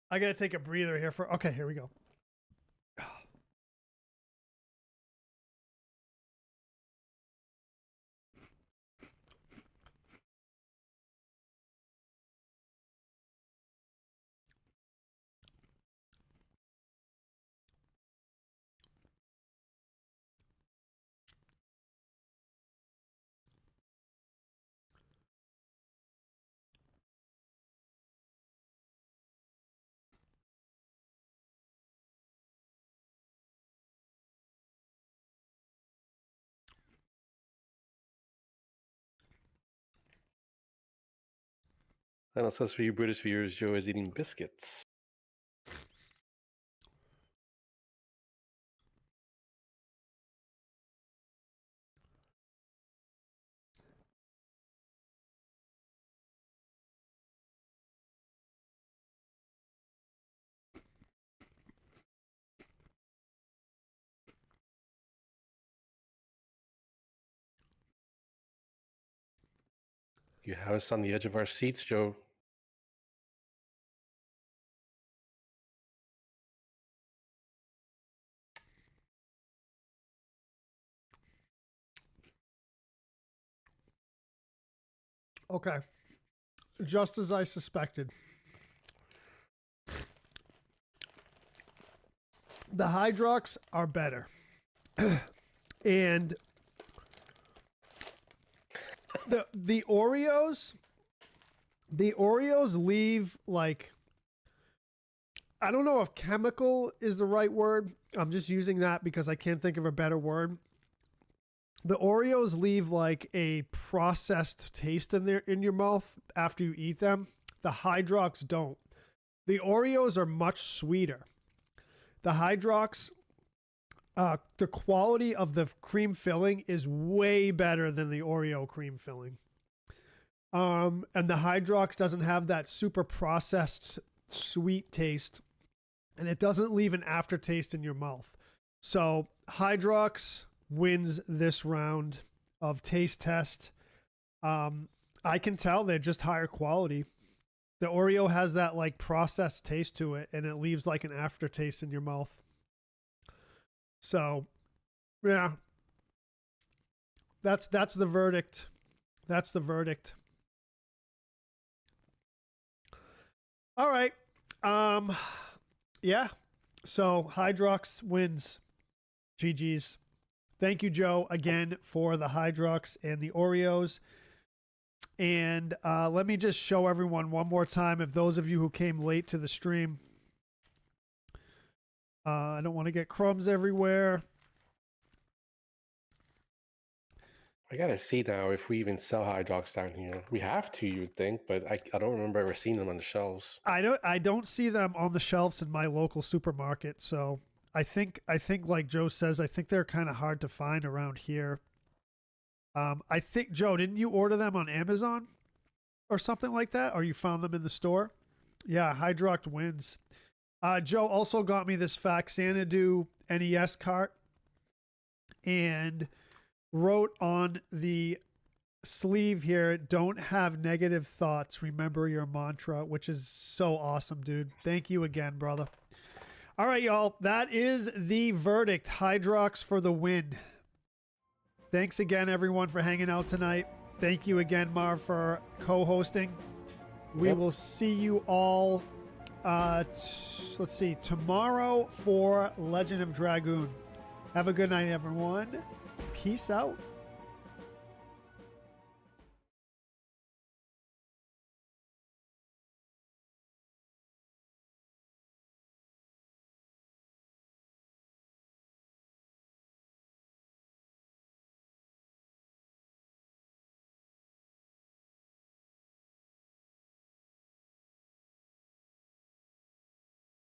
I gotta take a breather here for. Okay, here we go. And it says for you British viewers, Joe is eating biscuits. You have us on the edge of our seats, Joe. Okay. Just as I suspected. The Hydrox are better. And the Oreos leave like, I don't know if chemical is the right word. I'm just using that because I can't think of a better word. The Oreos leave like a processed taste in your mouth after you eat them. The Hydrox don't. The Oreos are much sweeter. The Hydrox, the quality of the cream filling is way better than the Oreo cream filling. And the Hydrox doesn't have that super processed sweet taste, and it doesn't leave an aftertaste in your mouth. So Hydrox wins this round of taste test. I can tell they're just higher quality. The Oreo has that like processed taste to it, and it leaves like an aftertaste in your mouth. So, yeah, that's the verdict. That's the verdict. All right. Yeah. So Hydrox wins. GG's. Thank you, Joe, again for the Hydrox and the Oreos. And let me just show everyone one more time, if those of you who came late to the stream. I don't want to get crumbs everywhere. I gotta see now if we even sell Hydrox down here. We have to, you'd think, but I don't remember ever seeing them on the shelves. I don't see them on the shelves in my local supermarket. So I think like Joe says, I think they're kind of hard to find around here. I think, Joe, didn't you order them on Amazon or something like that? Or you found them in the store? Yeah, Hydrox wins. Joe also got me this Faxanadu NES cart and wrote on the sleeve here, don't have negative thoughts. Remember your mantra, which is so awesome, dude. Thank you again, brother. All right, y'all. That is the verdict. Hydrox for the win. Thanks again, everyone, for hanging out tonight. Thank you again, Marv, for co-hosting. We will see you all, let's see, tomorrow for Legend of Dragoon. Have a good night, everyone. Peace out.